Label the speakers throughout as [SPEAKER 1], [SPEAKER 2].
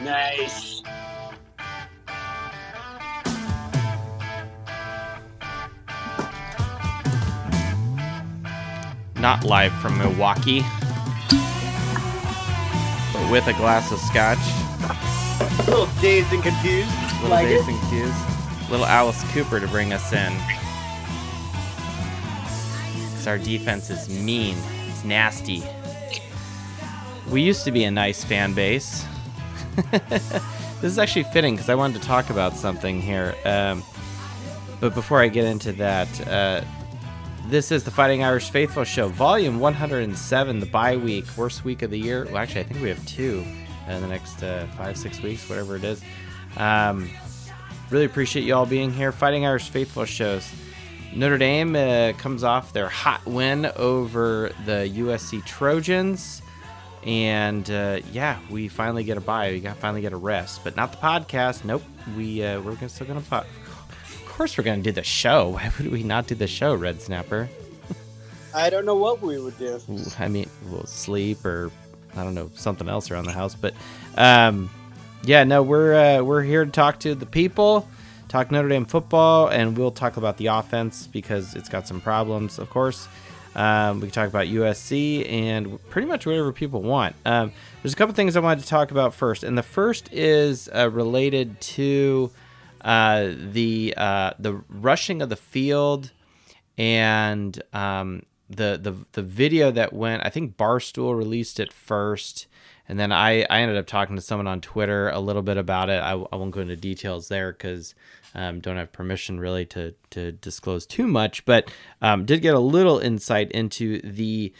[SPEAKER 1] Nice.
[SPEAKER 2] Not live from Milwaukee, but with a glass of scotch.
[SPEAKER 1] A little dazed and confused.
[SPEAKER 2] Little dazed and confused. Little Alice Cooper to bring us in. Because our defense is mean. It's nasty. We used to be a nice fan base. This is actually fitting because I wanted to talk about something here. But before I get into that, this is the Fighting Irish Faithful Show, Volume 107, the bye week, worst week of the year. Well, actually, I think we have two in the next 5-6 weeks, whatever it is. Really appreciate you all being here. Fighting Irish Faithful shows. Notre Dame comes off their hot win over the USC Trojans. And we finally get a bye. We finally get a rest, but not the podcast. Nope. We're still gonna pod. Of course, we're gonna do the show. Why would we not do the show, Red Snapper?
[SPEAKER 1] I don't know what we would do.
[SPEAKER 2] I mean, we'll sleep or I don't know, something else around the house. But we're here to talk to the people, talk Notre Dame football, and we'll talk about the offense because it's got some problems, of course. We can talk about USC and pretty much whatever people want. There's a couple things I wanted to talk about first, and the first is related to the rushing of the field and the video that went. I think Barstool released it first, and then I ended up talking to someone on Twitter a little bit about it. I won't go into details there because don't have permission really to disclose too much, but did get a little insight into the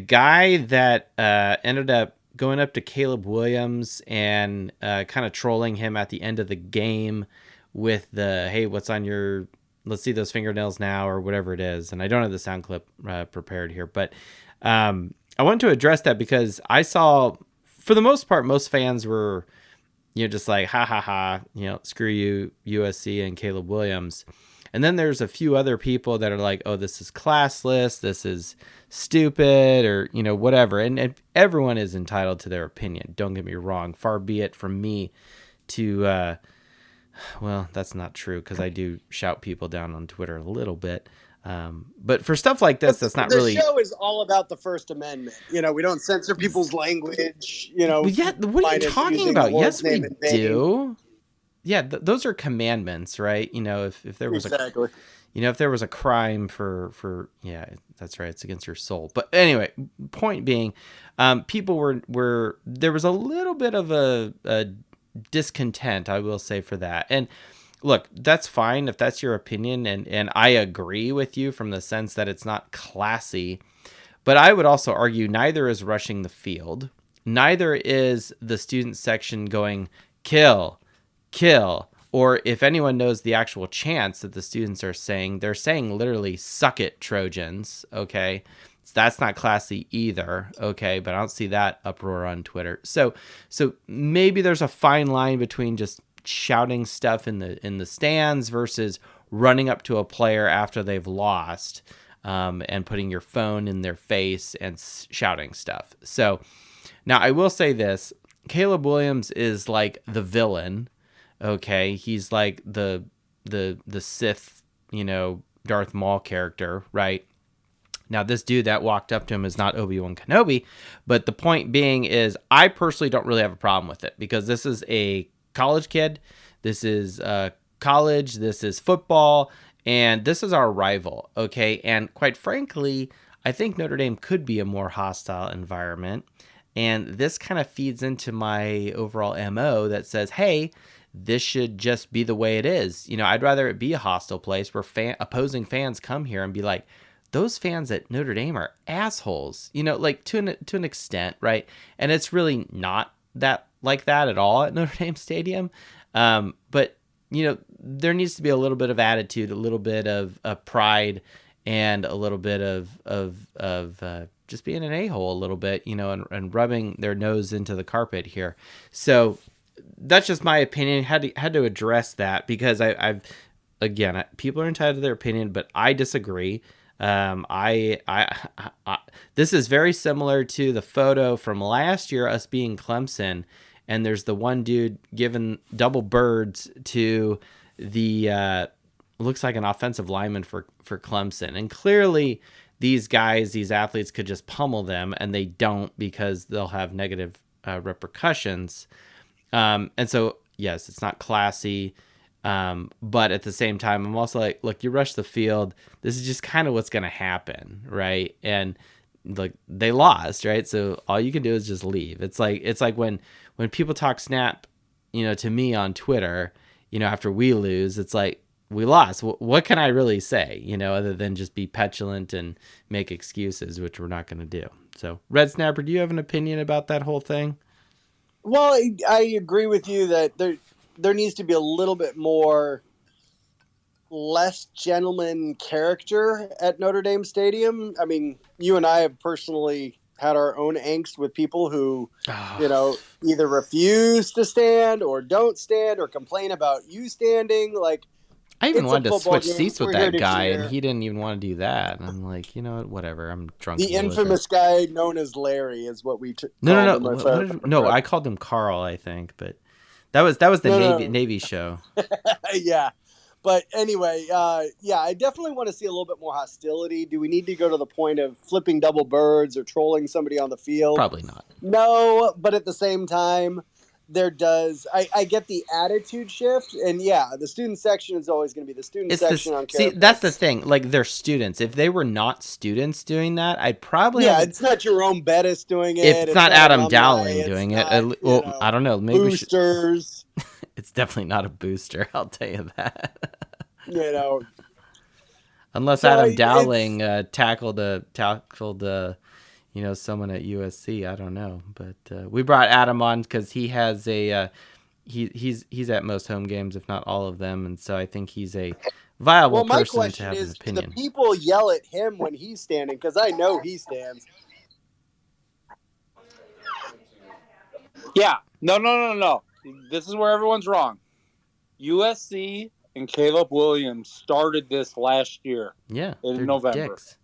[SPEAKER 2] guy that ended up going up to Caleb Williams and kind of trolling him at the end of the game with the, hey, what's on your, let's see those fingernails now, or whatever it is. And I don't have the sound clip prepared here, but I wanted to address that because I saw, for the most part, most fans were, just like, ha ha ha, screw you, USC and Caleb Williams. And then there's a few other people that are like, oh, this is classless, this is stupid, or, whatever. And everyone is entitled to their opinion. Don't get me wrong. Far be it from me to, well, that's not true because I do shout people down on Twitter a little bit. But for stuff like this, that's not really.
[SPEAKER 1] The show is all about the First Amendment. We don't censor people's language.
[SPEAKER 2] Well, yeah, what are you talking about? Yes, we do. Yeah, those are commandments, right? If there was
[SPEAKER 1] exactly.
[SPEAKER 2] If there was a crime for yeah, that's right. It's against your soul. But anyway, point being, people were there was a little bit of a discontent, I will say, for that. And look, that's fine if that's your opinion, and I agree with you from the sense that it's not classy. But I would also argue neither is rushing the field. Neither is the student section going, kill, kill. Or if anyone knows the actual chants that the students are saying, they're saying literally, suck it, Trojans, okay? So that's not classy either, okay? But I don't see that uproar on Twitter. So maybe there's a fine line between just shouting stuff in the stands versus running up to a player after they've lost and putting your phone in their face and shouting stuff. So now I will say this, Caleb Williams is like the villain, okay? He's like the Sith, Darth Maul character, right? Now, this dude that walked up to him is not Obi-Wan Kenobi, but the point being is I personally don't really have a problem with it because this is a college kid, this is college, this is football, and this is our rival, okay? And quite frankly, I think Notre Dame could be a more hostile environment, and this kind of feeds into my overall MO that says, hey, this should just be the way it is. I'd rather it be a hostile place where opposing fans come here and be like, those fans at Notre Dame are assholes, like to an extent, right? And it's really not that like that at all at Notre Dame Stadium. But, there needs to be a little bit of attitude, a little bit of pride, and a little bit of just being an a-hole a little bit, and rubbing their nose into the carpet here. So that's just my opinion. Had to address that because I've again, people are entitled to their opinion, but I disagree. I this is very similar to the photo from last year, us being Clemson, and there's the one dude giving double birds to the looks like an offensive lineman for Clemson, and clearly these guys, these athletes, could just pummel them, and they don't because they'll have negative repercussions. And so, yes, it's not classy. But at the same time, I'm also like, look, you rush the field. This is just kind of what's going to happen, right? And like they lost, right? So all you can do is just leave. It's like when people talk snap, to me on Twitter, after we lose, it's like we lost. What can I really say, other than just be petulant and make excuses, which we're not going to do. So, Red Snapper, do you have an opinion about that whole thing?
[SPEAKER 1] Well, I agree with you that there needs to be a little bit more less gentleman character at Notre Dame Stadium. I mean, you and I have personally had our own angst with people who, either refuse to stand or don't stand or complain about you standing. Like,
[SPEAKER 2] I even
[SPEAKER 1] it's a
[SPEAKER 2] wanted to
[SPEAKER 1] football
[SPEAKER 2] switch
[SPEAKER 1] game.
[SPEAKER 2] seats with
[SPEAKER 1] We're here
[SPEAKER 2] that
[SPEAKER 1] to
[SPEAKER 2] guy,
[SPEAKER 1] cheer.
[SPEAKER 2] and he didn't even want to do that. And I'm like, whatever. I'm drunk.
[SPEAKER 1] The infamous guy known as Larry is what we called
[SPEAKER 2] No.
[SPEAKER 1] him.
[SPEAKER 2] No, I called him Carl, I think, but that was the Navy show.
[SPEAKER 1] Yeah. But anyway, I definitely want to see a little bit more hostility. Do we need to go to the point of flipping double birds or trolling somebody on the field?
[SPEAKER 2] Probably not.
[SPEAKER 1] No, but at the same time, I get the attitude shift, and the student section is always going to be the student section on campus.
[SPEAKER 2] See, that's the thing. Like, they're students. If they were not students doing that, I'd probably
[SPEAKER 1] it's not Jerome Bettis doing it.
[SPEAKER 2] If it's not Adam
[SPEAKER 1] alumni,
[SPEAKER 2] Dowling doing it, I don't know. Maybe
[SPEAKER 1] boosters.
[SPEAKER 2] It's definitely not a booster. I'll tell you that. Unless
[SPEAKER 1] So
[SPEAKER 2] Adam Dowling tackled someone at USC. I don't know, but we brought Adam on because he has a he's at most home games, if not all of them, and so I think he's a viable person to have an opinion.
[SPEAKER 1] Do the people yell at him when he's standing? Because I know he stands.
[SPEAKER 3] Yeah, no. This is where everyone's wrong. USC and Caleb Williams started this last year.
[SPEAKER 2] Yeah,
[SPEAKER 3] in November.
[SPEAKER 2] Dicks.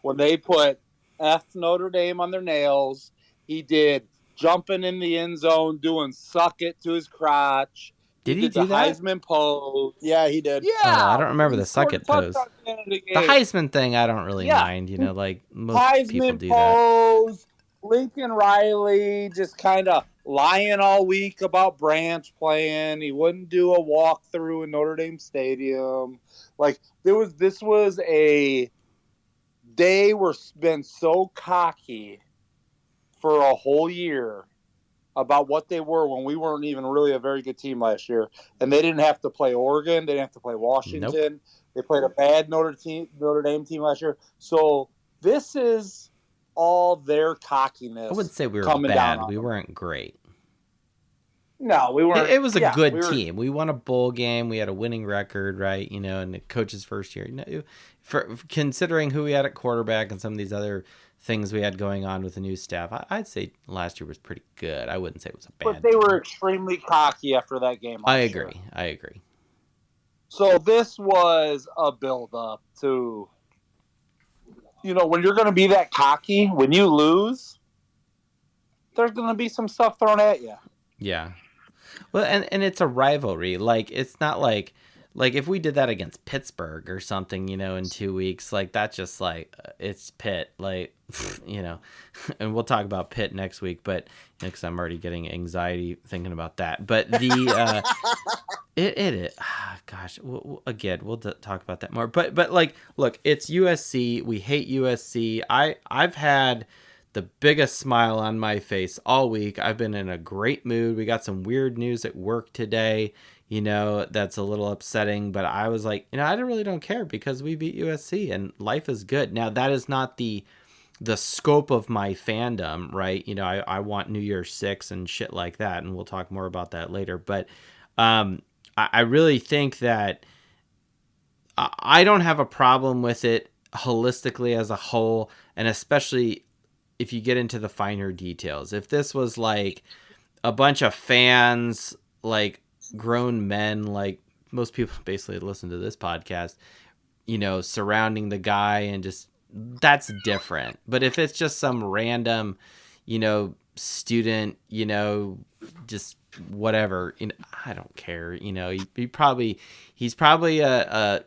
[SPEAKER 3] When they put F Notre Dame on their nails, he did jumping in the end zone, doing suck it to his crotch.
[SPEAKER 2] Did he do that?
[SPEAKER 3] Heisman pose.
[SPEAKER 1] Yeah, he did.
[SPEAKER 3] Yeah,
[SPEAKER 2] I don't remember the suck it pose. The Heisman thing, I don't really mind. Like most
[SPEAKER 3] Heisman
[SPEAKER 2] people do
[SPEAKER 3] pose, that. Lincoln Riley just kind of lying all week about Branch playing. He wouldn't do a walkthrough in Notre Dame Stadium. Like this was a they were been so cocky for a whole year about what they were when we weren't even really a very good team last year, and they didn't have to play Oregon, they didn't have to play Washington. Nope. They played a bad Notre Dame team last year. So this is all their cockiness.
[SPEAKER 2] I wouldn't say we were bad. We weren't great.
[SPEAKER 3] No, we weren't.
[SPEAKER 2] It was a good team. We won a bowl game. We had a winning record, right? In the coach's first year. For considering who we had at quarterback and some of these other things we had going on with the new staff, I'd say last year was pretty good. I wouldn't say it was a bad.
[SPEAKER 3] But they were extremely cocky after that game.
[SPEAKER 2] I agree.
[SPEAKER 3] So this was a build-up to, when you're going to be that cocky, when you lose, there's going to be some stuff thrown at you.
[SPEAKER 2] Yeah. Well, and it's a rivalry. Like, it's not like if we did that against Pittsburgh or something, in 2 weeks, like that's just like it's Pitt, like, and we'll talk about Pitt next week, but because I'm already getting anxiety thinking about that. But the gosh, we'll talk about that more. But like, look, it's USC. We hate USC. I've had the biggest smile on my face all week. I've been in a great mood. We got some weird news at work today, that's a little upsetting, but I was like, I really don't care because we beat USC and life is good. Now, that is not the scope of my fandom, right? I want New Year's 6 and shit like that, and we'll talk more about that later. But I really think that I don't have a problem with it holistically as a whole, and especially if you get into the finer details. If this was like a bunch of fans, like grown men, like most people basically listen to this podcast, surrounding the guy and just, that's different. But if it's just some random, student, just whatever. I don't care. He's probably a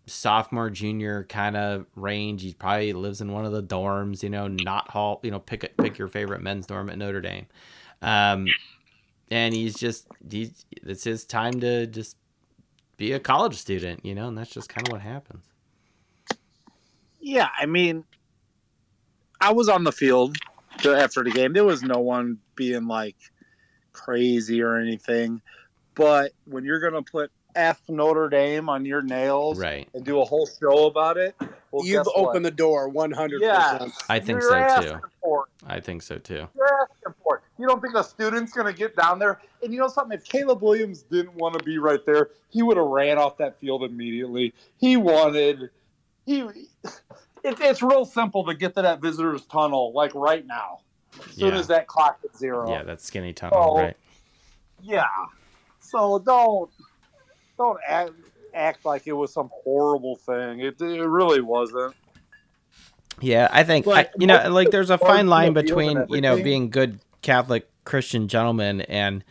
[SPEAKER 2] sophomore, junior kind of range. He probably lives in one of the dorms. Not hall. Pick your favorite men's dorm at Notre Dame. And it's his time to just be a college student, and that's just kind of what happens.
[SPEAKER 3] Yeah, I mean, I was on the field after the game. There was no one being like crazy or anything. But when you're going to put F Notre Dame on your nails
[SPEAKER 2] right,
[SPEAKER 3] and do a whole show about it, well,
[SPEAKER 1] you've opened the door 100%.
[SPEAKER 3] Yeah,
[SPEAKER 2] I think
[SPEAKER 3] you're
[SPEAKER 2] so
[SPEAKER 3] asking
[SPEAKER 2] too.
[SPEAKER 3] for it.
[SPEAKER 2] I think so too.
[SPEAKER 3] You're asking for it. You don't think a student's going to get down there? And you know something? If Caleb Williams didn't want to be right there, he would have ran off that field immediately. It's real simple to get to that visitor's tunnel, like right now. As soon as that clock hits 0.
[SPEAKER 2] Yeah, that skinny tunnel, right?
[SPEAKER 3] Yeah. So don't act like it was some horrible thing. It really wasn't.
[SPEAKER 2] Yeah, I think there's a fine line between being good Catholic Christian gentlemen and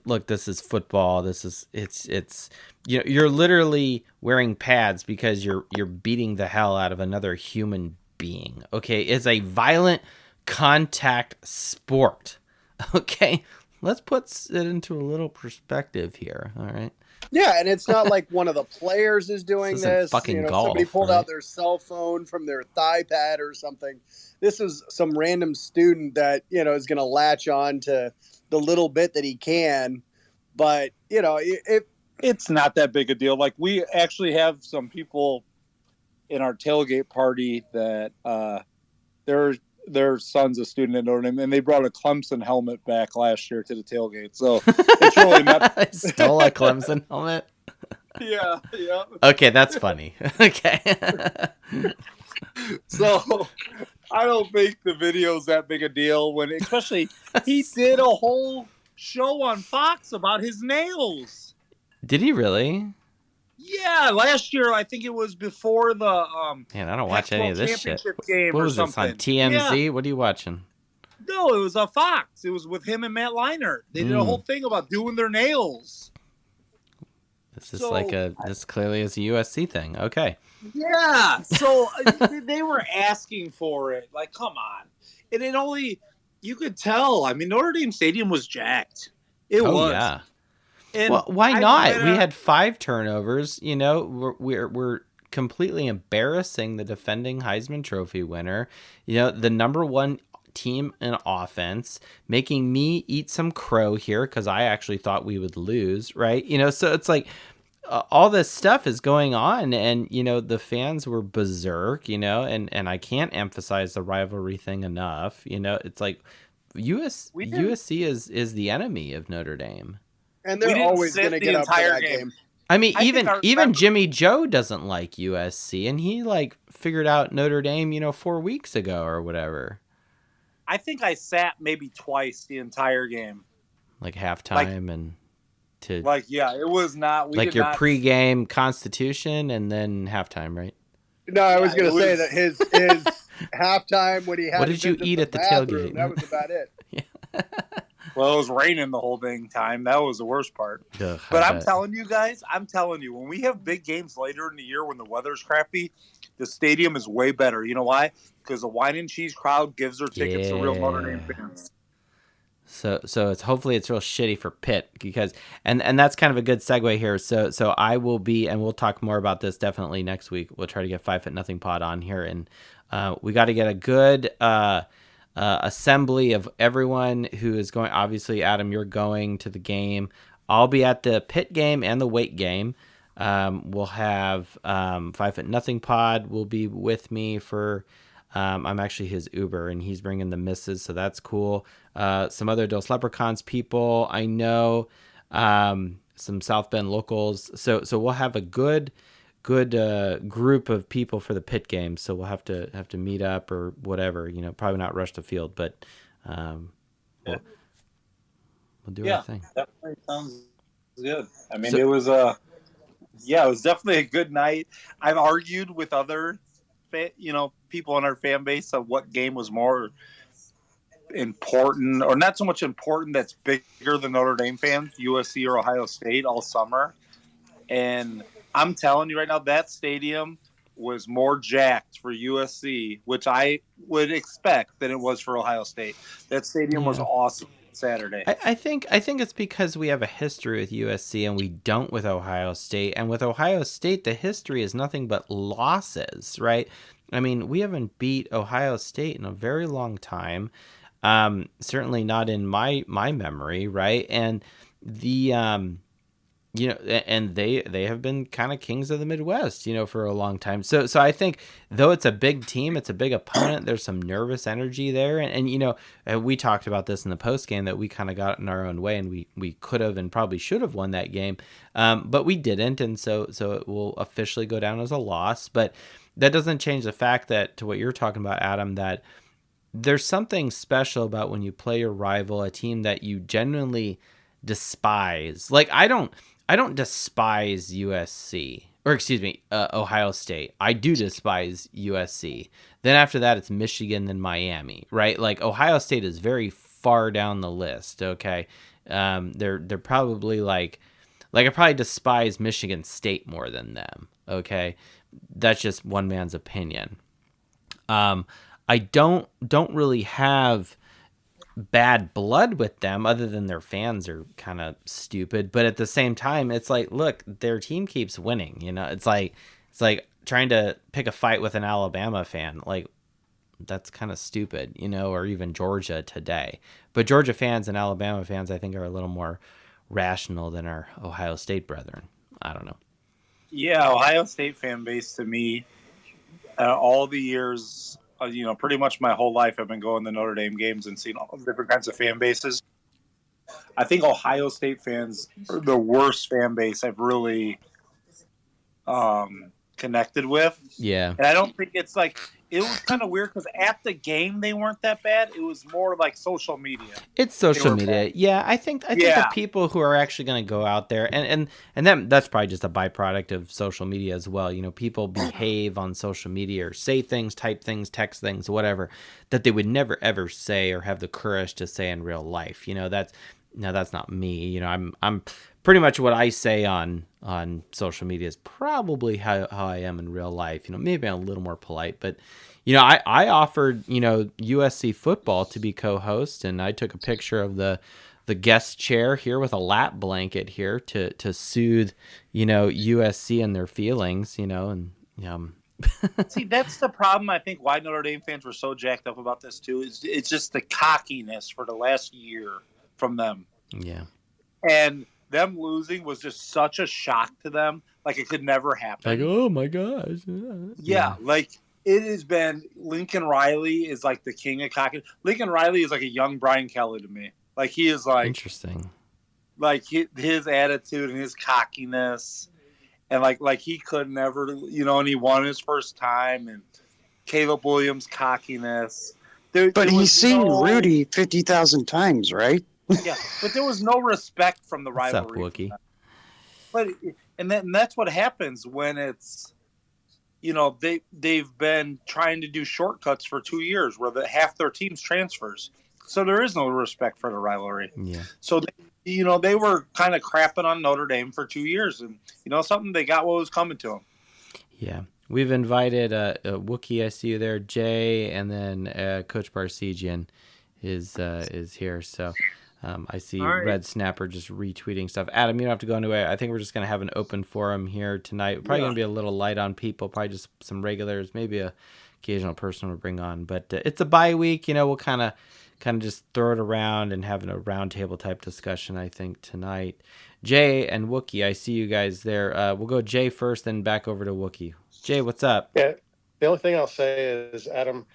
[SPEAKER 2] look, this is football. It's you're literally wearing pads because you're beating the hell out of another human being. Okay, it's a violent contact sport. Okay, let's put it into a little perspective here. All right.
[SPEAKER 1] Yeah, and it's not like one of the players is doing this.
[SPEAKER 2] Fucking golf,
[SPEAKER 1] somebody pulled
[SPEAKER 2] right?
[SPEAKER 1] out their cell phone from their thigh pad or something. This is some random student that is going to latch on to the little bit that he can, but
[SPEAKER 3] it's not that big a deal. Like, we actually have some people in our tailgate party that their son's a student at Notre Dame, and they brought a Clemson helmet back last year to the tailgate. So it's really not.
[SPEAKER 2] Stole a Clemson helmet.
[SPEAKER 3] Yeah.
[SPEAKER 2] Okay, that's funny. Okay.
[SPEAKER 3] So I don't think the video's that big a deal especially he did a whole show on Fox about his nails.
[SPEAKER 2] Did he really?
[SPEAKER 3] Yeah, last year I think it was before the
[SPEAKER 2] Man, I don't watch any of this shit.
[SPEAKER 3] Game
[SPEAKER 2] what
[SPEAKER 3] or
[SPEAKER 2] was
[SPEAKER 3] something.
[SPEAKER 2] this on TMZ? Yeah. What are you watching?
[SPEAKER 3] No, it was a Fox. It was with him and Matt Leinart. They did a whole thing about doing their nails.
[SPEAKER 2] This is this clearly is a USC thing. Okay.
[SPEAKER 3] Yeah. So they were asking for it. Like, come on. And you could tell. I mean, Notre Dame Stadium was jacked. It was.
[SPEAKER 2] Yeah.
[SPEAKER 3] And
[SPEAKER 2] well, why not? We had 5 turnovers. We're completely embarrassing the defending Heisman Trophy winner. The number 1 team in offense, making me eat some crow here because I actually thought we would lose, right? So it's like all this stuff is going on, and the fans were berserk, and I can't emphasize the rivalry thing enough. It's like USC is the enemy of Notre Dame.
[SPEAKER 1] And they're always going to get up for that game.
[SPEAKER 2] I mean, even Jimmy Joe doesn't like USC, and he figured out Notre Dame, 4 weeks ago or whatever.
[SPEAKER 3] I think I sat maybe twice the entire game,
[SPEAKER 2] like halftime it
[SPEAKER 3] was not
[SPEAKER 2] your pregame Constitution and then halftime, right?
[SPEAKER 1] No, I was going to say that his halftime when he had.
[SPEAKER 2] What did you eat at the tailgate?
[SPEAKER 1] That was about it.
[SPEAKER 2] Yeah.
[SPEAKER 3] Well, it was raining the whole dang time. That was the worst part.
[SPEAKER 2] Ugh,
[SPEAKER 3] but I'm telling you guys, when we have big games later in the year when the weather's crappy, the stadium is way better. You know why? Because the wine and cheese crowd gives their tickets to real Notre Dame fans.
[SPEAKER 2] So it's hopefully it's real shitty for Pitt because and that's kind of a good segue here. So I will be, and we'll talk more about this definitely next week. We'll try to get 5 Foot Nothing Pod on here, and we got to get a good assembly of everyone who is going. Obviously, Adam, you're going to the game. I'll be at the Pitt game and the Wake game. We'll have 5 Foot Nothing Pod will be with me for. I'm actually his Uber, and he's bringing the misses, so that's cool. Some other Dos Leprechauns people I know, some South Bend locals. So we'll have a good group of people for the Pitt game. So we'll have to meet up or whatever. Probably not rush the field, but we'll do our thing.
[SPEAKER 3] Definitely sounds good. I mean, it was it was definitely a good night. I've argued with other people in our fan base of what game was more important, or not so much important, that's bigger than Notre Dame fans, USC or Ohio State all summer. And I'm telling you right now, that stadium was more jacked for USC, which I would expect, than it was for Ohio State. That stadium was
[SPEAKER 2] Yeah.
[SPEAKER 3] awesome Saturday.
[SPEAKER 2] I think it's because we have a history with USC and we don't with Ohio State. And with Ohio State, the history is nothing but losses, right? I mean, we haven't beat Ohio State in a very long time. Certainly not in my memory, right? And the and they have been kind of kings of the Midwest, for a long time. So I think, though it's a big team, it's a big opponent, there's some nervous energy there, and we talked about this in the post game, that we kind of got in our own way, and we could have and probably should have won that game, but we didn't, and so it will officially go down as a loss. But that doesn't change the fact that, to what you're talking about, Adam, that there's something special about when you play your rival, a team that you genuinely despise. Like, I don't despise USC, or excuse me, Ohio State. I do despise USC. Then after that, it's Michigan, then Miami, right? Like, Ohio State is very far down the list. Okay, they're probably like I probably despise Michigan State more than them. Okay, that's just one man's opinion. I don't really have bad blood with them, other than their fans are kind of stupid. But at the same time, it's like, look, their team keeps winning. It's like trying to pick a fight with an Alabama fan. Like, that's kind of stupid, or even Georgia today. But Georgia fans and Alabama fans, I think, are a little more rational than our Ohio State brethren. I don't know.
[SPEAKER 3] Yeah, Ohio State fan base, to me, all the years, pretty much my whole life, I've been going to Notre Dame games and seeing all the different kinds of fan bases. I think Ohio State fans are the worst fan base I've really connected with.
[SPEAKER 2] Yeah.
[SPEAKER 3] And I don't think it's like, it was kind of weird because at the game they weren't that bad. It was more like social media.
[SPEAKER 2] It's social media.
[SPEAKER 3] Bad.
[SPEAKER 2] Yeah, I think the people who are actually going to go out there, and that's probably just a byproduct of social media as well. People behave on social media, or say things, type things, text things, whatever, that they would never ever say or have the courage to say in real life. That's not me. I'm pretty much what I say on social media is probably how I am in real life. Maybe I'm a little more polite, but I offered USC football to be co-host, and I took a picture of the guest chair here with a lap blanket here to soothe USC and their feelings. And
[SPEAKER 3] See, that's the problem. I think why Notre Dame fans were so jacked up about this too is it's just the cockiness for the last year from them.
[SPEAKER 2] Yeah.
[SPEAKER 3] And them losing was just such a shock to them. Like, it could never happen.
[SPEAKER 2] Like, oh my gosh.
[SPEAKER 3] Yeah. Like, it has been, Lincoln Riley is like the king of cocky. Lincoln Riley is like a young Brian Kelly to me. Like, he is like,
[SPEAKER 2] interesting.
[SPEAKER 3] Like, his attitude and his cockiness, and like he could never, and he won his first time, and Caleb Williams' cockiness.
[SPEAKER 4] But he's seen Rudy 50,000 times, right?
[SPEAKER 3] Yeah, but there was no respect from the rivalry.
[SPEAKER 2] What's up, Wookie?
[SPEAKER 3] But and that's what happens when it's, they've been trying to do shortcuts for 2 years where half their team's transfers, so there is no respect for the rivalry.
[SPEAKER 2] Yeah.
[SPEAKER 3] So they were kind of crapping on Notre Dame for 2 years, and something, they got what was coming to them.
[SPEAKER 2] Yeah. We've invited Wookie, I see you there, Jay, and then Coach Barsegian is here. So I see
[SPEAKER 3] right.
[SPEAKER 2] Red Snapper just retweeting stuff. Adam, you don't have to go anywhere. I think we're just going to have an open forum here tonight. We're probably going to be a little light on people, probably just some regulars, maybe a occasional person we'll bring on. But it's a bye week. We'll kind of just throw it around and have a roundtable type discussion, I think, tonight. Jay and Wookie, I see you guys there. We'll go Jay first, then back over to Wookie. Jay, what's up?
[SPEAKER 5] Yeah, the only thing I'll say is, Adam,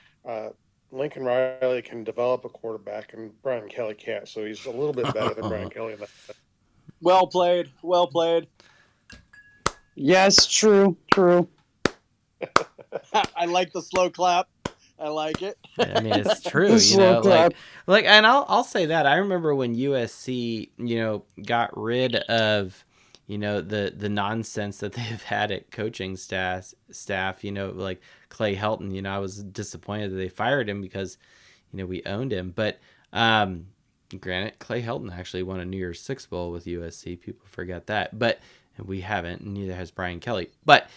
[SPEAKER 5] Lincoln Riley can develop a quarterback, and Brian Kelly can't. So he's a little bit better than Brian Kelly.
[SPEAKER 1] Well played. Well played.
[SPEAKER 4] Yes, true.
[SPEAKER 1] I like the slow clap. I like it.
[SPEAKER 2] I mean, it's true, like, and I'll say that. I remember when USC, got rid of, the nonsense that they've had at coaching staff, like Clay Helton, I was disappointed that they fired him because, we owned him. But granted, Clay Helton actually won a New Year's Six Bowl with USC. People forget that, but we haven't. And neither has Brian Kelly. But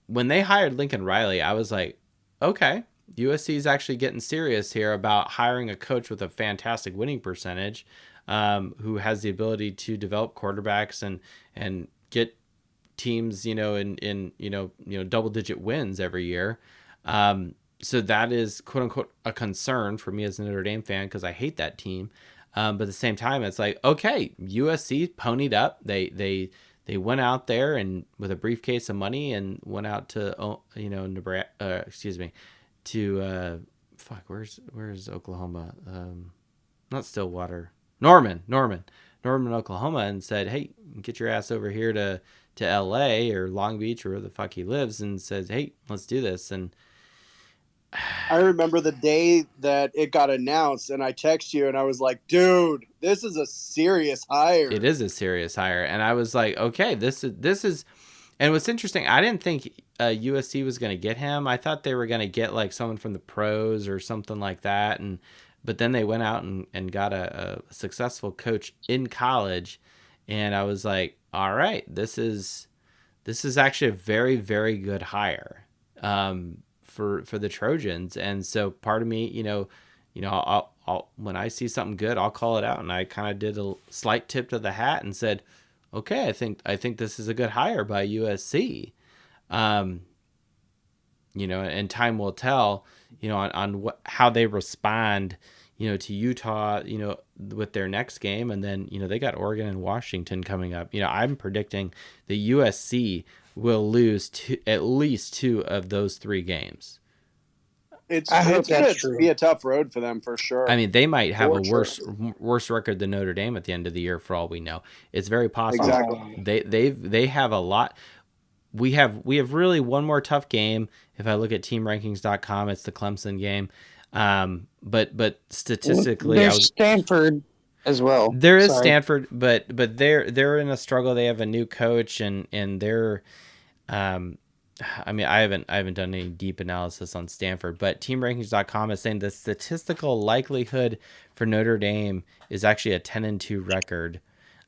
[SPEAKER 2] when they hired Lincoln Riley, I was like, okay, USC is actually getting serious here about hiring a coach with a fantastic winning percentage, who has the ability to develop quarterbacks and get teams, in double digit wins every year. So that is quote unquote a concern for me as a Notre Dame fan because I hate that team. But at the same time, it's like, okay, USC ponied up. They went out there and with a briefcase of money and went out to Nebraska. To where's Oklahoma? Not Stillwater. Norman, Oklahoma, and said, hey, get your ass over here to LA or Long Beach or where the fuck he lives, and says, hey, let's do this. And
[SPEAKER 1] I remember the day that it got announced, and I texted you, and I was like, dude, this is a serious hire.
[SPEAKER 2] It is a serious hire. And I was like, okay, this is, and what's interesting, I didn't think USC was going to get him. I thought they were going to get like someone from the pros or something like that. But then they went out and got a successful coach in college. And I was like, all right, this is actually a very, very good hire for the Trojans. And so part of me, I'll when I see something good, I'll call it out. And I kind of did a slight tip to the hat and said, okay, I think this is a good hire by USC. And time will tell, on how they respond, to Utah, with their next game. And then, they got Oregon and Washington coming up. I'm predicting the USC will lose at least 2 of those 3 games.
[SPEAKER 1] It's going to be a tough road for them for sure.
[SPEAKER 2] I mean, they might have a worse record than Notre Dame at the end of the year for all we know. It's very possible.
[SPEAKER 1] Exactly.
[SPEAKER 2] They have a lot. We have really one more tough game. If I look at teamrankings.com, it's the Clemson game. But statistically,
[SPEAKER 4] there's Stanford as well.
[SPEAKER 2] There is Stanford, but they're in a struggle. They have a new coach, and they're I mean, I haven't done any deep analysis on Stanford, but teamrankings.com is saying the statistical likelihood for Notre Dame is actually a 10-2 record.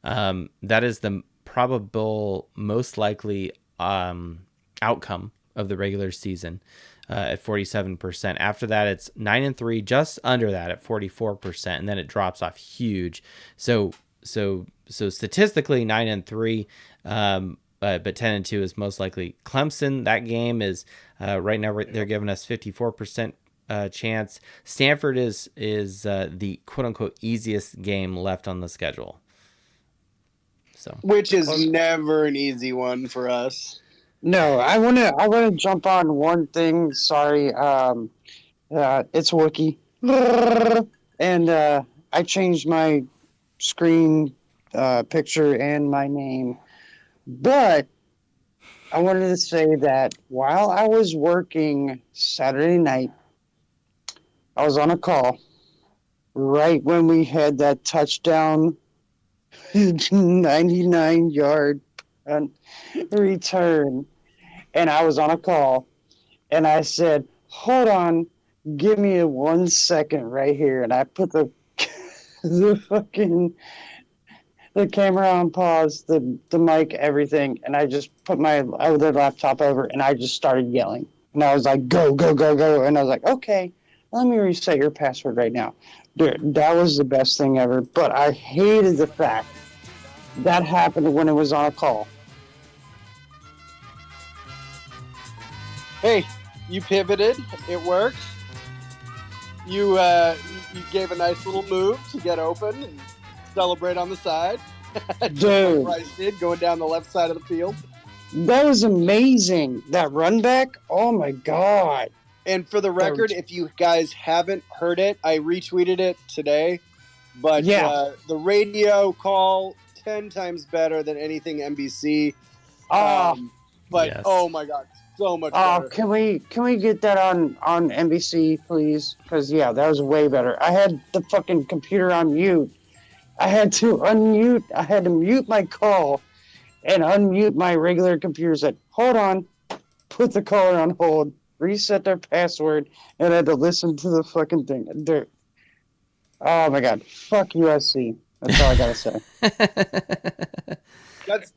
[SPEAKER 2] That is the probable most likely outcome of the regular season at 47%. After that, it's 9-3, just under that at 44%, and then it drops off huge. So statistically 9-3. But 10-2 is most likely. Clemson, that game is right now they're giving us 54% chance. Stanford is the quote unquote easiest game left on the schedule. So,
[SPEAKER 1] which is never an easy one for us.
[SPEAKER 4] No, I wanna jump on one thing. Sorry, it's Wookie, and I changed my screen picture and my name. But I wanted to say that while I was working Saturday night, I was on a call right when we had that touchdown 99-yard return. And I was on a call and I said, hold on, give me 1 second right here. And I put the camera on pause, the mic, everything, and I just put my other laptop over, and I just started yelling. And I was like, go, go, go, go. And I was like, okay, let me reset your password right now. Dude, that was the best thing ever. But I hated the fact that happened when it was on a call.
[SPEAKER 1] Hey, you pivoted. It worked. You gave a nice little move to get open and celebrate on the side.
[SPEAKER 4] Dude.
[SPEAKER 1] Bryce did, going down the left side of the field.
[SPEAKER 4] That was amazing. That run back, oh my God.
[SPEAKER 1] And for the record, if you guys haven't heard it, I retweeted it today. But the radio call, 10 times better than anything NBC. But yes. Oh my God, so much better.
[SPEAKER 4] Can we get that on NBC, please? Because that was way better. I had the fucking computer on mute. I had to mute my call and unmute my regular computer. Said, hold on, put the caller on hold. reset their password, and had to listen to the fucking thing. Oh my god, fuck USC. That's all I gotta say.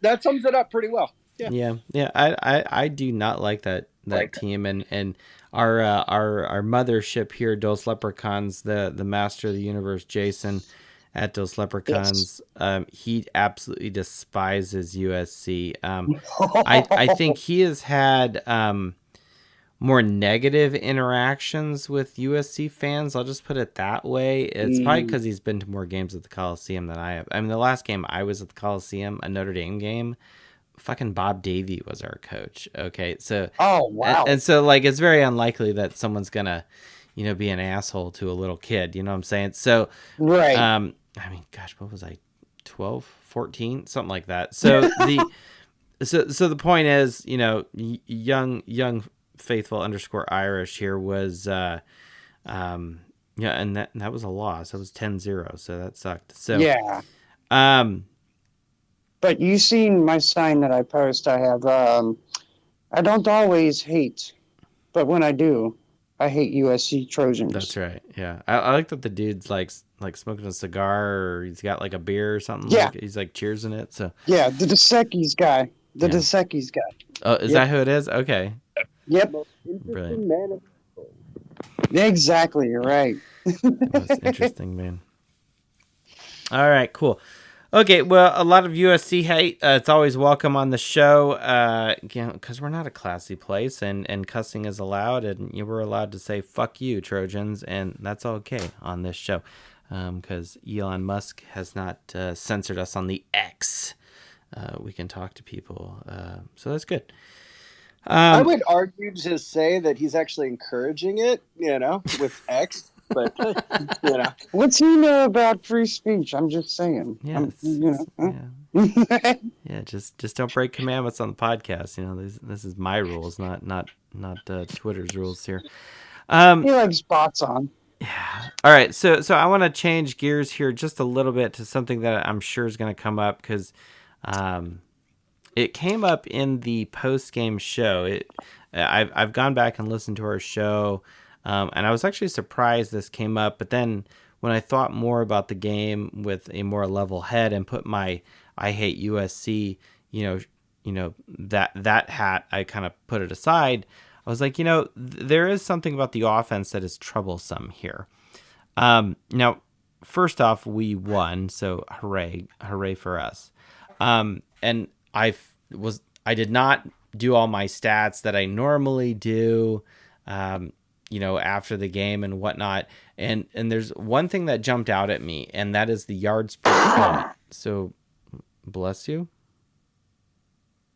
[SPEAKER 1] That sums it up pretty well. Yeah.
[SPEAKER 2] Yeah. I do not like that team, and our mothership here, Dos Leprechauns, the master of the universe, Jason at Dos Leprechauns, he absolutely despises USC. I think he has had more negative interactions with USC fans. I'll just put it that way. It's probably because he's been to more games at the Coliseum than I have. I mean, the last game I was at the Coliseum, a Notre Dame game, fucking Bob Davie was our coach. Okay, so
[SPEAKER 4] Oh wow.
[SPEAKER 2] and so like it's very unlikely that someone's gonna, be an asshole to a little kid. You know what I'm saying? So
[SPEAKER 4] Right.
[SPEAKER 2] I mean, gosh, what was I, 12, 14, something like that. So so the point is, young faithful _ Irish here was and that was a loss. That was 10-0, so that sucked. So
[SPEAKER 4] yeah. But you seen my sign that I post. I have I don't always hate, but when I do, I hate USC Trojans.
[SPEAKER 2] That's right. Yeah, I like that the dude's like smoking a cigar, or he's got like a beer or something.
[SPEAKER 4] Yeah.
[SPEAKER 2] Like, he's like cheersing it. So
[SPEAKER 4] Yeah, the DeSecchi's guy.
[SPEAKER 2] Yeah.
[SPEAKER 4] DeSecchi's guy.
[SPEAKER 2] oh, is that who it is? Okay,
[SPEAKER 4] Yep.
[SPEAKER 2] brilliant.
[SPEAKER 1] Man.
[SPEAKER 4] Exactly. You're right.
[SPEAKER 2] That's interesting, man. All right, cool. Okay, well, a lot of USC hate. It's always welcome on the show, because we're not a classy place, and cussing is allowed, and we're allowed to say "fuck you, Trojans," and that's okay on this show, because Elon Musk has not censored us on the X. We can talk to people, so that's good.
[SPEAKER 1] I would argue to say that he's actually encouraging it, with X. But
[SPEAKER 4] What's he know about free speech? I'm just saying.
[SPEAKER 2] Yeah,
[SPEAKER 4] Huh?
[SPEAKER 2] yeah. Just don't break commandments on the podcast. This is my rules, not Twitter's rules here.
[SPEAKER 4] He likes bots on.
[SPEAKER 2] Yeah. All right. So I want to change gears here just a little bit to something that I'm sure is going to come up, because it came up in the post game show. I've gone back and listened to our show. And I was actually surprised this came up, but then when I thought more about the game with a more level head and put my I hate USC, that hat, I kind of put it aside. I was like, there is something about the offense that is troublesome here. Now, first off, we won, so hooray for us. And I did not do all my stats that I normally do. After the game and whatnot. And there's one thing that jumped out at me, and that is the yards per point. So, bless you.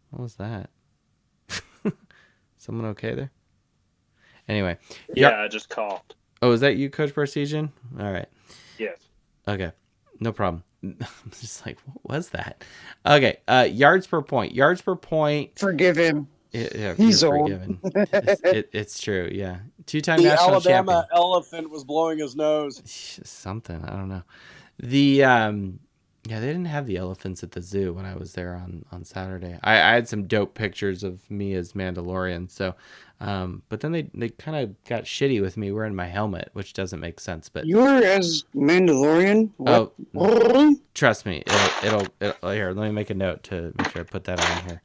[SPEAKER 2] What was that? Someone okay there? Anyway.
[SPEAKER 6] Yeah, I just coughed.
[SPEAKER 2] Oh, is that you, Coach Precision? All right.
[SPEAKER 6] Yes.
[SPEAKER 2] Okay. No problem. I'm just like, what was that? Okay. Yards per point. Yards per point.
[SPEAKER 4] Forgive him.
[SPEAKER 2] Yeah,
[SPEAKER 4] he's
[SPEAKER 2] you're
[SPEAKER 4] old.
[SPEAKER 2] forgiven. It's true. Yeah, 2-time
[SPEAKER 1] the
[SPEAKER 2] national
[SPEAKER 1] Alabama
[SPEAKER 2] champion.
[SPEAKER 1] elephant was blowing his nose.
[SPEAKER 2] Something, I don't know. The they didn't have the elephants at the zoo when I was there on Saturday. I had some dope pictures of me as Mandalorian. So, but then they kind of got shitty with me wearing my helmet, which doesn't make sense. But
[SPEAKER 4] You were as Mandalorian? What?
[SPEAKER 2] Oh, trust me, it'll here. Let me make a note to make sure I put that on here.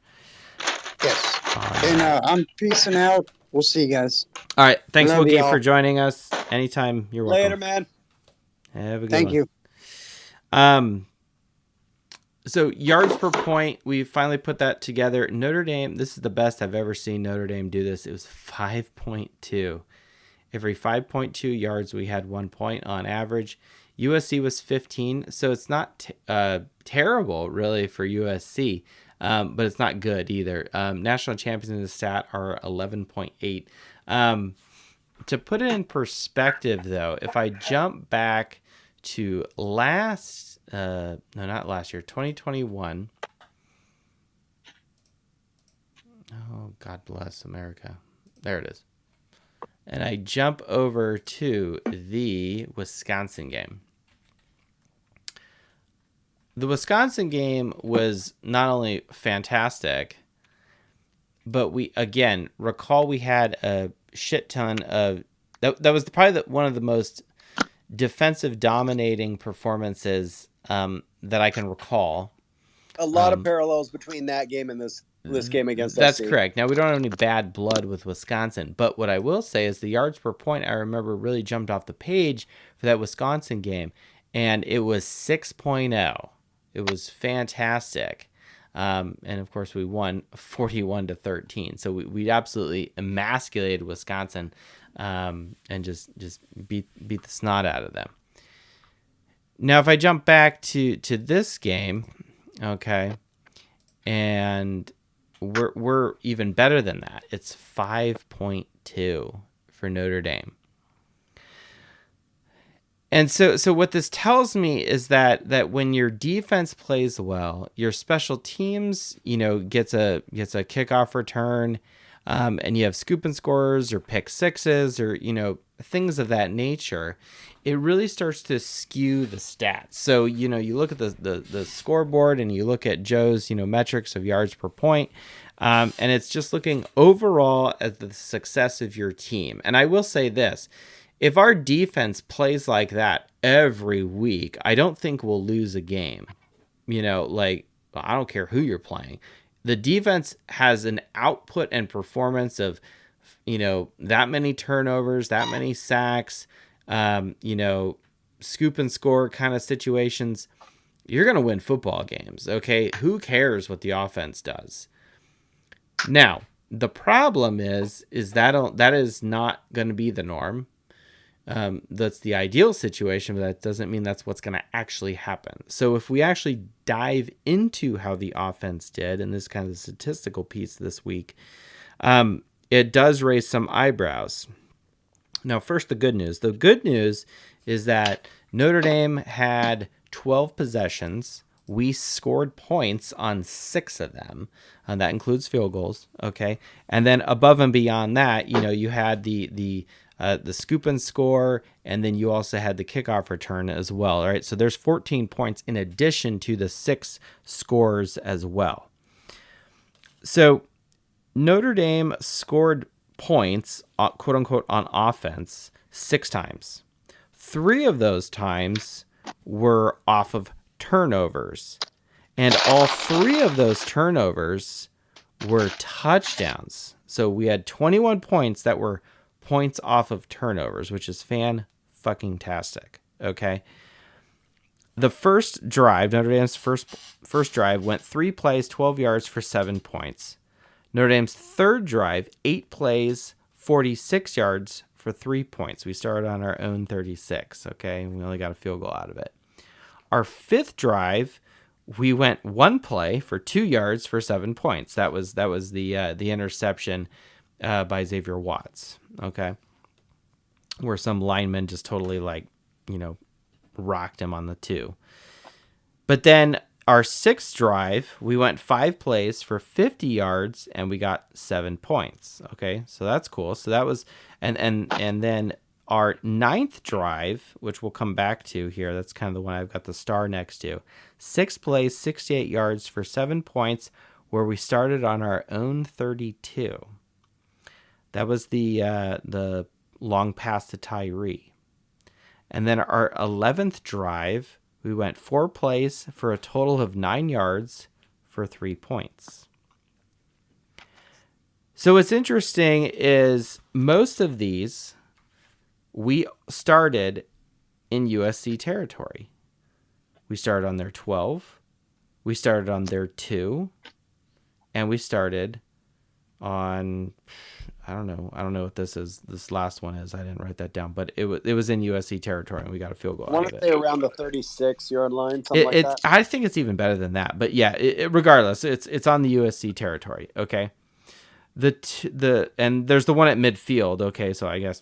[SPEAKER 4] Yes. And I'm peacing out. We'll see you guys.
[SPEAKER 2] All right. Thanks,
[SPEAKER 4] Love
[SPEAKER 2] Wookie,
[SPEAKER 4] y'all.
[SPEAKER 2] for joining us. Anytime. You're welcome.
[SPEAKER 1] Later, man.
[SPEAKER 2] Have a good
[SPEAKER 4] Thank
[SPEAKER 2] one.
[SPEAKER 4] you.
[SPEAKER 2] So yards per point, we finally put that together. Notre Dame, this is the best I've ever seen Notre Dame do this. It was 5.2. Every 5.2 yards, we had 1 point on average. USC was 15, so it's not terrible, really, for USC. But it's not good either. National champions in the stat are 11.8. To put it in perspective, though, if I jump back to not last year, 2021. Oh, God bless America. There it is. And I jump over to the Wisconsin game. The Wisconsin game was not only fantastic, but we, again, recall we had a shit ton of that was probably one of the most defensive dominating performances that I can recall.
[SPEAKER 1] A lot of parallels between that game and this game against
[SPEAKER 2] That's
[SPEAKER 1] SC.
[SPEAKER 2] correct. Now, we don't have any bad blood with Wisconsin, but what I will say is the yards per point, I remember, really jumped off the page for that Wisconsin game, and it was 6.0. It was fantastic. And of course, we won 41-13. So we absolutely emasculated Wisconsin and just beat the snot out of them. Now, if I jump back to this game, okay, and we're even better than that. It's 5.2 for Notre Dame. And so what this tells me is that when your defense plays well, your special teams, gets a kickoff return, and you have scoop and scores or pick sixes or things of that nature, it really starts to skew the stats. So you look at the scoreboard and you look at Joe's metrics of yards per point, and it's just looking overall at the success of your team. And I will say this. If our defense plays like that every week, I don't think we'll lose a game. I don't care who you're playing. The defense has an output and performance of, that many turnovers, that many sacks, scoop and score kind of situations. You're going to win football games, okay? Who cares what the offense does? Now, the problem is that is not going to be the norm. That's the ideal situation, but that doesn't mean that's what's going to actually happen. So if we actually dive into how the offense did, and this kind of statistical piece this week, it does raise some eyebrows. Now, first, the good news. The good news is that Notre Dame had 12 possessions. We scored points on 6 of them, and that includes field goals. Okay, and then above and beyond that, you had the scoop and score, and then you also had the kickoff return as well. All right, so there's 14 points in addition to the 6 scores as well. So Notre Dame scored points, quote unquote, on offense 6 times. 3 of those times were off of turnovers, and all 3 of those turnovers were touchdowns. So we had 21 points that were points off of turnovers, which is fan-fucking-tastic, okay? The first drive, Notre Dame's first drive, went 3 plays, 12 yards for 7 points. Notre Dame's third drive, 8 plays, 46 yards for 3 points. We started on our own 36, okay? We only got a field goal out of it. Our fifth drive, we went 1 play for 2 yards for 7 points. That was the interception by Xavier Watts, okay? Where some lineman just totally rocked him on the 2. But then our sixth drive, we went 5 plays for 50 yards and we got 7 points. Okay, so that's cool. So that was, and then our ninth drive, which we'll come back to here, that's kind of the one I've got the star next to. 6 plays, 68 yards for 7 points, where we started on our own 32. That was the long pass to Tyree. And then our 11th drive, we went 4 plays for a total of 9 yards for 3 points. So what's interesting is most of these, we started in USC territory. We started on their 12, we started on their 2, and we started on, I don't know what this is. This last one is. I didn't write that down, but it was in USC territory, and we got a field goal out of it.
[SPEAKER 1] I want to say around the 36-yard line, something like that.
[SPEAKER 2] I think it's even better than that, but yeah. Regardless, it's on the USC territory. Okay. And there's the one at midfield. Okay, so I guess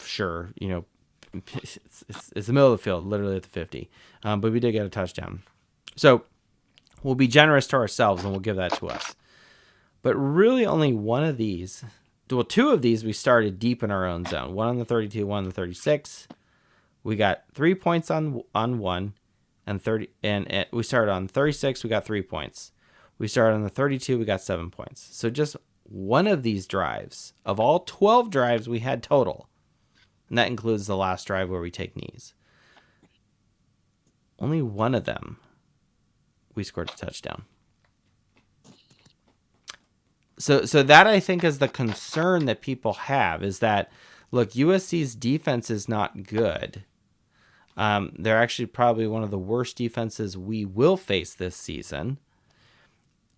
[SPEAKER 2] sure. It's the middle of the field, literally at the 50. But we did get a touchdown, so we'll be generous to ourselves and we'll give that to us. But really only one of these, 2 of these we started deep in our own zone. One on the 32, one on the 36. We got 3 points on one, and 30, and we started on 36. We got 3 points. We started on the 32. We got 7 points. So just one of these drives, of all 12 drives we had total, and that includes the last drive where we take knees, only one of them we scored a touchdown. So that, I think, is the concern that people have, is that, look, USC's defense is not good. They're actually probably one of the worst defenses we will face this season.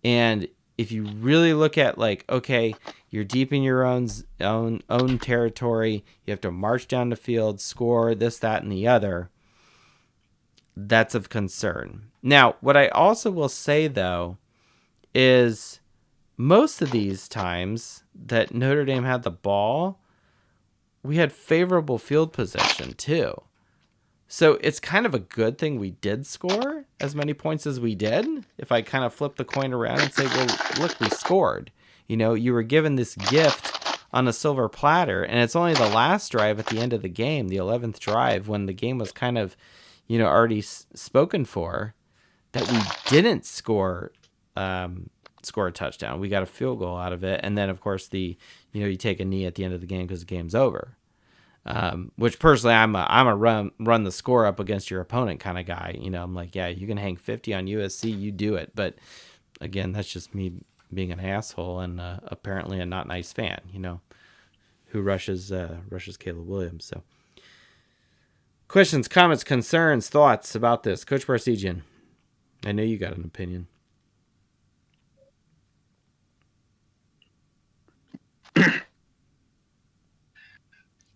[SPEAKER 2] And if you really look at, like, okay, you're deep in your own territory, you have to march down the field, score this, that, and the other, that's of concern. Now, what I also will say, though, is most of these times that Notre Dame had the ball, we had favorable field position too. So it's kind of a good thing we did score as many points as we did. If I kind of flip the coin around and say, well, look, we scored. You know, you were given this gift on a silver platter, and it's only the last drive at the end of the game, the 11th drive, when the game was kind of, you know, already spoken for, that we didn't score a touchdown. We got a field goal out of it, and then, of course, you take a knee at the end of the game because the game's over. Which personally, I'm a run the score up against your opponent kind of guy. You know, I'm like, yeah, you can hang 50 on USC, you do it. But again, that's just me being an asshole and apparently a not nice fan. You know, who rushes Caleb Williams. So, questions, comments, concerns, thoughts about this, Coach Barsegian? I know you got an opinion.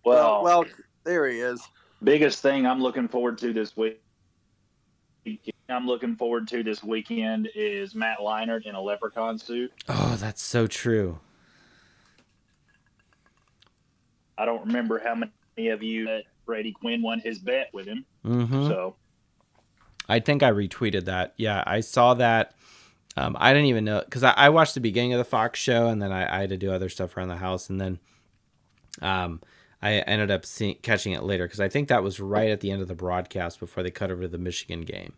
[SPEAKER 1] Well, there he is.
[SPEAKER 6] Biggest thing I'm looking forward to this week. I'm looking forward to this weekend is Matt Leinart in a leprechaun suit.
[SPEAKER 2] Oh, that's so true.
[SPEAKER 6] I don't remember how many of you that Brady Quinn won his bet with him.
[SPEAKER 2] Mm-hmm.
[SPEAKER 6] So
[SPEAKER 2] I think I retweeted that. Yeah, I saw that. I didn't even know, because I watched the beginning of the Fox show, and then I had to do other stuff around the house, and then I ended up catching it later, because I think that was right at the end of the broadcast before they cut over to the Michigan game.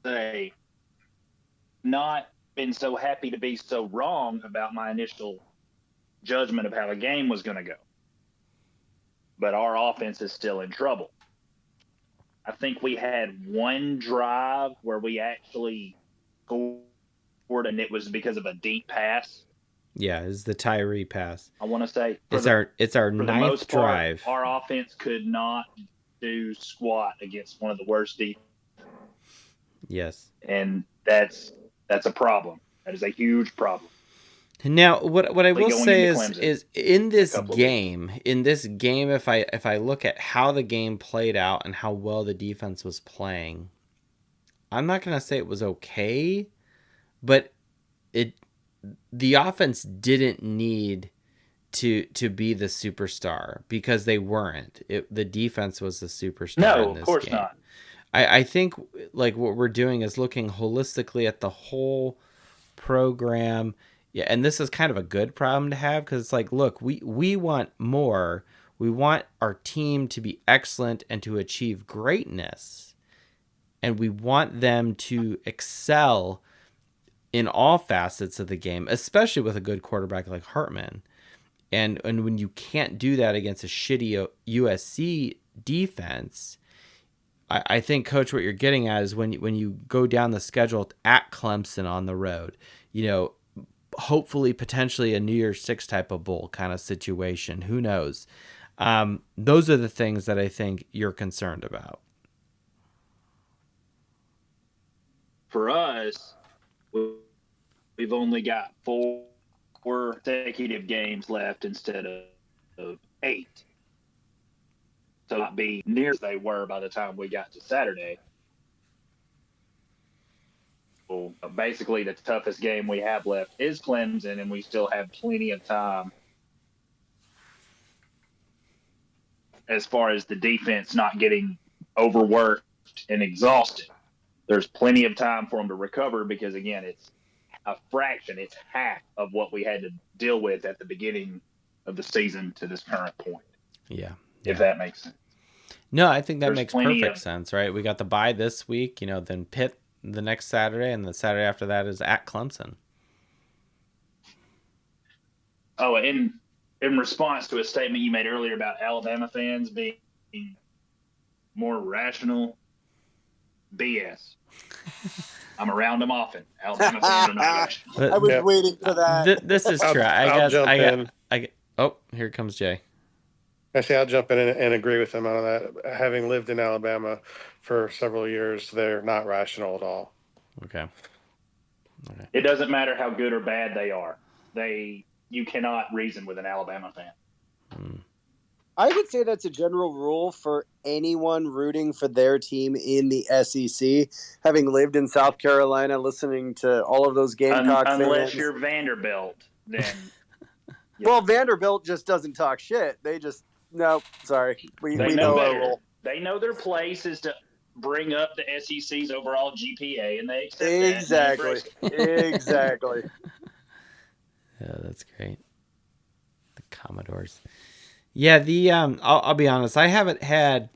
[SPEAKER 6] say, not been so happy to be so wrong about my initial judgment of how the game was going to go. But our offense is still in trouble. I think we had one drive where we actually scored, and it was because of a deep pass.
[SPEAKER 2] Yeah, it's the Tyree pass.
[SPEAKER 6] I want to say
[SPEAKER 2] it's our ninth drive.
[SPEAKER 6] Our offense could not do squat against one of the worst defenses.
[SPEAKER 2] Yes,
[SPEAKER 6] and that's a problem. That is a huge problem.
[SPEAKER 2] Now, what I will say is in this game, if I look at how the game played out and how well the defense was playing, I'm not going to say it was okay, but the offense didn't need to be the superstar, because they weren't. The defense was the superstar.
[SPEAKER 6] No,
[SPEAKER 2] in this
[SPEAKER 6] of course
[SPEAKER 2] game.
[SPEAKER 6] not.
[SPEAKER 2] I think, like, what we're doing is looking holistically at the whole program. Yeah, and this is kind of a good problem to have, because it's like, look, we want more. We want our team to be excellent and to achieve greatness. And we want them to excel in all facets of the game, especially with a good quarterback like Hartman. And when you can't do that against a shitty USC defense, I think, Coach, what you're getting at is when you go down the schedule at Clemson on the road, you know, hopefully potentially a New Year's Six type of bowl kind of situation. Who knows? Those are the things that I think you're concerned about.
[SPEAKER 6] For us, we've only got 4 consecutive games left instead of 8. So not be near as they were by the time we got to Saturday. So basically, the toughest game we have left is Clemson, and we still have plenty of time as far as the defense not getting overworked and exhausted. There's plenty of time for them to recover, because, again, it's a fraction. It's half of what we had to deal with at the beginning of the season to this current point.
[SPEAKER 2] Yeah.
[SPEAKER 6] If that makes sense.
[SPEAKER 2] No, I think that makes perfect sense, right? We got the bye this week, you know, then Pitt the next Saturday, and the Saturday after that is at Clemson.
[SPEAKER 6] Oh, in response to a statement you made earlier about Alabama fans being more rational, BS. I'm around them often. Alabama fans are not rational.
[SPEAKER 2] But
[SPEAKER 1] I was
[SPEAKER 5] Yep.
[SPEAKER 1] waiting for that.
[SPEAKER 2] this is true.
[SPEAKER 5] I'll jump in.
[SPEAKER 2] Oh, here comes Jay.
[SPEAKER 5] Actually, I'll jump in and agree with him on that. Having lived in Alabama for several years, they're not rational at all.
[SPEAKER 2] Okay.
[SPEAKER 6] It doesn't matter how good or bad they are. You cannot reason with an Alabama fan.
[SPEAKER 1] I would say that's a general rule for anyone rooting for their team in the SEC. Having lived in South Carolina, listening to all of those Gamecock
[SPEAKER 6] Unless
[SPEAKER 1] fans.
[SPEAKER 6] you're Vanderbilt, then.
[SPEAKER 1] Well, Vanderbilt just doesn't talk shit. They just sorry. We know our role.
[SPEAKER 6] They know their place is to bring up the SEC's overall GPA, and they accept
[SPEAKER 1] Exactly.
[SPEAKER 6] that.
[SPEAKER 1] Exactly.
[SPEAKER 2] Yeah, that's great. The Commodores. Yeah, I'll be honest. I haven't had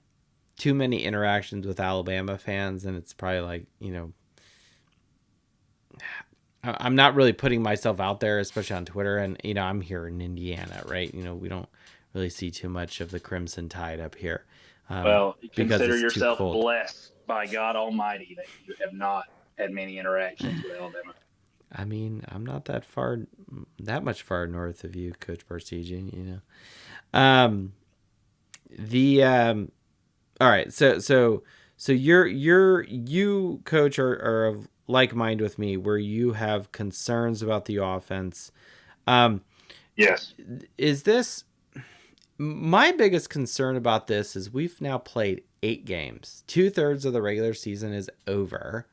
[SPEAKER 2] too many interactions with Alabama fans, and it's probably like, I'm not really putting myself out there, especially on Twitter. And, I'm here in Indiana, right? We don't really see too much of the Crimson Tide up here.
[SPEAKER 6] Well, consider
[SPEAKER 2] it's too
[SPEAKER 6] yourself
[SPEAKER 2] cold.
[SPEAKER 6] blessed by God Almighty that you have not had many interactions with Alabama.
[SPEAKER 2] I mean, I'm not that much far north of you, Coach Barsigian, all right. So you, Coach, are of like mind with me, where you have concerns about the offense.
[SPEAKER 6] Yes.
[SPEAKER 2] Is this my biggest concern about this? Is we've now played 8 games. 2/3 of the regular season is over,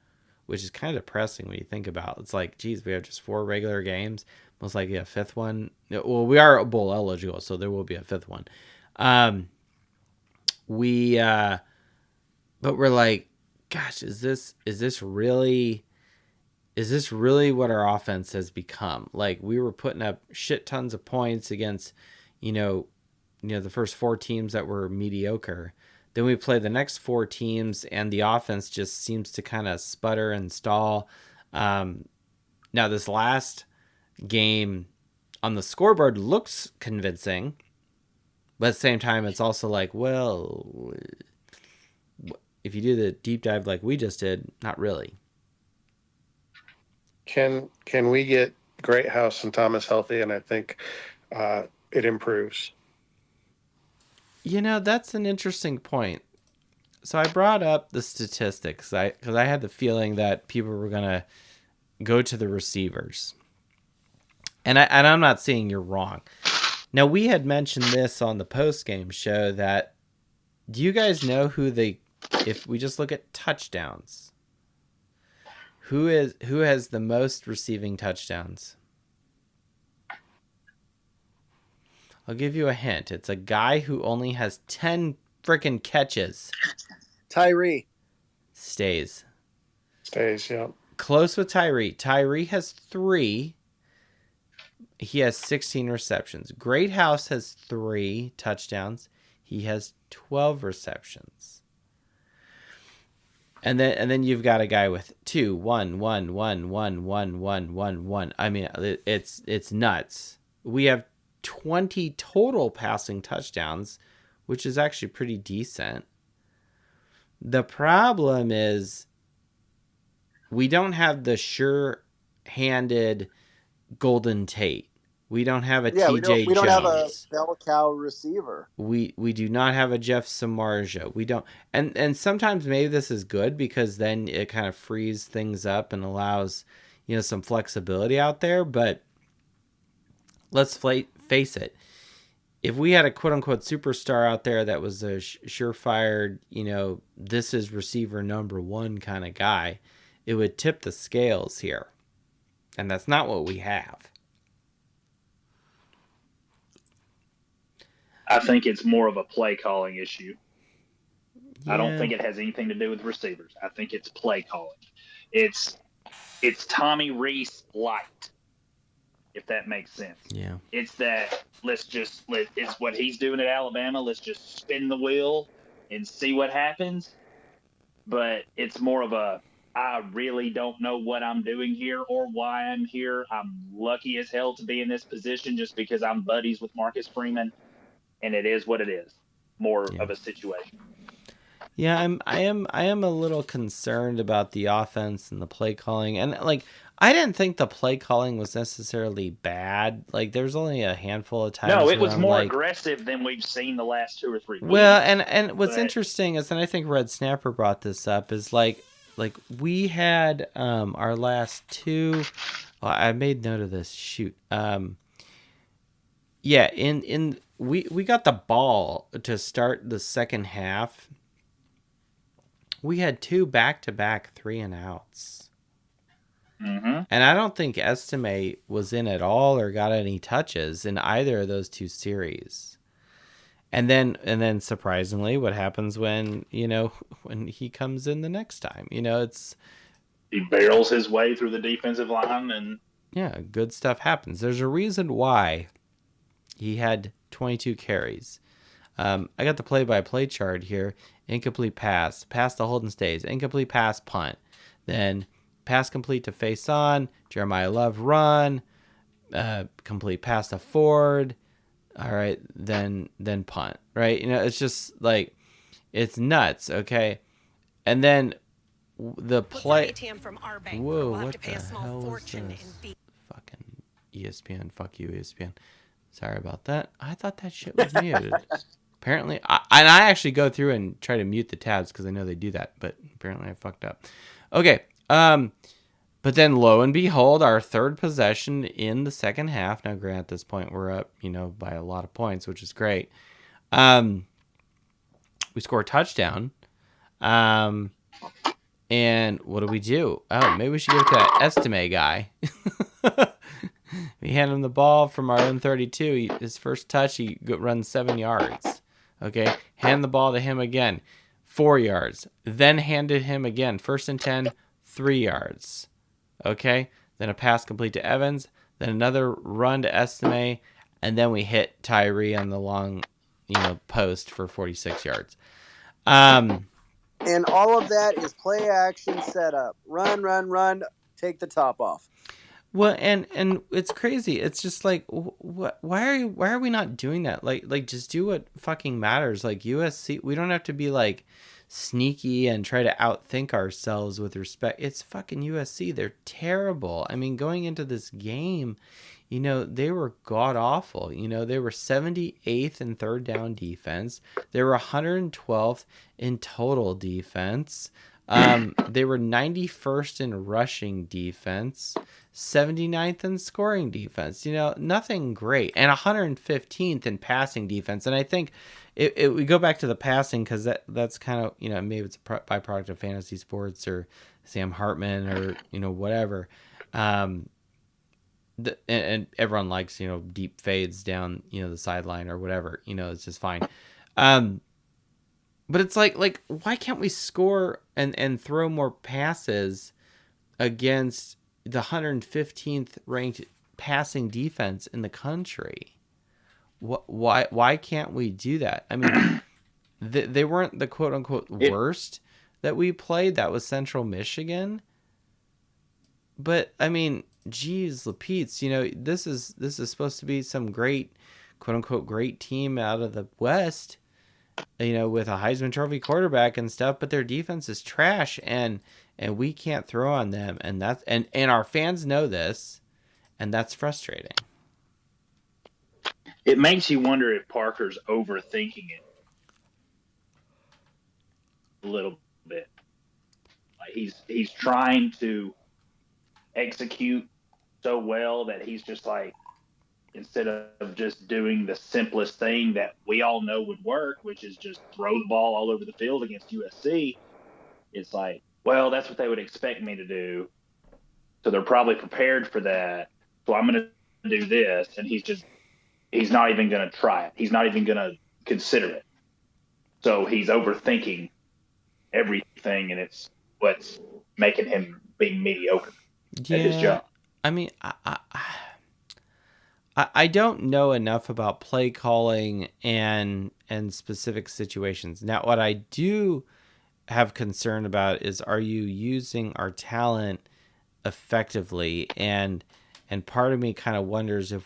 [SPEAKER 2] which is kind of depressing when you think about it. It's like, geez, we have just 4 regular games. Most likely a 5th one. Well, we are bowl eligible, so there will be a 5th one. But we're like, gosh, is this really what our offense has become? Like, we were putting up shit tons of points against, the first 4 teams that were mediocre. Then we play the next 4 teams, and the offense just seems to kind of sputter and stall. Now, this last game on the scoreboard looks convincing, but at the same time, it's also like, well, if you do the deep dive like we just did, not really.
[SPEAKER 5] Can we get Greathouse and Thomas healthy? And I think it improves.
[SPEAKER 2] That's an interesting point. So I brought up the statistics because I had the feeling that people were gonna go to the receivers, and I'm not saying you're wrong. Now, we had mentioned this on the post-game show that, do you guys know if we just look at touchdowns, who has the most receiving touchdowns? I'll give you a hint. It's a guy who only has 10 freaking catches.
[SPEAKER 1] Tyree.
[SPEAKER 2] Stays,
[SPEAKER 5] yeah.
[SPEAKER 2] Close with Tyree. Tyree has 3. He has 16 receptions. Greathouse has 3 touchdowns. He has 12 receptions. And then you've got a guy with 2, 1, 1, 1, 1, 1, 1, 1, 1. I mean, it's nuts. We have 20 total passing touchdowns, which is actually pretty decent. The problem is we don't have the sure-handed Golden Tate. We don't have a TJ Jones.
[SPEAKER 1] We don't have a bell cow receiver.
[SPEAKER 2] We do not have a Jeff Samardzija. We don't, and sometimes maybe this is good because then it kind of frees things up and allows some flexibility out there. But let's face it, if we had a quote unquote superstar out there that was a surefire, this is receiver number 1 kind of guy, it would tip the scales here, and that's not what we have.
[SPEAKER 6] I think it's more of a play calling issue.
[SPEAKER 2] Yeah.
[SPEAKER 6] I don't think it has anything to do with receivers. I think it's play calling. It's Tommy Reese light, if that makes sense.
[SPEAKER 2] Yeah.
[SPEAKER 6] It's that it's what he's doing at Alabama. Let's just spin the wheel and see what happens. But it's more of a I really don't know what I'm doing here or why I'm here. I'm lucky as hell to be in this position just because I'm buddies with Marcus Freeman, and it is what it is. More
[SPEAKER 2] Yeah.
[SPEAKER 6] of a situation.
[SPEAKER 2] Yeah, I am a little concerned about the offense and the play calling. And like I didn't think the play calling was necessarily bad. Like there's only a handful of
[SPEAKER 6] No,
[SPEAKER 2] times
[SPEAKER 6] it
[SPEAKER 2] where
[SPEAKER 6] was
[SPEAKER 2] I'm
[SPEAKER 6] more
[SPEAKER 2] like,
[SPEAKER 6] aggressive than we've seen the last 2 or 3
[SPEAKER 2] well,
[SPEAKER 6] weeks.
[SPEAKER 2] and what's
[SPEAKER 6] But
[SPEAKER 2] interesting is, and I think Red Snapper brought this up, is like we had our last two. Oh, I made note of this. Shoot. Yeah, in we got the ball to start the second half. We had two back-to-back 3-and-outs.
[SPEAKER 6] mm-hmm.
[SPEAKER 2] And I don't think Estimate was in at all or got any touches in either of those two series. And then surprisingly, what happens when, when he comes in the next time? It's
[SPEAKER 6] He barrels his way through the defensive line, and
[SPEAKER 2] yeah, good stuff happens. There's a reason why he had 22 carries. I got the play-by-play chart here. Incomplete pass to Holden Stays, incomplete pass, punt. Then pass complete to face on, Jeremiah Love run, complete pass to Ford. All right, then punt. Right, it's just like it's nuts. Okay, and then the play. Whoa, what the hell is this? Fucking ESPN. Fuck you, ESPN. Sorry about that. I thought that shit was muted. Apparently, and I actually go through and try to mute the tabs because I know they do that, but apparently I fucked up. Okay, but then lo and behold, our third possession in the second half. Now, granted, at this point we're up, by a lot of points, which is great. We score a touchdown. And what do? Oh, maybe we should give it to that Estime guy. We hand him the ball from our own 32. His first touch, he runs 7 yards. Okay, hand the ball to him again, 4 yards. Then hand it him again, 1st and 10, 3 yards. Okay, then a pass complete to Evans, then another run to Estime, and then we hit Tyree on the long, post for 46 yards.
[SPEAKER 1] And all of that is play action setup. Run, take the top off.
[SPEAKER 2] Well, and it's crazy. It's just like, what? Why are we not doing that? Like just do what fucking matters. Like USC, we don't have to be like sneaky and try to outthink ourselves with respect. It's fucking USC. They're terrible. I mean, going into this game, they were god awful. They were 78th in third down defense. They were 112th in total defense. They were 91st in rushing defense, 79th in scoring defense. Nothing great, and 115th in passing defense. And I think we go back to the passing because that's kind of maybe it's a byproduct of fantasy sports or Sam Hartman or whatever. And everyone likes deep fades down the sideline or whatever. It's just fine. But it's like why can't we score and throw more passes against the 115th ranked passing defense in the country? Why can't we do that? I mean, they weren't the quote unquote worst that we played. That was Central Michigan. But I mean, geez, Lapeets, this is supposed to be some great quote unquote great team out of the West. With a Heisman Trophy quarterback and stuff, but their defense is trash, and we can't throw on them, and that's and our fans know this, and that's frustrating.
[SPEAKER 6] it makes you wonder if Parker's overthinking it a little bit. Like he's trying to execute so well that he's just like, instead of just doing the simplest thing that we all know would work, which is just throw the ball all over the field against USC, it's like, well, that's what they would expect me to do. So they're probably prepared for that. So I'm going to do this. And he's not even going to try it. He's not even going to consider it. So he's overthinking everything, and it's what's making him be mediocre at his job.
[SPEAKER 2] I mean, I don't know enough about play calling and specific situations. Now, what I do have concern about is, are you using our talent effectively? And part of me kind of wonders if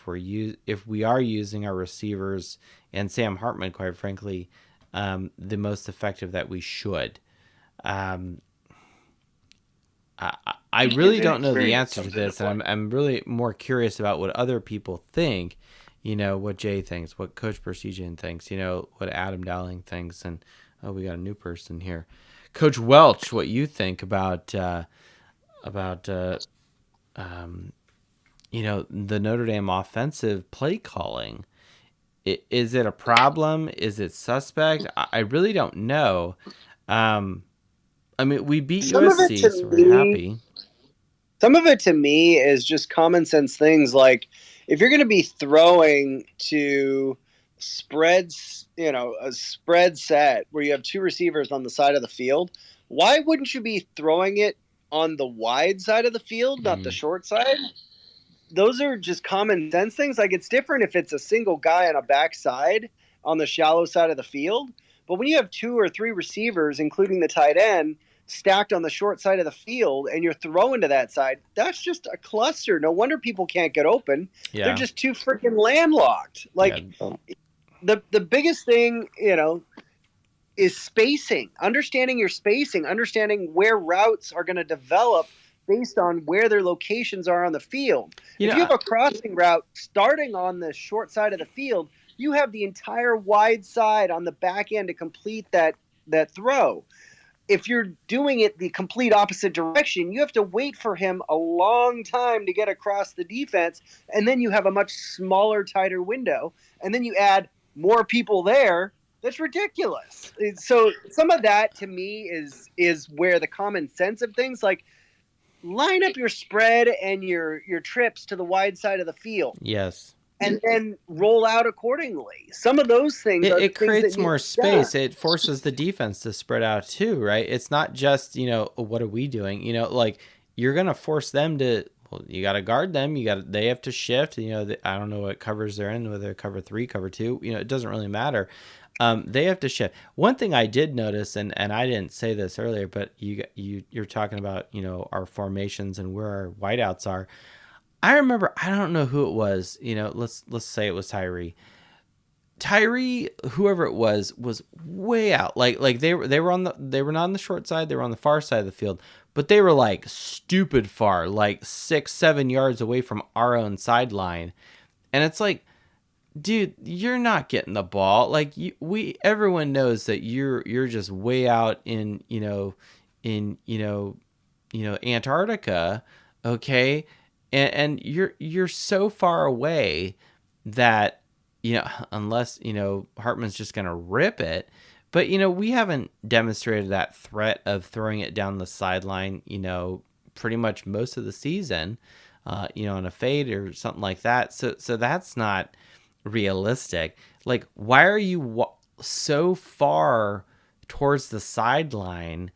[SPEAKER 2] if we are using our receivers and Sam Hartman, quite frankly, the most effective that we should. Um, I really don't know the answer to this, and I'm really more curious about what other people think. What Jay thinks, what Coach Persigian thinks, what Adam Dowling thinks, and we got a new person here, Coach Welch. What you think about about the Notre Dame offensive play calling? Is it a problem? Is it suspect? I really don't know. I mean, we beat
[SPEAKER 1] Some of it
[SPEAKER 2] USC,
[SPEAKER 1] to
[SPEAKER 2] so we're
[SPEAKER 1] me,
[SPEAKER 2] happy.
[SPEAKER 1] some of it to me is just common sense things like if you're going to be throwing to spreads, a spread set where you have two receivers on the side of the field, why wouldn't you be throwing it on the wide side of the field, not the short side? Those are just common sense things. Like it's different if it's a single guy on a backside on the shallow side of the field. But when you have two or three receivers, including the tight end, stacked on the short side of the field and you're throwing to that side, that's just a cluster. No wonder people can't get open. They're
[SPEAKER 2] Yeah,
[SPEAKER 1] just too freaking landlocked.
[SPEAKER 2] yeah,
[SPEAKER 1] Like the biggest thing, is spacing, understanding your spacing, understanding where routes are going to develop based on where their locations are on the field.
[SPEAKER 2] you
[SPEAKER 1] If
[SPEAKER 2] know,
[SPEAKER 1] you have a crossing route starting on the short side of the field, you have the entire wide side on the back end to complete that throw. If you're doing it the complete opposite direction, you have to wait for him a long time to get across the defense, and then you have a much smaller, tighter window, and then you add more people there. That's ridiculous. So some of that to me is where the common sense of things like line up your spread and your trips to the wide side of the field
[SPEAKER 2] yes.
[SPEAKER 1] and then roll out accordingly. Some of those things are
[SPEAKER 2] It
[SPEAKER 1] the things that
[SPEAKER 2] creates
[SPEAKER 1] need
[SPEAKER 2] more
[SPEAKER 1] to be done.
[SPEAKER 2] space. It forces the defense to spread out too, right? It's not just, what are we doing? Like you're going to force them to, well, you got to guard them. They have to shift. I don't know what covers they're in, whether cover 3, cover 2, it doesn't really matter. They have to shift. One thing I did notice, and I didn't say this earlier, but you're talking about, our formations and where our whiteouts are. I remember, I don't know who it was, let's say it was Tyree, whoever it was way out. Like they were not on the short side, they were on the far side of the field, but they were like stupid far, like 6-7 yards away from our own sideline. And it's like, dude, you're not getting the ball. Like everyone knows that you're just way out in Antarctica, okay? And you're so far away that unless Hartman's just gonna rip it. But we haven't demonstrated that threat of throwing it down the sideline. Pretty much most of the season. On a fade or something like that. So that's not realistic. Like, why are you so far towards the sideline?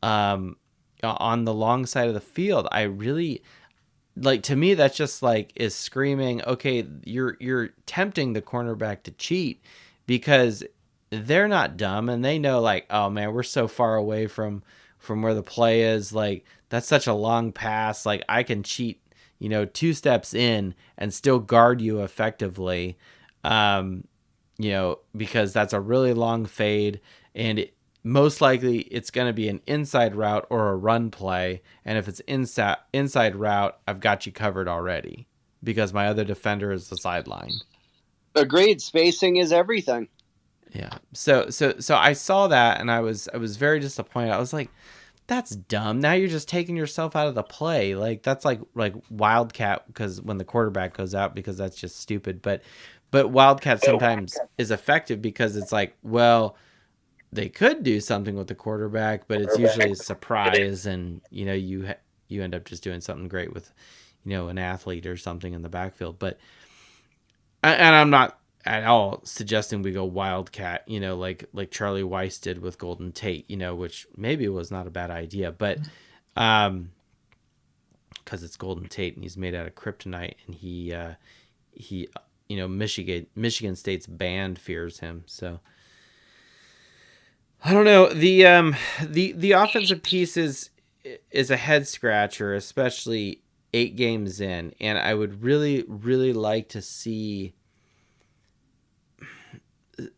[SPEAKER 2] On the long side of the field, I really like, to me that's just like is screaming, okay, you're tempting the cornerback to cheat, because they're not dumb and they know, like, oh man, we're so far away from where the play is, like that's such a long pass, like I can cheat 2 steps in and still guard you effectively, because that's a really long fade, and most likely it's going to be an inside route or a run play. And if it's inside route, I've got you covered already because my other defender is the sideline.
[SPEAKER 1] Agreed. Spacing is everything.
[SPEAKER 2] Yeah. So I saw that and I was very disappointed. I was like, that's dumb. Now you're just taking yourself out of the play. Like that's like wildcat, because when the quarterback goes out, because that's just stupid. But wildcat sometimes is effective because it's like, well, they could do something with the quarterback, but it's usually a surprise, and you end up just doing something great with an athlete or something in the backfield. But and I'm not at all suggesting we go wildcat, like Charlie Weiss did with Golden Tate, which maybe was not a bad idea, but because it's Golden Tate and he's made out of kryptonite, and he Michigan State's band fears him, so. I don't know. The offensive piece is a head scratcher, especially 8 games in, and I would really like to see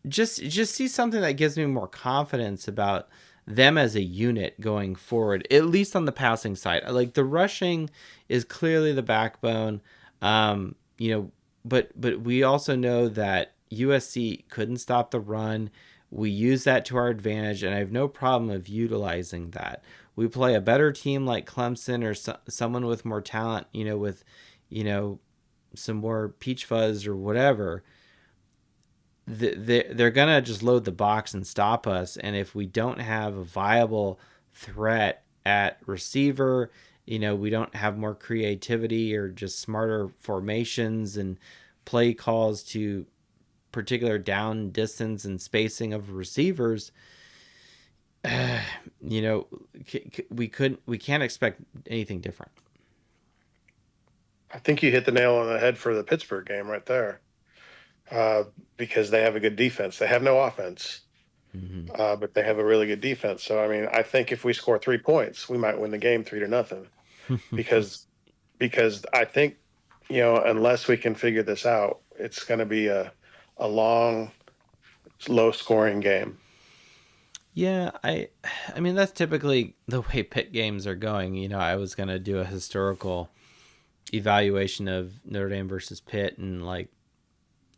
[SPEAKER 2] just see something that gives me more confidence about them as a unit going forward, at least on the passing side. Like the rushing is clearly the backbone, you know, but we also know that USC couldn't stop the run. We use that to our advantage, and I have no problem of utilizing that. We play a better team like Clemson or someone with more talent, with you know some more peach fuzz or whatever. They're gonna just load the box and stop us. And if we don't have a viable threat at receiver, we don't have more creativity or just smarter formations and play calls to particular down distance and spacing of receivers, we can't expect anything different.
[SPEAKER 5] I think you hit the nail on the head for the Pittsburgh game right there, because they have a good defense. They have no offense, but they have a really good defense. So, I mean, I think if we score 3 points, we might win the game 3-0, because I think, unless we can figure this out, it's going to be a long, low scoring game.
[SPEAKER 2] Yeah, I mean that's typically the way Pitt games are going. I was gonna do a historical evaluation of Notre Dame versus Pitt, and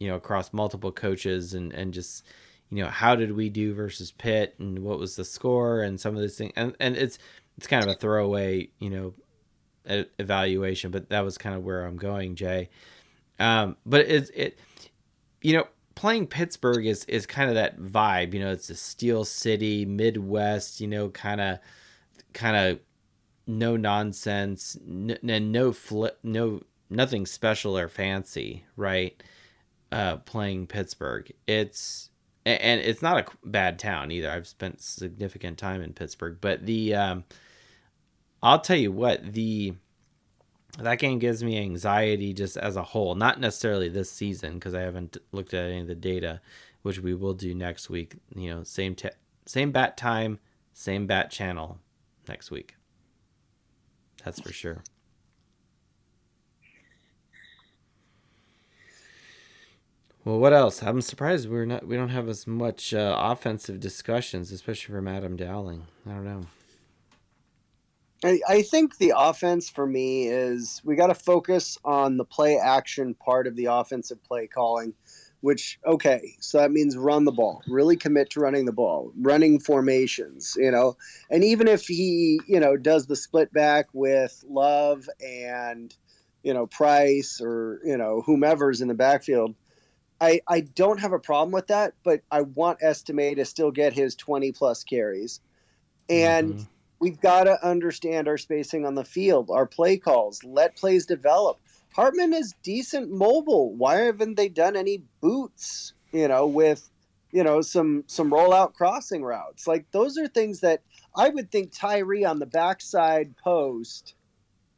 [SPEAKER 2] across multiple coaches, and just how did we do versus Pitt, and what was the score, and some of these things, and it's kind of a throwaway evaluation, but that was kind of where I'm going, Jay. But playing Pittsburgh is kind of that vibe. It's a Steel City, Midwest. Kind of no nonsense, and no nothing special or fancy, right? Playing Pittsburgh, it's not a bad town either. I've spent significant time in Pittsburgh, but I'll tell you what, that game gives me anxiety just as a whole, not necessarily this season because I haven't looked at any of the data, which we will do next week. Same bat time, same bat channel next week. That's for sure. Well, what else? I'm surprised we don't have as much offensive discussions, especially from Adam Dowling. I don't know.
[SPEAKER 1] I think the offense for me is we got to focus on the play action part of the offensive play calling, which, okay, so that means run the ball, really commit to running the ball, running formations, and even if he, does the split back with Love and, Price or, whomever's in the backfield, I don't have a problem with that, but I want Estime to still get his 20 plus carries. And we've got to understand our spacing on the field, our play calls, let plays develop. Hartman is decent mobile. Why haven't they done any boots, with, some rollout crossing routes? Like those are things that I would think Tyree on the backside post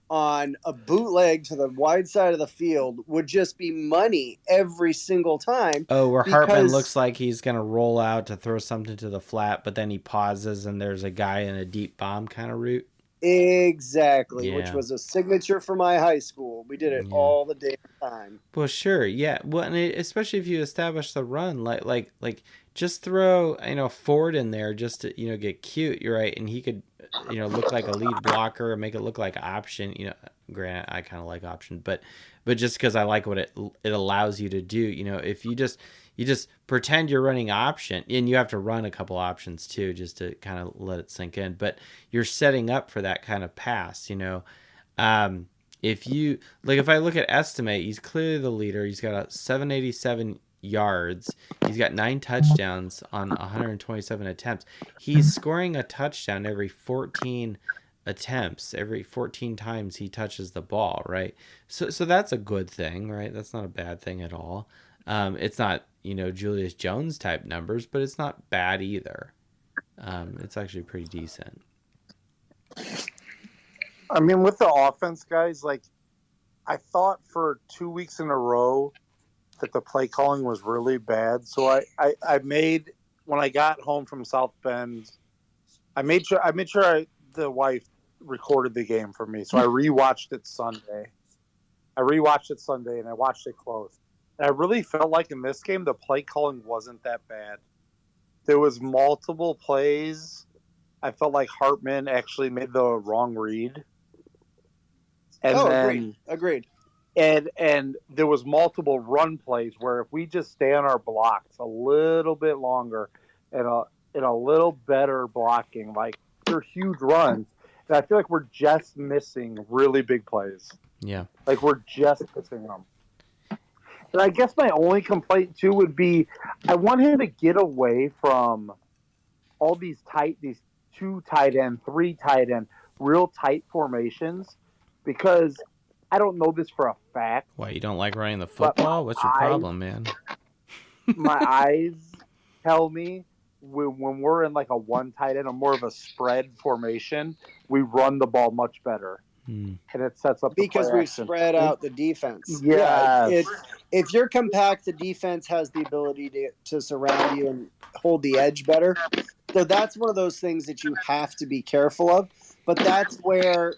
[SPEAKER 1] on a bootleg to the wide side of the field would just be money every single time.
[SPEAKER 2] Oh, where Hartman looks like he's going to roll out to throw something to the flat, but then he pauses and there's a guy in a deep bomb kind of route.
[SPEAKER 1] Exactly,
[SPEAKER 2] Yeah.
[SPEAKER 1] Which was a signature for my high school. We did it all the damn time.
[SPEAKER 2] Well, sure, yeah. Well, and especially if you establish the run, like just throw Ford in there just to get cute, you're right, and he could look like a lead blocker and make it look like option. Granted, I kind of like option, but just because I like what it allows you to do. If you just pretend you're running option, and you have to run a couple options too, just to kind of let it sink in. But you're setting up for that kind of pass. If I look at Estimate, he's clearly the leader. He's got 787 yards. He's got 9 touchdowns on 127 attempts. He's scoring a touchdown every 14 attempts, every 14 times he touches the ball, right? So that's a good thing, right? That's not a bad thing at all. It's not, Julius Jones type numbers, but it's not bad either. It's actually pretty decent.
[SPEAKER 3] I mean, with the offense, guys, I thought for 2 weeks in a row that the play calling was really bad. So I made when I got home from South Bend, I made sure the wife recorded the game for me, so I rewatched it Sunday. And I watched it close. And I really felt like in this game the play calling wasn't that bad. There was multiple plays. I felt like Hartman actually made the wrong read. And
[SPEAKER 1] agreed.
[SPEAKER 3] And there was multiple run plays where if we just stay on our blocks a little bit longer and a little better blocking, like they're huge runs. And I feel like we're just missing really big plays.
[SPEAKER 2] Yeah.
[SPEAKER 3] Like we're just missing them. And I guess my only complaint too would be I want him to get away from all these 2 tight end, 3 tight end, real tight formations, because I don't know this for a fact.
[SPEAKER 2] Why, you don't like running the football? What's your problem, man?
[SPEAKER 3] My eyes tell me when we're in like a 1 tight end or more of a spread formation, we run the ball much better. And it sets up
[SPEAKER 1] because we've spread out the defense.
[SPEAKER 3] Yes.
[SPEAKER 1] If you're compact, the defense has the ability to surround you and hold the edge better. So that's one of those things that you have to be careful of. But that's where,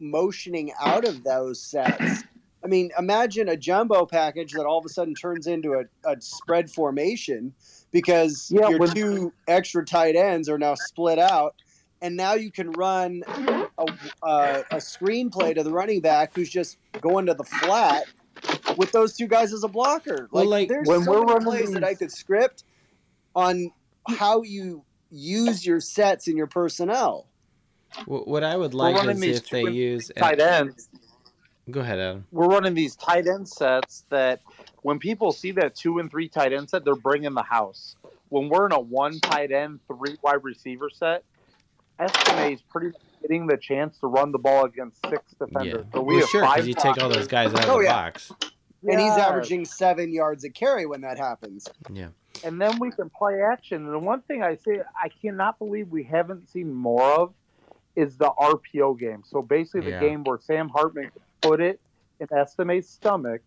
[SPEAKER 1] motioning out of those sets. I mean, imagine a jumbo package that all of a sudden turns into a spread formation because your 2 extra tight ends are now split out. And now you can run a screenplay to the running back who's just going to the flat with those 2 guys as a blocker. There's so many plays that I could script on how you use your sets and your personnel.
[SPEAKER 2] What I would like is if they use
[SPEAKER 3] tight ends.
[SPEAKER 2] Go ahead, Adam.
[SPEAKER 3] We're running these tight end sets that when people see that 2 and 3 tight end set, they're bringing the house. When we're in a 1 tight end, 3 wide receiver set, Estime is pretty much getting the chance to run the ball against 6 defenders.
[SPEAKER 2] Yeah.
[SPEAKER 3] So we have
[SPEAKER 2] sure, because you take all those guys out of the box.
[SPEAKER 1] And he's averaging 7 yards a carry when that happens.
[SPEAKER 2] Yeah.
[SPEAKER 3] And then we can play action. And the one thing I cannot believe we haven't seen more of is the RPO game. So basically the game where Sam Hartman put it in Estime's stomach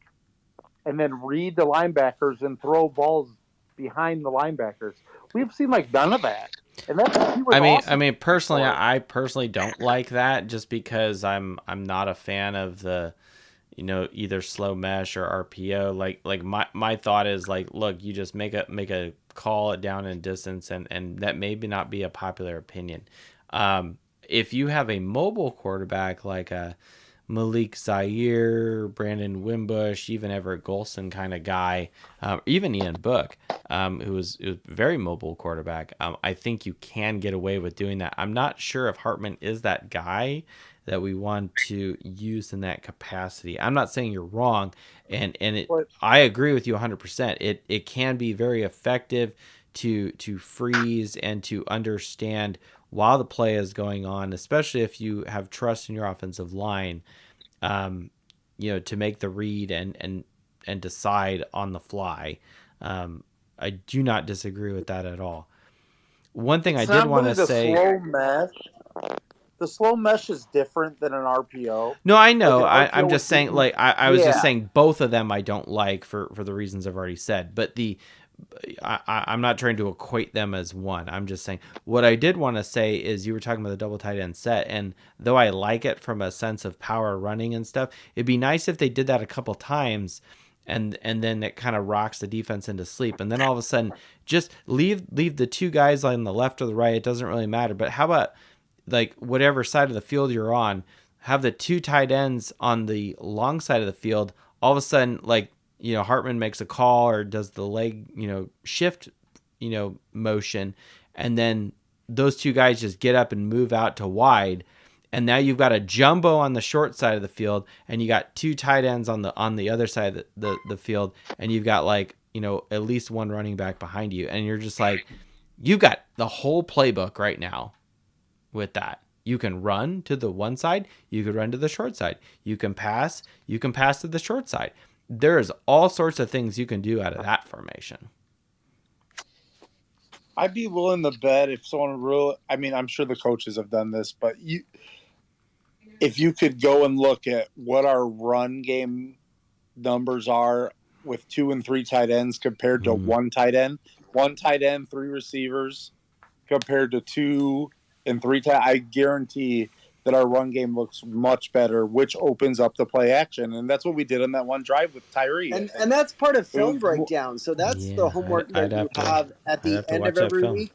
[SPEAKER 3] and then read the linebackers and throw balls behind the linebackers. We've seen like none of that. And that's awesome.
[SPEAKER 2] I mean, personally, I personally don't like that just because I'm not a fan of the, either slow mesh or RPO. Like my thought is like, look, you just make a call it down in distance, and that maybe not be a popular opinion. If you have a mobile quarterback like a Malik Zaire, Brandon Wimbush, even Everett Golson kind of guy, even Ian Book, who was a very mobile quarterback, I think you can get away with doing that. I'm not sure if Hartman is that guy that we want to use in that capacity. I'm not saying you're wrong, and I agree with you 100%. It can be very effective to freeze and to understand while the play is going on, especially if you have trust in your offensive line, to make the read and decide on the fly. I do not disagree with that at all. One thing I did want to say,
[SPEAKER 3] the slow mesh is different than an RPO.
[SPEAKER 2] No, I know. I'm just saying, like, I was just saying both of them I don't like for the reasons I've already said. But I'm not trying to equate them as one. I'm just saying what I did want to say is you were talking about the double tight end set, and though I like it from a sense of power running and stuff, it'd be nice if they did that a couple times, and then it kind of rocks the defense into sleep, and then all of a sudden just leave the 2 guys on the left or the right. It doesn't really matter. But how about like whatever side of the field you're on, have the 2 tight ends on the long side of the field. All of a sudden, like, Hartman makes a call or does the leg, shift, motion. And then those 2 guys just get up and move out to wide. And now you've got a jumbo on the short side of the field, and you got 2 tight ends on the other side of the field. And you've got like, at least 1 running back behind you. And you're just like, you've got the whole playbook right now with that. You can run to the one side, you could run to the short side. You can pass to the short side. There's all sorts of things you can do out of that formation.
[SPEAKER 3] I'd be willing to bet if someone really, I mean, I'm sure the coaches have done this, but if you could go and look at what our run game numbers are with 2 and 3 tight ends compared to 1 tight end, one tight end, 3 receivers, compared to 2 and 3 tight, I guarantee that our run game looks much better, which opens up the play action. And that's what we did on that one drive with Tyree.
[SPEAKER 1] And that's part of film
[SPEAKER 3] was-
[SPEAKER 1] breakdown. So that's the homework
[SPEAKER 2] I'd
[SPEAKER 1] that you have at
[SPEAKER 2] I'd
[SPEAKER 1] the
[SPEAKER 2] have to
[SPEAKER 1] end
[SPEAKER 2] watch
[SPEAKER 1] of
[SPEAKER 2] that
[SPEAKER 1] every
[SPEAKER 2] film.
[SPEAKER 1] week.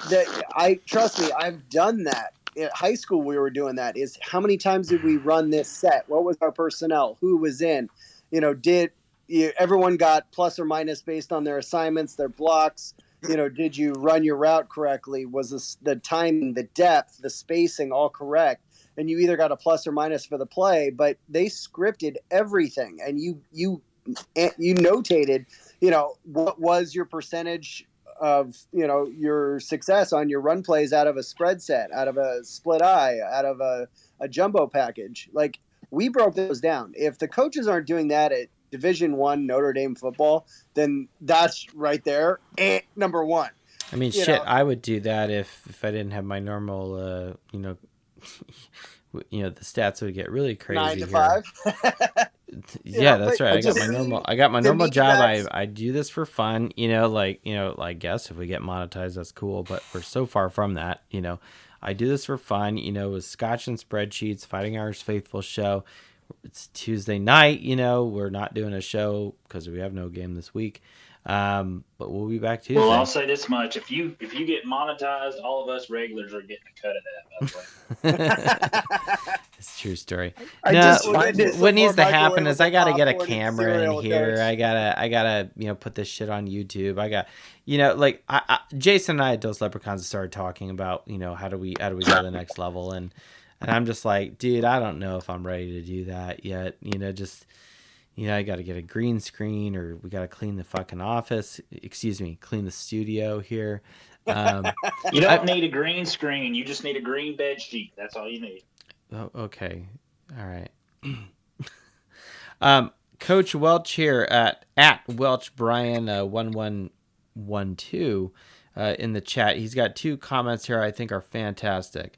[SPEAKER 1] That trust me, I've done that. In high school, we were doing that. Is how many times did we run this set? What was our personnel? Who was in? Everyone got plus or minus based on their assignments, their blocks? Did you run your route correctly? Was the timing, the depth, the spacing all correct? And you either got a plus or minus for the play, but they scripted everything, and you notated, what was your percentage of your success on your run plays out of a spread set, out of a split eye, out of a jumbo package. Like, we broke those down. If the coaches aren't doing that at Division I Notre Dame football, then that's right there number one.
[SPEAKER 2] I mean, I would do that if I didn't have my normal, the stats would get really crazy
[SPEAKER 1] 9 to
[SPEAKER 2] here.
[SPEAKER 1] 5.
[SPEAKER 2] Yeah, that's right. I got my normal job. I do this for fun, I guess if we get monetized, that's cool, but we're so far from that. I do this for fun, with Scotch and Spreadsheets, Fighting Irish Faithful show. It's Tuesday night, we're not doing a show because we have no game this week. But we'll be back Tuesday.
[SPEAKER 6] Well, I'll say this much: if you get monetized, all of us regulars are getting a cut of that. By the way,
[SPEAKER 2] it's a true story.
[SPEAKER 1] What
[SPEAKER 2] needs to happen is I gotta get a camera in here. I gotta put this shit on YouTube. I got Jason and I at Those Leprechauns started talking about how do we go to the next level, and I'm just like, dude, I don't know if I'm ready to do that yet. I got to get a green screen, or we got to clean the fucking office. Clean the studio here.
[SPEAKER 6] You don't need a green screen. You just need a green bed sheet. That's all you need.
[SPEAKER 2] Oh, okay. All right. Coach Welch here at Welch Brian 1112 in the chat. He's got 2 comments here I think are fantastic.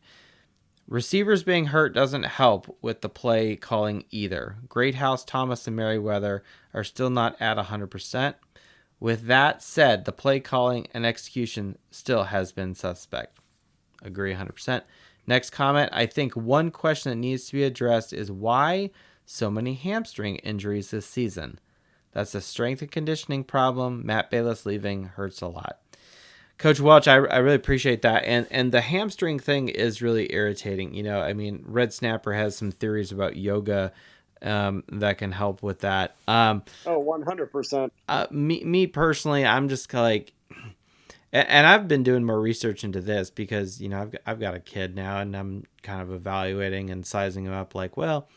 [SPEAKER 2] Receivers being hurt doesn't help with the play calling either. Greathouse, Thomas, and Merriweather are still not at 100%. With that said, the play calling and execution still has been suspect. Agree 100%. Next comment, I think one question that needs to be addressed is why so many hamstring injuries this season. That's a strength and conditioning problem. Matt Bayless leaving hurts a lot. Coach Welch, I really appreciate that. And the hamstring thing is really irritating. Red Snapper has some theories about yoga that can help with that.
[SPEAKER 1] 100%.
[SPEAKER 2] Me personally, I'm just like, and I've been doing more research into this because, I've got a kid now, and I'm kind of evaluating and sizing him up like, well,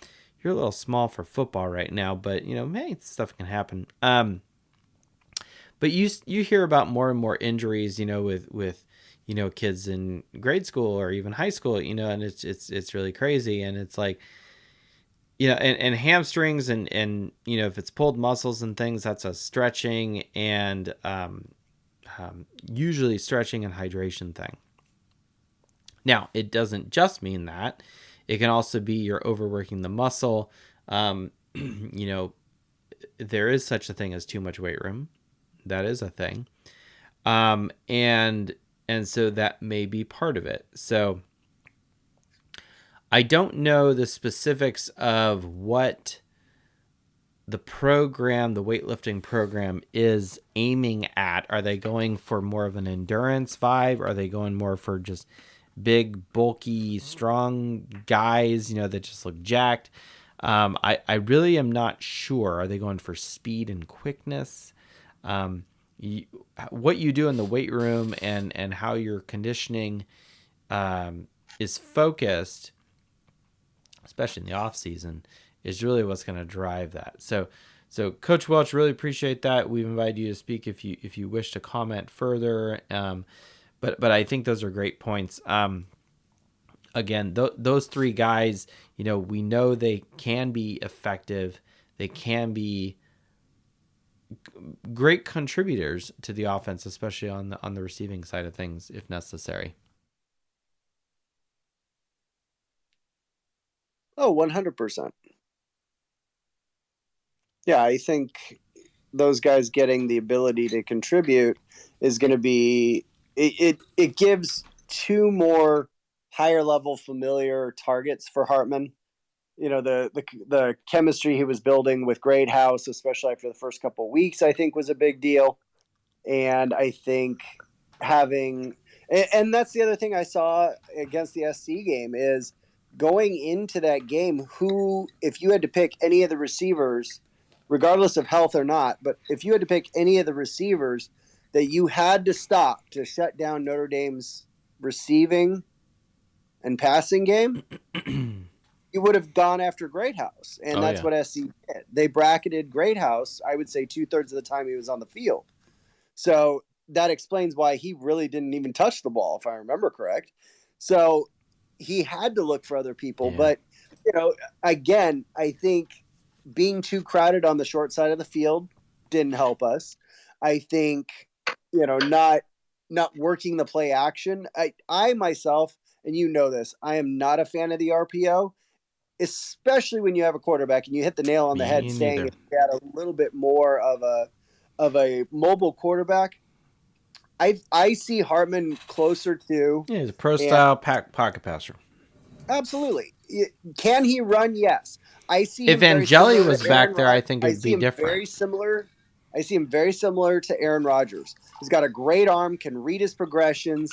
[SPEAKER 2] you're a little small for football right now, but, hey, stuff can happen. But you hear about more and more injuries, with kids in grade school or even high school, and it's really crazy. And it's like, and hamstrings and if it's pulled muscles and things, that's a stretching and usually stretching and hydration thing. Now, it doesn't just mean that. It can also be you're overworking the muscle. There is such a thing as too much weight room. That is a thing. And so that may be part of it. So I don't know the specifics of what the weightlifting program is aiming at. Are they going for more of an endurance vibe? Are they going more for just big, bulky, strong guys, that just look jacked? I really am not sure. Are they going for speed and quickness? What you do in the weight room and how your conditioning is focused, especially in the off season, is really what's going to drive that. So Coach Welch, really appreciate that. We've invited you to speak if you wish to comment further. But I think those are great points. Again, those 3 guys, we know they can be effective. They can be great contributors to the offense, especially on the receiving side of things, if necessary.
[SPEAKER 1] 100%. Yeah, I think those guys getting the ability to contribute is going to be it gives two more higher level familiar targets for Hartman. You know, the chemistry he was building with Greathouse, especially after the first couple of weeks, I think was a big deal. And I think having, and that's the other thing I saw against the SC game is going into that game, who, if you had to pick any of the receivers, regardless of health or not, but if you had to pick any of the receivers that you had to stop to shut down Notre Dame's receiving and passing game, you would have gone after Greathouse. And that's what SC did. They bracketed Greathouse, I would say 2/3 of the time he was on the field. So that explains why he really didn't even touch the ball, if I remember correct. So he had to look for other people. Yeah. But, you know, again, I think being too crowded on the short side of the field didn't help us. I think, you know, not working the play action. I myself, and you know this, I am not a fan of the RPO, especially when you have a quarterback and you hit the nail on the head saying if you had a little bit more of a mobile quarterback. I see Hartman closer to.
[SPEAKER 2] Yeah, he's a pro style pocket passer.
[SPEAKER 1] Absolutely. Can he run? Yes. I see.
[SPEAKER 2] If Angeli was back there, I think it would be different.
[SPEAKER 1] Very similar. I see him very similar to Aaron Rodgers. He's got a great arm, can read his progressions,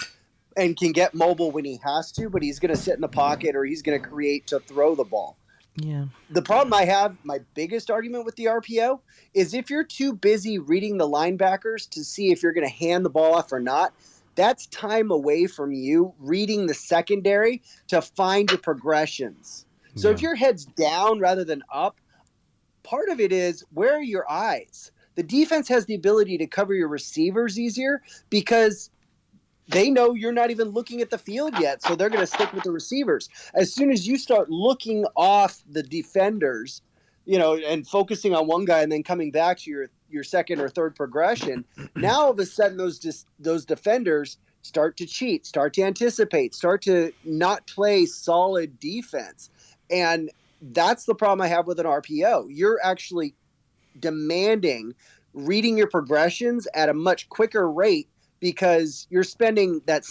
[SPEAKER 1] and can get mobile when he has to, but he's going to sit in the pocket or he's going to create to throw the ball.
[SPEAKER 2] Yeah.
[SPEAKER 1] The problem I have, my biggest argument with the RPO, is if you're too busy reading the linebackers to see if you're going to hand the ball off or not, that's time away from you reading the secondary to find your progressions. So if your head's down rather than up, part of it is, where are your eyes? The defense has the ability to cover your receivers easier because they know you're not even looking at the field yet, so they're going to stick with the receivers. As soon as you start looking off the defenders, you know, and focusing on one guy and then coming back to your second or third progression, now all of a sudden those defenders start to cheat, start to anticipate, start to not play solid defense. And that's the problem I have with an RPO. You're actually demanding reading your progressions at a much quicker rate because you're spending that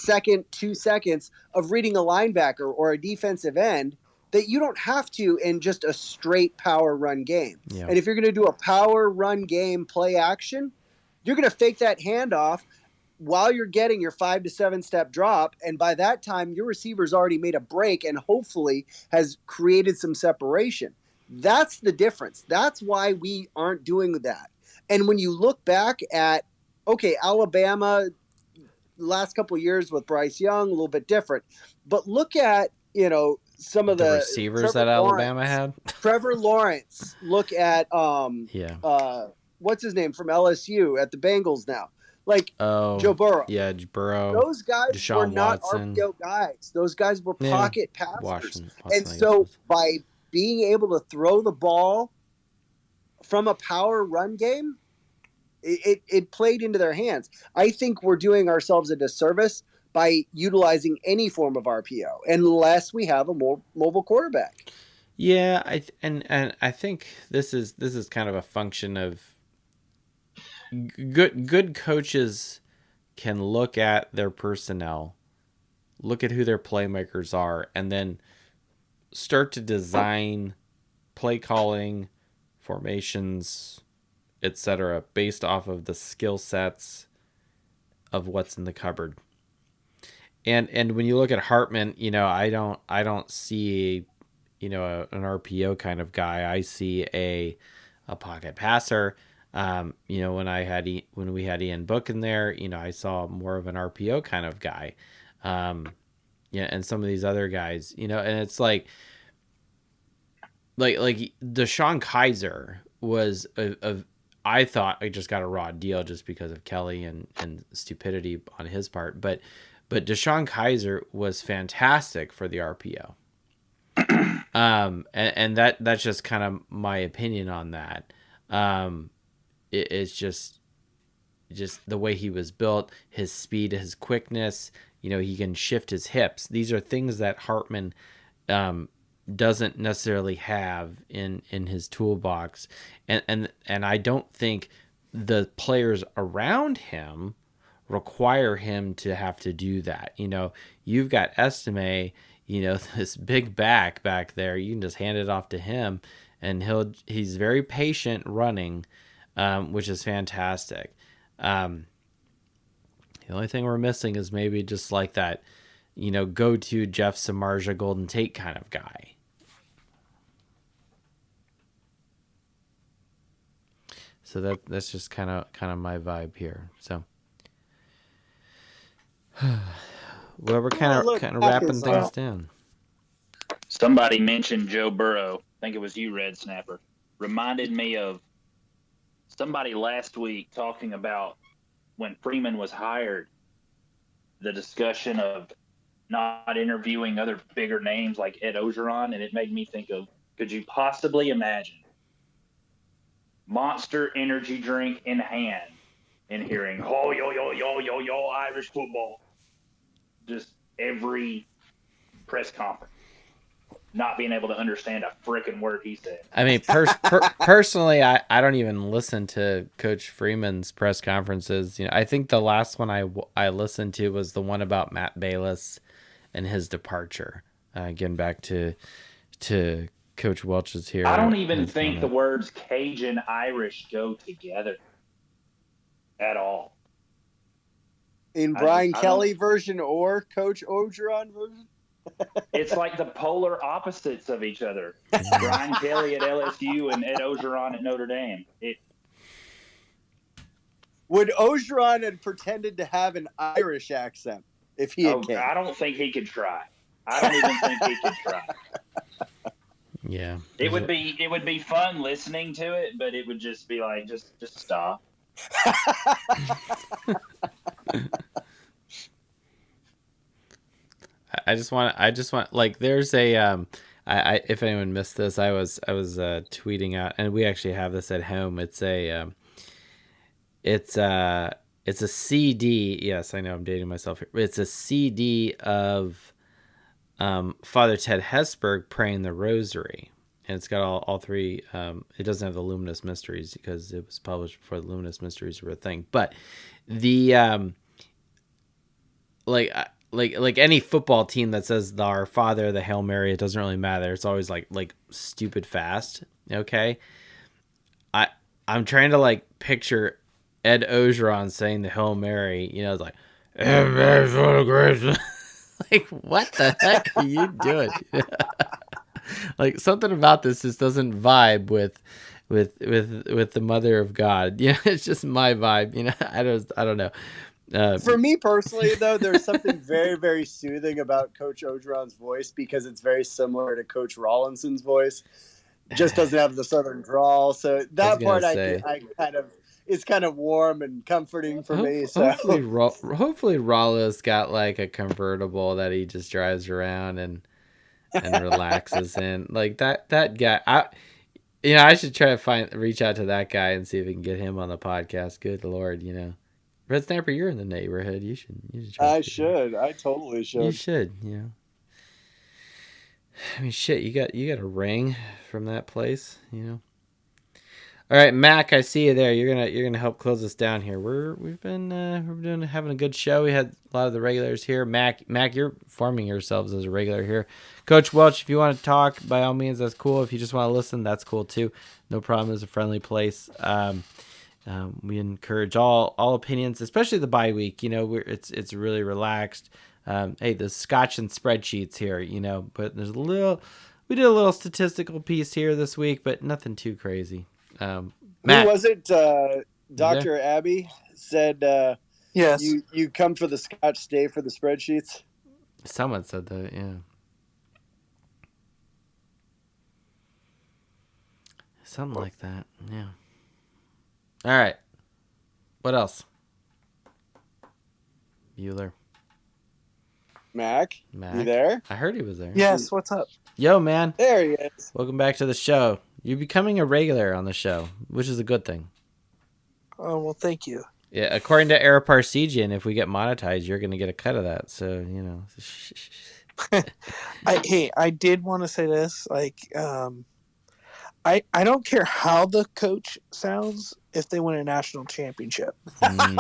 [SPEAKER 1] 2 seconds of reading a linebacker or a defensive end that you don't have to in just a straight power run game. Yeah. And if you're going to do a power run game play action, you're going to fake that handoff while you're getting your 5 to 7 step drop. And by that time, your receiver's already made a break and hopefully has created some separation. That's the difference. That's why we aren't doing that. And when you look back at, okay, Alabama, last couple of years with Bryce Young, a little bit different. But look at, you know, some of the
[SPEAKER 2] receivers that Alabama had.
[SPEAKER 1] Trevor Lawrence. Look at what's his name from LSU at the Bengals now. Like Joe Burrow.
[SPEAKER 2] Yeah, Burrow.
[SPEAKER 1] Those guys
[SPEAKER 2] Deshaun
[SPEAKER 1] were not
[SPEAKER 2] Watson.
[SPEAKER 1] RPO guys. Those guys were pocket passers. Watson, and so by being able to throw the ball from a power run game, it played into their hands. I think we're doing ourselves a disservice by utilizing any form of RPO unless we have a more mobile quarterback.
[SPEAKER 2] Yeah, and I think this is kind of a function of good coaches can look at their personnel, look at who their playmakers are, and then start to design play calling, formations, etc., based off of the skill sets of what's in the cupboard. And when you look at Hartman, you know, I don't see, you know, an RPO kind of guy. I see a pocket passer. You know, when we had Ian Book in there, you know, I saw more of an RPO kind of guy. Yeah, and some of these other guys, you know, and it's like DeShone Kizer was I thought I just got a raw deal just because of Kelly and stupidity on his part, but DeShone Kizer was fantastic for the RPO. And that's just kind of my opinion on that. It's just the way he was built, his speed, his quickness. You know, he can shift his hips. These are things that Hartman doesn't necessarily have in his toolbox, and I don't think the players around him require him to have to do that. You've got Estime, this big back there. You can just hand it off to him, and he's very patient running, which is fantastic. The only thing we're missing is maybe just like that, go to Jeff Samardzija Golden Tate kind of guy. So that's just kind of my vibe here. So, well, we're kind of wrapping things down.
[SPEAKER 6] Somebody mentioned Joe Burrow. I think it was you, Red Snapper. Reminded me of somebody last week talking about when Freeman was hired, the discussion of not interviewing other bigger names like Ed Ogeron, and it made me think of, could you possibly imagine Monster energy drink in hand and hearing, oh, yo, Irish football, just every press conference, not being able to understand a freaking word he said.
[SPEAKER 2] I mean, personally, I don't even listen to Coach Freeman's press conferences. I think the last one I listened to was the one about Matt Bayless and his departure. Getting back to Coach Welch's here.
[SPEAKER 6] I don't even think the words Cajun Irish go together at all.
[SPEAKER 1] In Brian Kelly version or Coach Ogeron version?
[SPEAKER 6] It's like the polar opposites of each other. Brian Kelly at LSU and Ed Ogeron at Notre Dame.
[SPEAKER 1] Would Ogeron have pretended to have an Irish accent if he had came?
[SPEAKER 6] I don't think he could try. I don't even think he could try.
[SPEAKER 2] Yeah.
[SPEAKER 6] It would be fun listening to it, but it would just be like, just stop.
[SPEAKER 2] I just want like there's a if anyone missed this, I was tweeting out, and we actually have this at home. It's a CD. Yes, I know I'm dating myself here. It's a CD of Father Ted Hesburgh praying the Rosary, and it's got all three. It doesn't have the Luminous Mysteries because it was published before the Luminous Mysteries were a thing. But the like any football team that says the Our Father, the Hail Mary, it doesn't really matter. It's always like stupid fast. Okay, I'm trying to like picture Ed Ogeron saying the Hail Mary. It's like, like what the heck are you doing? Like something about this just doesn't vibe with the Mother of God. It's just my vibe. I don't know.
[SPEAKER 1] For me personally, though, there's something very, very soothing about Coach Ogeron's voice because it's very similar to Coach Rawlinson's voice. Just doesn't have the southern drawl, so that part it's kind of warm and comforting for me. So
[SPEAKER 2] hopefully Rollo's got like a convertible that he just drives around and relaxes in. Like that guy. I should try to reach out to that guy and see if we can get him on the podcast. Good Lord, Red Snapper, you're in the neighborhood. You should try.
[SPEAKER 1] I totally should.
[SPEAKER 2] You should. I mean, shit. You got a ring from that place. All right, Mac. I see you there. You're gonna help close us down here. We've been having a good show. We had a lot of the regulars here. Mac, you're forming yourselves as a regular here. Coach Welch, if you want to talk, by all means, that's cool. If you just want to listen, that's cool too. No problem. It's a friendly place. We encourage all opinions, especially the bye week. It's really relaxed. Hey, the scotch and spreadsheets here. But there's we did a little statistical piece here this week, but nothing too crazy.
[SPEAKER 1] Matt, who was it? Dr. Abby said,
[SPEAKER 7] yes.
[SPEAKER 1] You come for the scotch, stay for the spreadsheets.
[SPEAKER 2] Someone said that, yeah. Something like that, yeah. All right. What else? Bueller.
[SPEAKER 1] Mac, you there?
[SPEAKER 2] I heard he was there.
[SPEAKER 7] Yes, what's up?
[SPEAKER 2] Yo, man.
[SPEAKER 1] There he is.
[SPEAKER 2] Welcome back to the show. You're becoming a regular on the show, which is a good thing.
[SPEAKER 7] Oh, well, thank you.
[SPEAKER 2] Yeah, according to Era Parsegian, if we get monetized, you're going to get a cut of that. So,
[SPEAKER 7] I did want to say this. Like, I don't care how the coach sounds if they win a national championship.
[SPEAKER 2] Mm.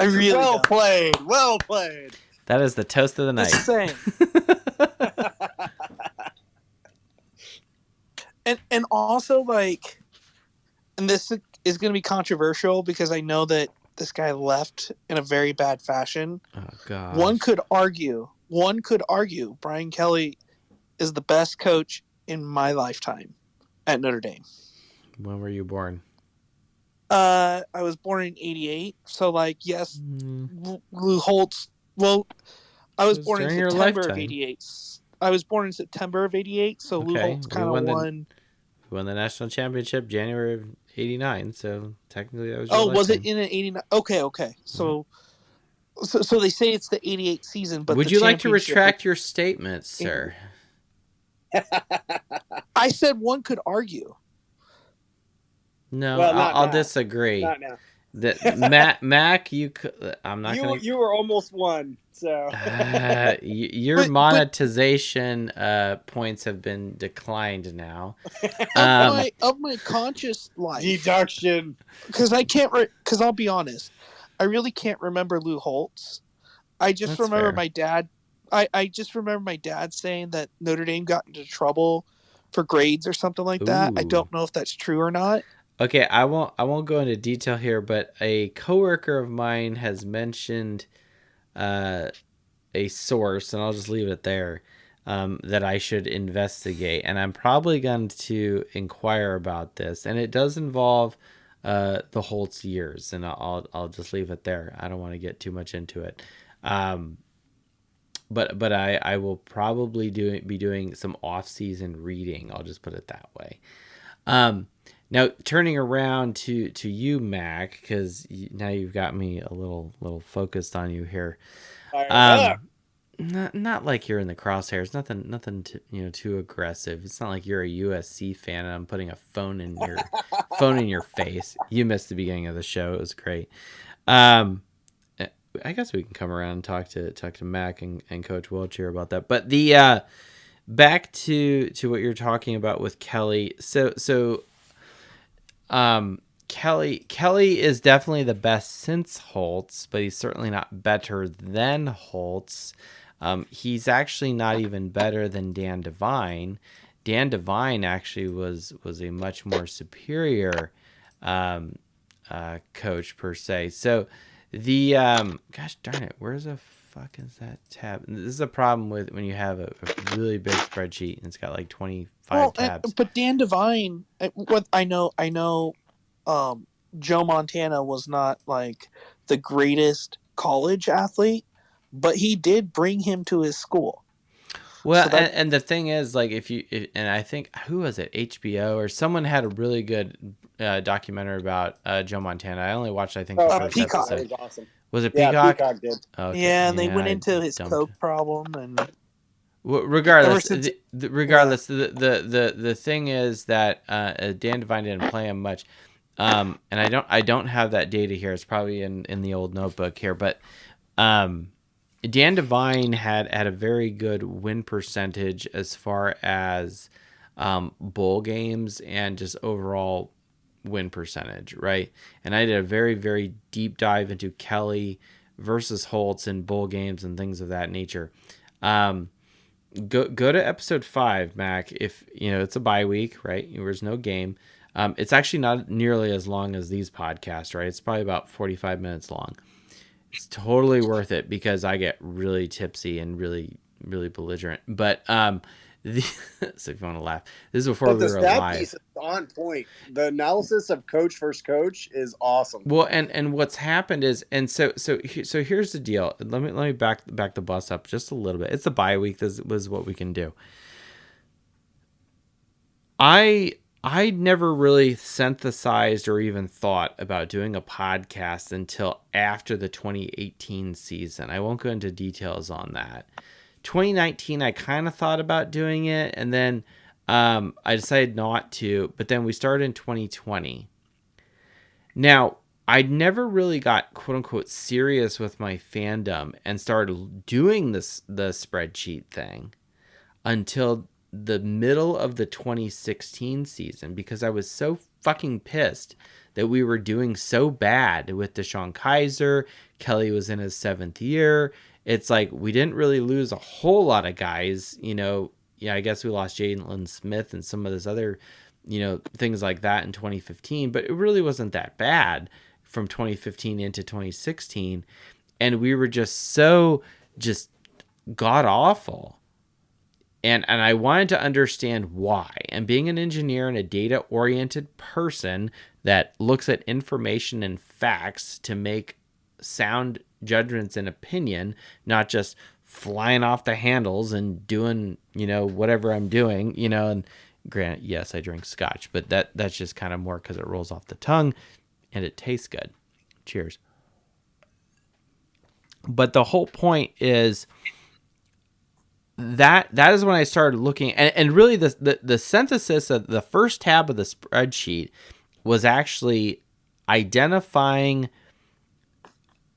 [SPEAKER 7] I really
[SPEAKER 1] well
[SPEAKER 7] don't.
[SPEAKER 1] played. Well played.
[SPEAKER 2] That is the toast of the night.
[SPEAKER 7] Just saying. And also, like, and this is going to be controversial because I know that this guy left in a very bad fashion.
[SPEAKER 2] Oh gosh.
[SPEAKER 7] One could argue Brian Kelly is the best coach in my lifetime at Notre Dame.
[SPEAKER 2] When were you born?
[SPEAKER 7] I was born in '88, so like yes, Lou Holtz. Well, I was born in
[SPEAKER 2] during your
[SPEAKER 7] September
[SPEAKER 2] lifetime.
[SPEAKER 7] of '88. I was born in September of '88, so Lou
[SPEAKER 2] Okay,
[SPEAKER 7] Holtz
[SPEAKER 2] we
[SPEAKER 7] kind of won.
[SPEAKER 2] We won the national championship January of '89, so technically that was your
[SPEAKER 7] Oh,
[SPEAKER 2] lifetime.
[SPEAKER 7] was it in an '89? Okay. So they say it's the '88 season, but
[SPEAKER 2] Would
[SPEAKER 7] the
[SPEAKER 2] you like to
[SPEAKER 7] championship
[SPEAKER 2] retract your statement, sir?
[SPEAKER 7] I said one could argue.
[SPEAKER 2] No,
[SPEAKER 1] Well, not
[SPEAKER 2] I'll
[SPEAKER 1] now.
[SPEAKER 2] disagree.
[SPEAKER 1] Not now.
[SPEAKER 2] Mac, you could. I'm not gonna.
[SPEAKER 1] You were almost one. So
[SPEAKER 2] Your
[SPEAKER 7] But-
[SPEAKER 2] monetization points have been declined now.
[SPEAKER 7] of my conscious life,
[SPEAKER 1] deduction.
[SPEAKER 7] because I can't. Because I'll be honest, I really can't remember Lou Holtz. I just
[SPEAKER 2] That's
[SPEAKER 7] remember
[SPEAKER 2] fair.
[SPEAKER 7] my dad. I just remember my dad saying that Notre Dame got into trouble for grades or something like that. I
[SPEAKER 2] Ooh.
[SPEAKER 7] don't know if that's true or not.
[SPEAKER 2] Okay, I won't go into detail here, but a coworker of mine has mentioned a source, and I'll just leave it there, that I should investigate, and I'm probably going to inquire about this, and it does involve the Holtz years, and I'll just leave it there. I don't want to get too much into it, but I will probably be doing some off-season reading. I'll just put it that way. Now turning around to you, Mac, because now you've got me a little focused on you here. Not like you're in the crosshairs. Nothing too aggressive. It's not like you're a USC fan and I'm putting a phone in your face. You missed the beginning of the show. It was great. I guess we can come around and talk to Mac and Coach Wiltshire about that. But the back to what you're talking about with Kelly. So Kelly is definitely the best since Holtz, but he's certainly not better than Holtz. He's actually not even better than Dan Devine. Dan Devine actually was a much more superior coach per se. So the gosh darn it, where's the fuck is that tab? This is a problem with when you have a really big spreadsheet and it's got like 25 tabs.
[SPEAKER 7] But Dan Devine, what I know, Joe Montana was not like the greatest college athlete, but he did bring him to his school.
[SPEAKER 2] Well, so and the thing is, like, and I think, who was it, HBO or someone had a really good documentary about Joe Montana. I only watched, I think, the first
[SPEAKER 7] Peacock.
[SPEAKER 2] episode.
[SPEAKER 1] Was awesome.
[SPEAKER 2] Was it Peacock?
[SPEAKER 1] Yeah, Peacock did.
[SPEAKER 2] Okay.
[SPEAKER 7] Yeah, and they went into his coke problem, and
[SPEAKER 2] regardless, the thing is that Dan Devine didn't play him much, and I don't have that data here. It's probably in the old notebook here, but Dan Devine had a very good win percentage as far as bowl games and just overall win percentage, right? And I did a very, very deep dive into Kelly versus Holtz in bowl games and things of that nature. Go to episode 5, Mac. If it's a bye week, right? There's no game. It's actually not nearly as long as these podcasts, right? It's probably about 45 minutes long. It's totally worth it because I get really tipsy and really, really belligerent. But so if you want to laugh, this is before we were
[SPEAKER 1] stat
[SPEAKER 2] live.
[SPEAKER 1] Piece is on point. The analysis of coach versus coach is awesome.
[SPEAKER 2] Well, and what's happened is, and so here's the deal. Let me back the bus up just a little bit. It's a bye week. This was what we can do. I never really synthesized or even thought about doing a podcast until after the 2018 season. I won't go into details on that. 2019, I kind of thought about doing it, and then I decided not to, but then we started in 2020. Now, I never really got quote-unquote serious with my fandom and started doing the spreadsheet thing until the middle of the 2016 season because I was so fucking pissed that we were doing so bad with Deshaun Kaiser. Kelly was in his 7th year. It's like we didn't really lose a whole lot of guys. Yeah, I guess we lost Jalen Smith and some of this other, things like that in 2015, but it really wasn't that bad from 2015 into 2016. And we were just so god awful. And I wanted to understand why. And being an engineer and a data-oriented person that looks at information and facts to make sound judgments and opinion, not just flying off the handles and doing, whatever I'm doing, and granted, yes, I drink scotch, but that's just kind of more because it rolls off the tongue and it tastes good. Cheers. But the whole point is that is when I started looking, and really the synthesis of the first tab of the spreadsheet was actually identifying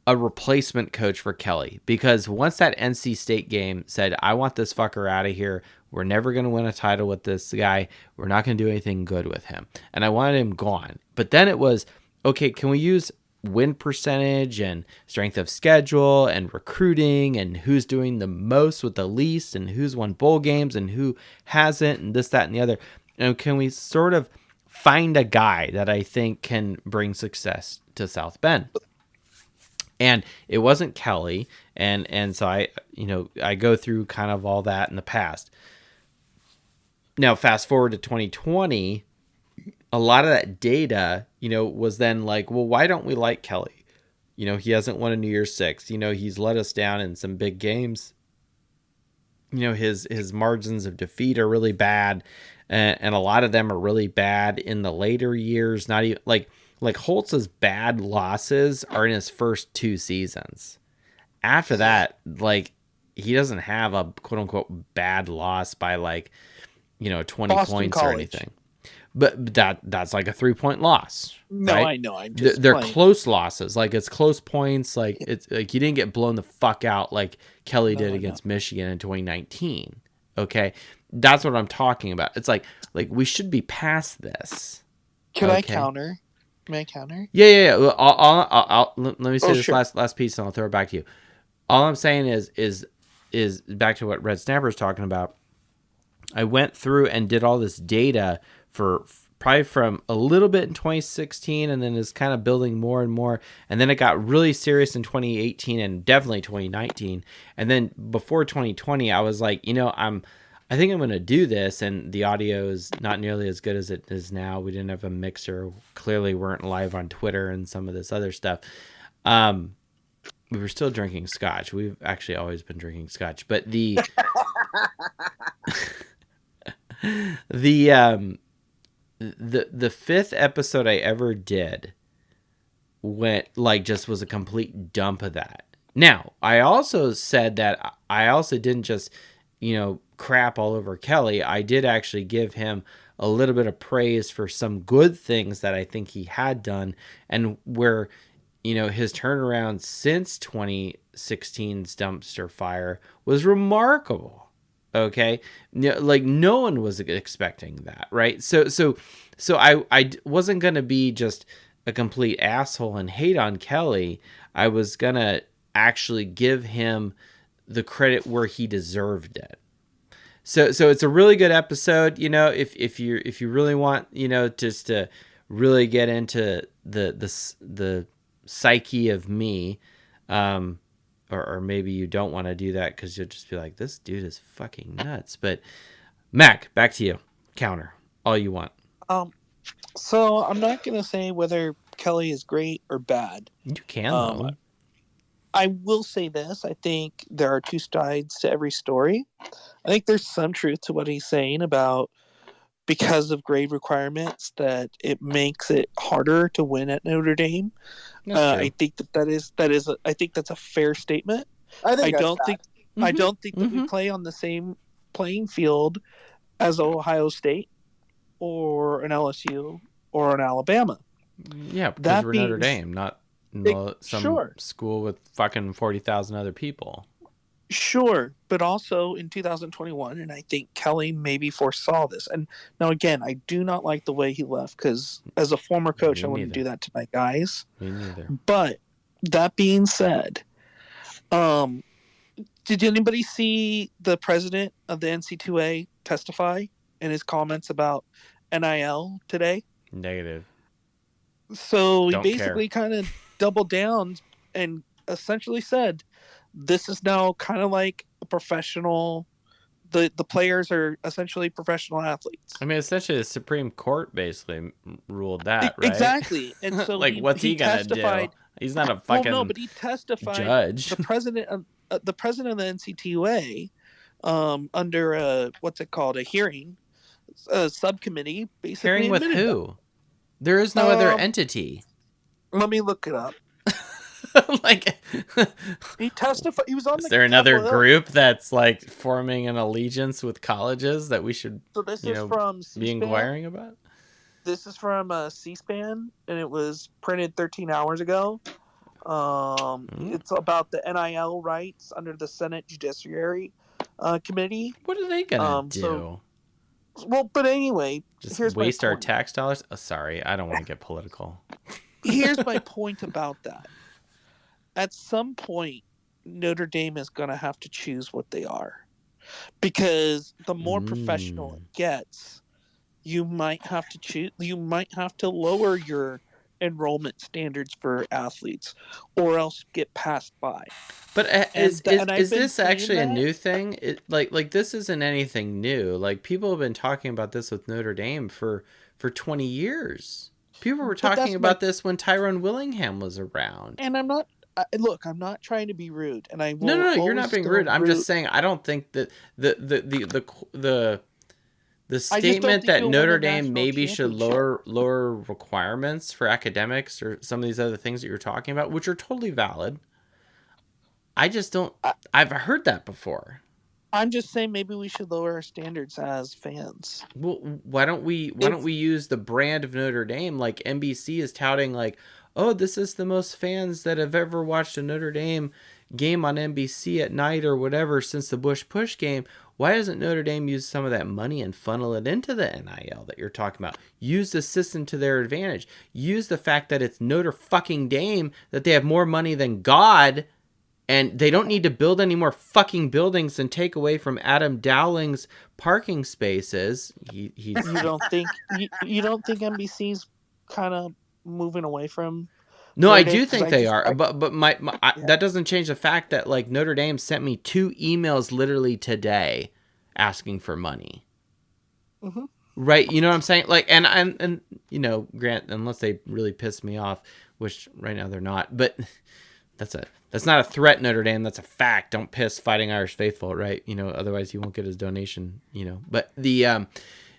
[SPEAKER 2] a replacement coach for Kelly, because once that NC State game said, I want this fucker out of here. We're never going to win a title with this guy. We're not going to do anything good with him. And I wanted him gone. But then it was, okay, can we use win percentage and strength of schedule and recruiting and who's doing the most with the least and who's won bowl games and who hasn't and this, that, and the other. And can we sort of find a guy that I think can bring success to South Bend? And it wasn't Kelly. And so I go through kind of all that in the past. Now, fast forward to 2020, a lot of that data, was then like, well, why don't we like Kelly? He hasn't won a New Year's Six. He's let us down in some big games. His margins of defeat are really bad. And a lot of them are really bad in the later years. Not even like Holtz's bad losses are in his first 2 seasons. After that, he doesn't have a quote unquote bad loss by 20
[SPEAKER 7] Boston
[SPEAKER 2] points
[SPEAKER 7] College.
[SPEAKER 2] or anything. But that's like a 3-point loss.
[SPEAKER 7] No,
[SPEAKER 2] right?
[SPEAKER 7] I know. I'm just
[SPEAKER 2] they're
[SPEAKER 7] playing.
[SPEAKER 2] close losses. It's close points. It's like you didn't get blown the fuck out like Kelly did against Michigan in 2019. Okay, that's what I'm talking about. It's like we should be past this.
[SPEAKER 7] Can I counter? May I counter?
[SPEAKER 2] Yeah. I'll let me say this
[SPEAKER 7] sure.
[SPEAKER 2] last piece, and I'll throw it back to you. All I'm saying is back to what Red Snapper is talking about. I went through and did all this data for probably from a little bit in 2016, and then is kind of building more and more. And then it got really serious in 2018 and definitely 2019. And then before 2020, I was like, I think I'm going to do this. And the audio is not nearly as good as it is now. We didn't have a mixer. Clearly weren't live on Twitter and some of this other stuff. We were still drinking scotch. We've actually always been drinking scotch, but the fifth episode I ever did went just was a complete dump of that. Now, I also said that I also didn't just, crap all over Kelly. I did actually give him a little bit of praise for some good things that I think he had done, and where, his turnaround since 2016's dumpster fire was remarkable. Okay, no one was expecting that, right? So I wasn't gonna be just a complete asshole and hate on Kelly. I was gonna actually give him the credit where he deserved it. So it's a really good episode. If you really want, just to really get into the psyche of me, or maybe you don't want to do that because you'll just be like, this dude is fucking nuts. But Mac, back to you. Counter all you want.
[SPEAKER 7] So I'm not gonna say whether Kelly is great or bad.
[SPEAKER 2] You can though.
[SPEAKER 7] I will say this. I think there are 2 sides to every story. I think there's some truth to what he's saying about because of grade requirements that it makes it harder to win at Notre Dame. I think I think that's a fair statement. I don't think that we play on the same playing field as Ohio State or an LSU or an Alabama.
[SPEAKER 2] Yeah, because we're Notre Dame, not some school with fucking 40,000 other people.
[SPEAKER 7] Sure, but also in 2021, and I think Kelly maybe foresaw this. And now, again, I do not like the way he left because, as a former coach,
[SPEAKER 2] Me
[SPEAKER 7] I wouldn't do
[SPEAKER 2] neither.
[SPEAKER 7] that to my guys.
[SPEAKER 2] Me neither.
[SPEAKER 7] But that being said, um, did anybody see the president of the NC2A testify in his comments about NIL today?
[SPEAKER 2] Negative.
[SPEAKER 7] So he
[SPEAKER 2] Don't care.
[SPEAKER 7] basically kind of doubled down and essentially said, "This is now kind of like a professional. The players are essentially professional athletes."
[SPEAKER 2] I mean, essentially, the Supreme Court basically ruled that, right?
[SPEAKER 7] Exactly, and so
[SPEAKER 2] Like, what's he gonna do?
[SPEAKER 7] testified.
[SPEAKER 2] He's not a
[SPEAKER 7] Well, no,
[SPEAKER 2] fucking
[SPEAKER 7] but he testified.
[SPEAKER 2] judge.
[SPEAKER 7] The president of the NCTUA, under what's it called, a hearing, a subcommittee, basically
[SPEAKER 2] Hearing with
[SPEAKER 7] admitted that.
[SPEAKER 2] who? There is no other entity.
[SPEAKER 7] Let me look it up.
[SPEAKER 2] Like,
[SPEAKER 7] He testified. He was on
[SPEAKER 2] is
[SPEAKER 7] the
[SPEAKER 2] there another
[SPEAKER 7] Capitol Hill.
[SPEAKER 2] group that's like forming an allegiance with colleges that we should,
[SPEAKER 7] So this is from
[SPEAKER 2] be
[SPEAKER 7] C-SPAN.
[SPEAKER 2] inquiring about?
[SPEAKER 7] This is from C-SPAN, and it was printed 13 hours ago. It's about the NIL rights under the Senate Judiciary Committee.
[SPEAKER 2] What are they gonna do?
[SPEAKER 7] Well, but anyway,
[SPEAKER 2] Just
[SPEAKER 7] here's
[SPEAKER 2] waste
[SPEAKER 7] my
[SPEAKER 2] our
[SPEAKER 7] point.
[SPEAKER 2] tax dollars? Oh, sorry, I don't want to get political.
[SPEAKER 7] Here's my point about that. At some point, Notre Dame is going to have to choose what they are, because the more professional it gets, you might have to choose. You might have to lower your enrollment standards for athletes, or else get passed by.
[SPEAKER 2] But
[SPEAKER 7] And I've
[SPEAKER 2] is
[SPEAKER 7] been
[SPEAKER 2] this actually a
[SPEAKER 7] seeing that.
[SPEAKER 2] new thing? Like this isn't anything new. Like, people have been talking about this with Notre Dame for 20 years. People were
[SPEAKER 7] But
[SPEAKER 2] talking
[SPEAKER 7] that's
[SPEAKER 2] about this when Tyrone Willingham was around.
[SPEAKER 7] And I'm not. Look, I'm not trying to be rude, and I will.
[SPEAKER 2] No, you're
[SPEAKER 7] always
[SPEAKER 2] not being
[SPEAKER 7] still
[SPEAKER 2] rude. I'm
[SPEAKER 7] root-
[SPEAKER 2] just saying I don't think that the
[SPEAKER 7] I just don't
[SPEAKER 2] statement
[SPEAKER 7] think
[SPEAKER 2] that
[SPEAKER 7] you'll win
[SPEAKER 2] Notre
[SPEAKER 7] a
[SPEAKER 2] Dame
[SPEAKER 7] national
[SPEAKER 2] maybe should
[SPEAKER 7] championship.
[SPEAKER 2] lower requirements for academics or some of these other things that you're talking about, which are totally valid. I just don't. I've heard that before.
[SPEAKER 7] I'm just saying maybe we should lower our standards as fans.
[SPEAKER 2] Well, why don't we use the brand of Notre Dame? Like, NBC is touting, like, oh, this is the most fans that have ever watched a Notre Dame game on NBC at night or whatever since the Bush Push game. Why doesn't Notre Dame use some of that money and funnel it into the NIL that you're talking about? Use the system to their advantage. Use the fact that it's Notre fucking Dame, that they have more money than God, and they don't need to build any more fucking buildings and take away from Adam Dowling's parking spaces. He's
[SPEAKER 7] You don't think you don't think NBC's kind of moving away from?
[SPEAKER 2] No,
[SPEAKER 7] Notre
[SPEAKER 2] I
[SPEAKER 7] Dame?
[SPEAKER 2] do
[SPEAKER 7] 'Cause
[SPEAKER 2] think they are, but that doesn't change the fact that, like, Notre Dame sent me 2 emails literally today asking for money.
[SPEAKER 7] Mhm.
[SPEAKER 2] Right, you know what I'm saying? Like, and Grant, unless they really piss me off, which right now they're not, but that's not a threat, Notre Dame. That's a fact. Don't piss Fighting Irish faithful, right? Otherwise he won't get his donation. But the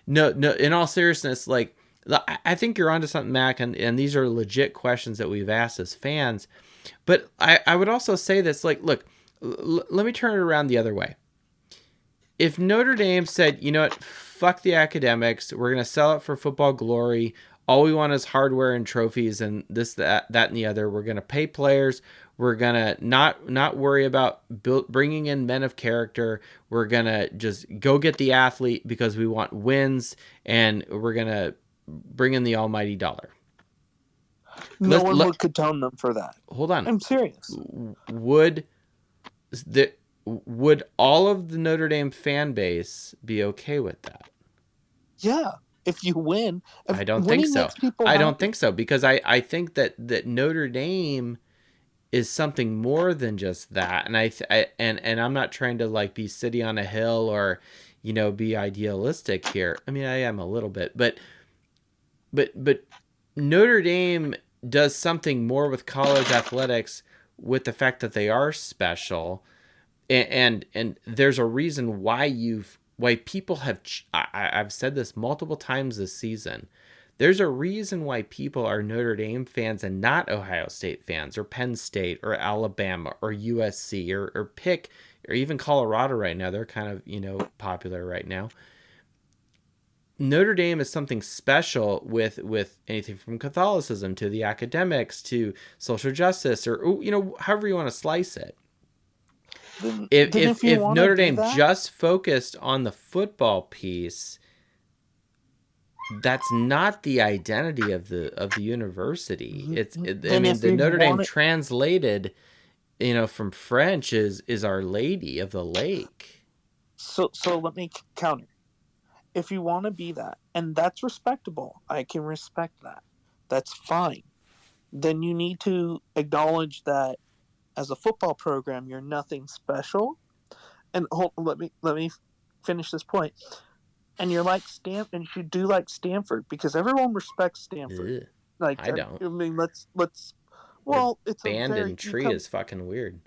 [SPEAKER 2] no. In all seriousness, like, I think you're onto something, Mac, and these are legit questions that we've asked as fans. But I would also say this, like, look, let me turn it around the other way. If Notre Dame said, you know what, fuck the academics, we're going to sell it for football glory, all we want is hardware and trophies and this, that, and the other, we're going to pay players, we're going to not worry about bringing in men of character, we're going to just go get the athlete because we want wins, and we're going to bring in the almighty dollar.
[SPEAKER 7] No one would condone them for that.
[SPEAKER 2] Hold on.
[SPEAKER 7] I'm serious.
[SPEAKER 2] Would all of the Notre Dame fan base be okay with that?
[SPEAKER 7] Yeah, if you win.
[SPEAKER 2] I don't think so.
[SPEAKER 7] I
[SPEAKER 2] don't think so, because I think that Notre Dame is something more than just that, and I'm not trying to, like, be city on a hill or be idealistic here. I mean, I am a little bit, but Notre Dame does something more with college athletics, with the fact that they are special. And there's a reason why people have. I've said this multiple times this season. There's a reason why people are Notre Dame fans and not Ohio State fans or Penn State or Alabama or USC or pick, or even Colorado right now. They're kind of popular right now. Notre Dame is something special with anything from Catholicism to the academics to social justice, or however you want to slice it.
[SPEAKER 7] then
[SPEAKER 2] if
[SPEAKER 7] you want to
[SPEAKER 2] Notre
[SPEAKER 7] do
[SPEAKER 2] Dame
[SPEAKER 7] that,
[SPEAKER 2] just focused on the football piece, that's not the identity of the university. I
[SPEAKER 7] then
[SPEAKER 2] mean,
[SPEAKER 7] if
[SPEAKER 2] the
[SPEAKER 7] you
[SPEAKER 2] Notre Dame
[SPEAKER 7] want it,
[SPEAKER 2] translated, from French is Our Lady of the Lake.
[SPEAKER 7] so let me counter. If you want to be that, and that's respectable, I can respect that. That's fine. Then you need to acknowledge that as a football program, you're nothing special. And let me finish this point. And you're like and you do like Stanford because everyone respects Stanford.
[SPEAKER 2] Ugh,
[SPEAKER 7] Like
[SPEAKER 2] I don't.
[SPEAKER 7] I mean, let's.
[SPEAKER 2] Their
[SPEAKER 7] Well, it's a
[SPEAKER 2] abandoned
[SPEAKER 7] very
[SPEAKER 2] tree is fucking weird.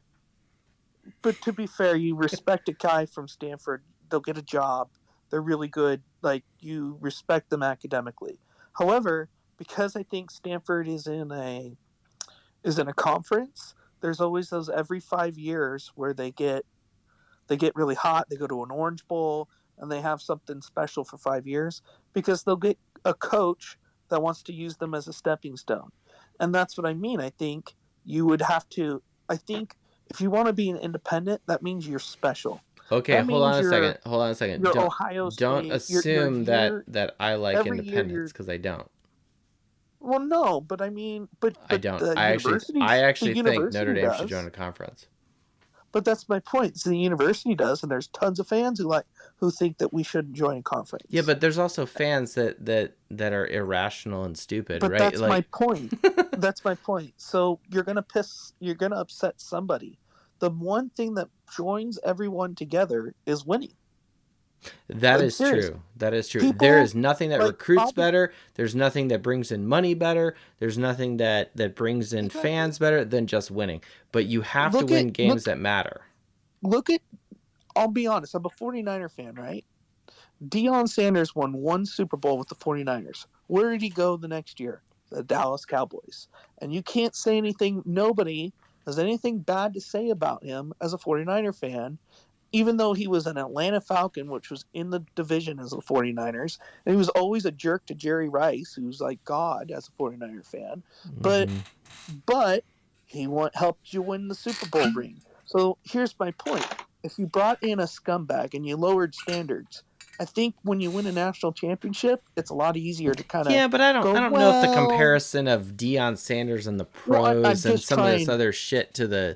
[SPEAKER 7] But to be fair, you respect a guy from Stanford. They'll get a job. They're really good. Like you respect them academically. However, because I think Stanford is in a conference, there's always those every 5 years where they get really hot. They go to an Orange Bowl and they have something special for 5 years because they'll get a coach that wants to use them as a stepping stone. And that's what I mean. I think you would have to, I think if you want to be an independent, that means you're special.
[SPEAKER 2] Okay,
[SPEAKER 7] That
[SPEAKER 2] hold on
[SPEAKER 7] means
[SPEAKER 2] a second. Hold on a second.
[SPEAKER 7] you're Ohio
[SPEAKER 2] Don't
[SPEAKER 7] State. You're
[SPEAKER 2] assume
[SPEAKER 7] year
[SPEAKER 2] that I like
[SPEAKER 7] every year
[SPEAKER 2] independence
[SPEAKER 7] you're
[SPEAKER 2] because I don't.
[SPEAKER 7] well no, but I mean but
[SPEAKER 2] I don't.
[SPEAKER 7] the
[SPEAKER 2] I
[SPEAKER 7] the
[SPEAKER 2] actually think Notre
[SPEAKER 7] university
[SPEAKER 2] Dame should join
[SPEAKER 7] does.
[SPEAKER 2] a conference.
[SPEAKER 7] But that's my point. So the university does, and there's tons of fans who think that we shouldn't join a
[SPEAKER 2] Yeah,
[SPEAKER 7] conference.
[SPEAKER 2] but there's also fans that are irrational and stupid,
[SPEAKER 7] But
[SPEAKER 2] right?
[SPEAKER 7] that's my
[SPEAKER 2] Like,
[SPEAKER 7] point. That's my point. So you're gonna upset somebody. The one thing that joins everyone together is winning.
[SPEAKER 2] that
[SPEAKER 7] I'm
[SPEAKER 2] is
[SPEAKER 7] serious.
[SPEAKER 2] true. That is true. There
[SPEAKER 7] People
[SPEAKER 2] is nothing that
[SPEAKER 7] like
[SPEAKER 2] recruits
[SPEAKER 7] I'll be
[SPEAKER 2] better. There's nothing that brings in money better. There's nothing that brings in
[SPEAKER 7] exactly.
[SPEAKER 2] fans better than just winning. But you have to
[SPEAKER 7] Look at
[SPEAKER 2] win games that matter.
[SPEAKER 7] look at. I'll be honest. I'm a 49er fan, right? Deion Sanders won one Super Bowl with the 49ers. Where did he go the next year? The Dallas Cowboys. And you can't say anything, nobody has anything bad to say about him as a 49er fan, even though he was an Atlanta Falcon, which was in the division as the 49ers. And he was always a jerk to Jerry Rice, who's like God as a 49er fan. But
[SPEAKER 2] Mm-hmm.
[SPEAKER 7] but he helped you win the Super Bowl ring. So here's my point. If you brought in a scumbag and you lowered standards, I think when you win a national championship, it's a lot easier to kind of
[SPEAKER 2] Yeah, but I
[SPEAKER 7] go,
[SPEAKER 2] don't know if the
[SPEAKER 7] well,
[SPEAKER 2] comparison of Deion Sanders and the
[SPEAKER 7] I'm
[SPEAKER 2] pros and
[SPEAKER 7] just
[SPEAKER 2] some of this
[SPEAKER 7] trying.
[SPEAKER 2] other shit to
[SPEAKER 7] No,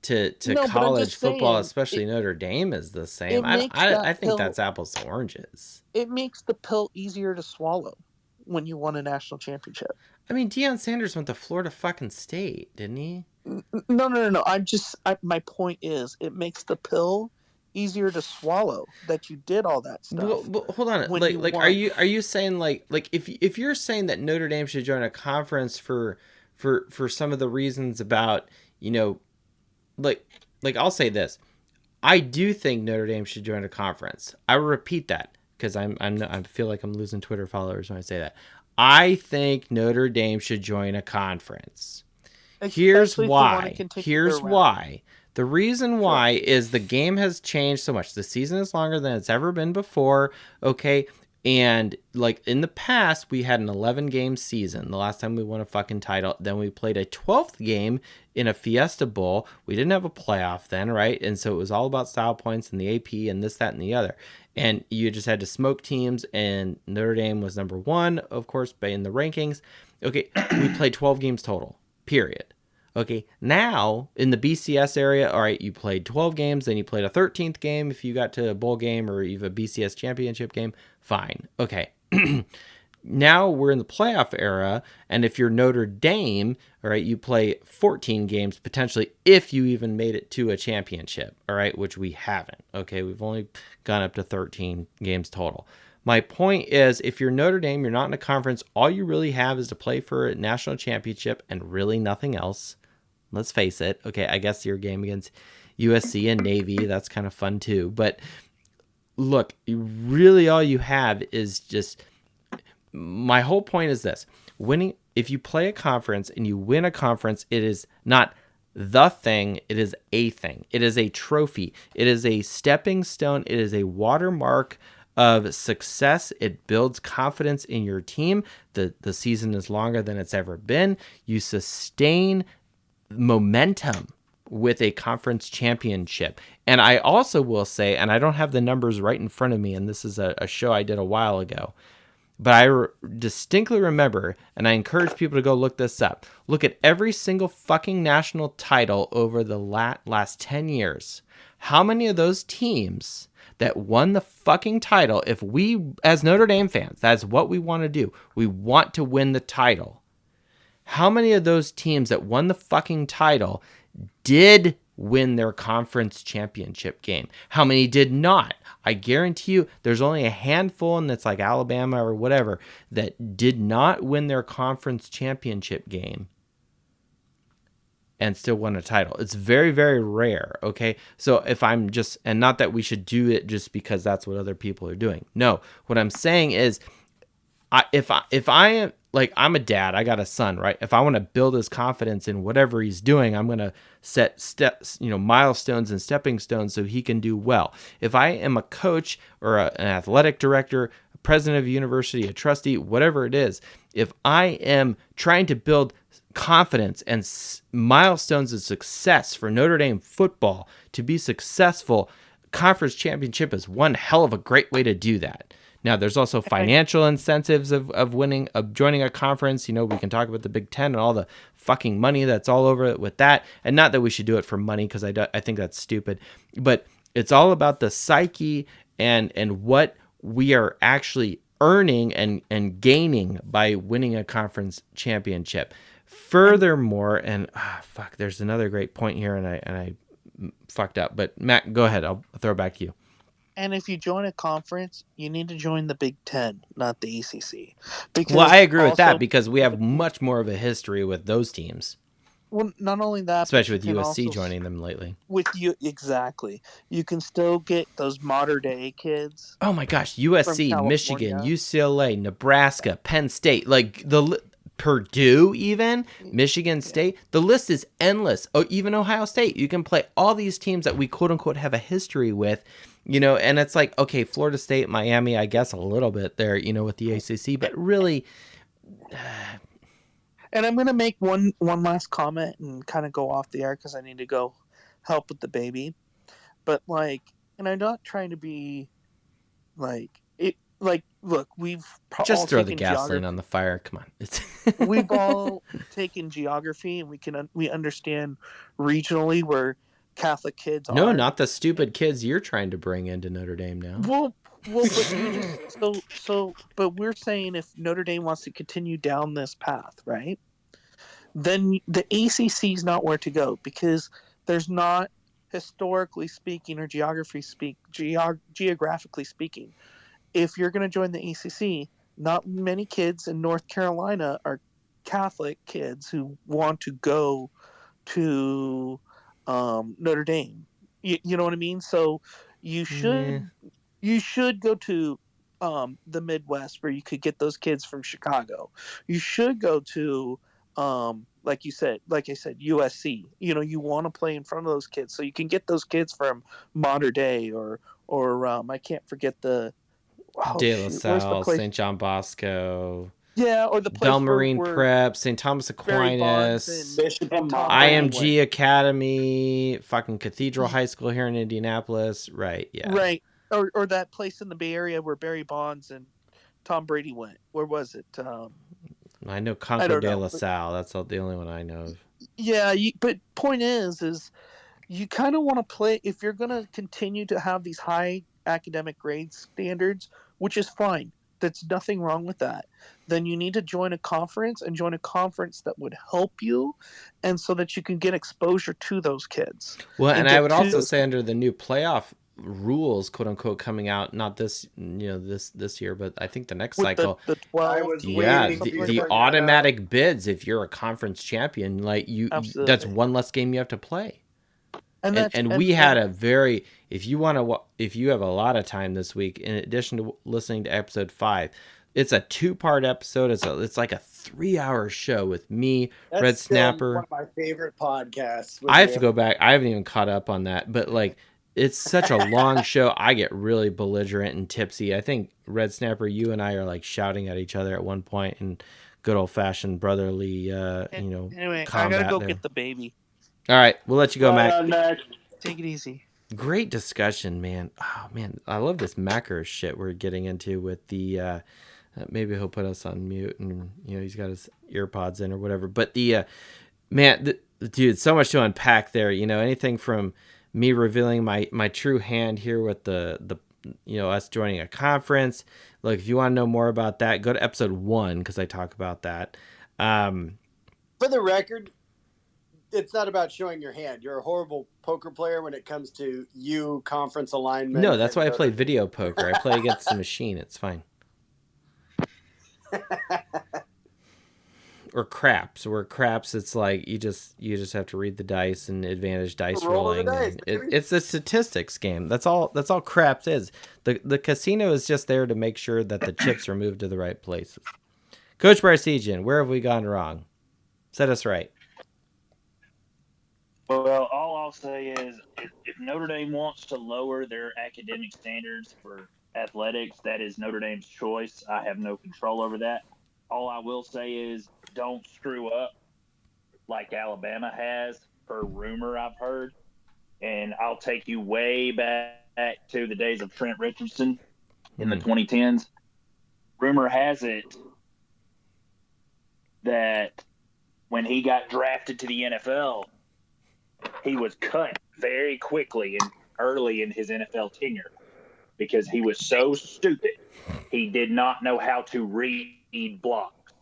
[SPEAKER 7] but I'm
[SPEAKER 2] college
[SPEAKER 7] just
[SPEAKER 2] football,
[SPEAKER 7] saying
[SPEAKER 2] especially Notre Dame, is the same.
[SPEAKER 7] it makes that
[SPEAKER 2] I think
[SPEAKER 7] pill
[SPEAKER 2] that's apples to oranges.
[SPEAKER 7] it makes the pill easier to swallow when you won a national championship.
[SPEAKER 2] I mean, Deion Sanders went to Florida fucking State, didn't he?
[SPEAKER 7] No. My point is, it makes the pill easier to swallow that you did all that stuff
[SPEAKER 2] But hold on,
[SPEAKER 7] when you
[SPEAKER 2] are
[SPEAKER 7] won.
[SPEAKER 2] you saying like if you're saying that Notre Dame should join a conference for some of the reasons about like I'll say this, I do think Notre Dame should join a conference. I will repeat that because I feel like I'm losing Twitter followers when I say that. I think Notre Dame should join a conference. Here's
[SPEAKER 7] Especially if you want to
[SPEAKER 2] why.
[SPEAKER 7] continue
[SPEAKER 2] Here's
[SPEAKER 7] their route.
[SPEAKER 2] why. The reason
[SPEAKER 7] Sure.
[SPEAKER 2] why is the game has changed so much. The season is longer than it's ever been before. Okay. And like in the past, we had an 11 game season. The last time we won a fucking title, then we played a 12th game in a Fiesta Bowl. We didn't have a playoff then, right? And so it was all about style points and the AP and this, that, and the other. And you just had to smoke teams, and Notre Dame was number one, of course, in the rankings. Okay, we played 12 games total, period. Okay, now in the BCS area, all right, you played 12 games, then you played a 13th game if you got to a bowl game or you have a BCS championship game, fine. Okay, now we're in the playoff era, and if you're Notre Dame, all right, you play 14 games potentially if you even made it to a championship, all right, which we haven't. Okay, we've only gone up to 13 games total. My point is, if you're Notre Dame, you're not in a conference, all you really have is to play for a national championship and really nothing else. Let's face it. Okay, I guess your game against USC and Navy, that's kind of fun too. But look, really all you have is just, my whole point is this. Winning, if you play a conference and you win a conference, it is not the thing, it is a thing. It is a trophy. It is a stepping stone. It is a watermark of success. It builds confidence in your team. The season is longer than it's ever been. You sustain momentum. with a conference championship. And I also will say, and I don't have the numbers right in front of me, and this is a show I did a while ago, but I distinctly remember, and I encourage people to go look this up. Look at every single fucking national title over the last 10 years. How many of those teams that won the fucking title, if we, as Notre Dame fans, that's what we want to do. We want to win the title. How many of those teams that won the fucking title did win their conference championship game? How many did not? I guarantee you there's only a handful, and it's like Alabama or whatever, that did not win their conference championship game and still won a title. It's very, very rare, okay? So if I'm just, and not that we should do it just because that's what other people are doing. No, what I'm saying is, if I am, like, I'm a dad, I got a son, right? If I want to build his confidence in whatever he's doing, I'm going to set steps, milestones and stepping stones so he can do well. If I am a coach or an athletic director, a president of a university, a trustee, whatever it is, if I am trying to build confidence and milestones of success for Notre Dame football to be successful, conference championship is one hell of a great way to do that. Now, there's also financial incentives of winning, of joining a conference. We can talk about the Big Ten and all the fucking money that's all over it with that. And not that we should do it for money, because I think that's stupid. But it's all about the psyche and what we are actually earning and gaining by winning a conference championship. Furthermore, and there's another great point here, and I fucked up. But Matt, go ahead. I'll throw it back to you.
[SPEAKER 7] And if you join a conference, you need to join the Big Ten, not the ACC.
[SPEAKER 2] Well, I agree with that, because we have much more of a history with those teams.
[SPEAKER 7] Well, not only that,
[SPEAKER 2] especially with USC joining them lately.
[SPEAKER 7] With you, exactly. You can still get those modern day kids.
[SPEAKER 2] Oh my gosh, USC, Michigan, UCLA, Nebraska, Penn State, like Purdue, even Michigan State. The list is endless. Oh, even Ohio State. You can play all these teams that we quote unquote have a history with. And it's like, okay, Florida State, Miami, I guess a little bit there, with the ACC, but really.
[SPEAKER 7] And I'm going to make one last comment and kind of go off the air because I need to go help with the baby. But and I'm not trying to be look, we've
[SPEAKER 2] just throw the gasoline on the fire. Come on.
[SPEAKER 7] We've all taken geography, and we understand regionally where Catholic kids are.
[SPEAKER 2] No, not the stupid kids you're trying to bring into Notre Dame now.
[SPEAKER 7] Well, but we're saying if Notre Dame wants to continue down this path, right? Then the ACC is not where to go, because there's not, historically speaking or geographically speaking, if you're going to join the ACC, not many kids in North Carolina are Catholic kids who want to go to Notre Dame. You know what I mean? So you should go to the Midwest, where you could get those kids from Chicago. You should go to like I said, USC. You want to play in front of those kids, so you can get those kids from Modern Day or I can't forget the
[SPEAKER 2] De La Salle, St. John Bosco.
[SPEAKER 7] Yeah, or the place
[SPEAKER 2] Belmarine Prep, St. Thomas Aquinas, IMG Academy, fucking Cathedral High School here in Indianapolis. Right, yeah.
[SPEAKER 7] Right. Or that place in the Bay Area where Barry Bonds and Tom Brady went. Where was it?
[SPEAKER 2] I know Concord de La Salle. That's the only one I know of.
[SPEAKER 7] Yeah, but point is you kind of want to play, if you're going to continue to have these high academic grade standards, which is fine. That's nothing wrong with that. Then you need to join a conference, and join a conference that would help you, and so that you can get exposure to those kids.
[SPEAKER 2] Well, and I would also say, under the new playoff rules, quote unquote, coming out, not this year, but I think the next cycle.
[SPEAKER 7] The 12.
[SPEAKER 2] The automatic bids, if you're a conference champion, that's one less game you have to play. And we had a very, if you have a lot of time this week, in addition to listening to episode 5, it's a 2-part episode. It's like a 3-hour show with me,
[SPEAKER 1] That's
[SPEAKER 2] Red Snapper.
[SPEAKER 1] One of my favorite podcasts.
[SPEAKER 2] I have to go back. I haven't even caught up on that, but it's such a long show. I get really belligerent and tipsy. I think, Red Snapper, you and I are shouting at each other at one point in good old fashioned brotherly,
[SPEAKER 7] Anyway,
[SPEAKER 2] combat.
[SPEAKER 7] I gotta go get the baby.
[SPEAKER 2] All right, we'll let you go,
[SPEAKER 6] Right
[SPEAKER 2] Mac.
[SPEAKER 6] on, Mac.
[SPEAKER 7] Take it easy.
[SPEAKER 2] Great discussion, man. Oh man, I love this Macker shit we're getting into with the. Maybe he'll put us on mute, and he's got his earpods in or whatever. But the man, dude, so much to unpack there. Anything from me revealing my true hand here with the us joining a conference. Look, if you want to know more about that, go to episode 1 because I talk about that.
[SPEAKER 1] For the record, it's not about showing your hand. You're a horrible poker player when it comes to conference alignment.
[SPEAKER 2] No, that's why I play video poker. I play against the machine. It's fine. Or craps. Where craps, it's like you just have to read the dice and advantage dice rolling.
[SPEAKER 1] Dice,
[SPEAKER 2] it's a statistics game. That's all craps is. The casino is just there to make sure that the chips are moved to the right places. Coach Barsegian, where have we gone wrong? Set us right.
[SPEAKER 6] Well, all I'll say is if Notre Dame wants to lower their academic standards for athletics, that is Notre Dame's choice. I have no control over that. All I will say is don't screw up like Alabama has, per rumor I've heard. And I'll take you way back to the days of Trent Richardson in the 2010s. Rumor has it that when he got drafted to the NFL, he was cut very quickly and early in his NFL tenure because he was so stupid. He did not know how to read blocks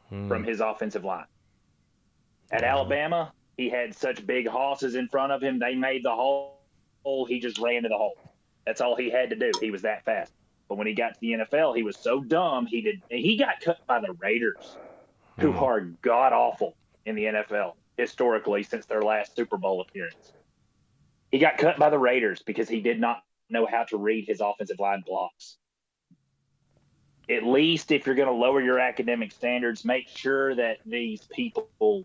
[SPEAKER 6] from his offensive line. At Alabama, he had such big hosses in front of him. They made the hole. He just ran to the hole. That's all he had to do. He was that fast. But when he got to the NFL, he was so dumb. He got cut by the Raiders, who are god awful in the NFL historically since their last Super Bowl appearance. He got cut by the Raiders because he did not know how to read his offensive line blocks. At least if you're going to lower your academic standards, make sure that these people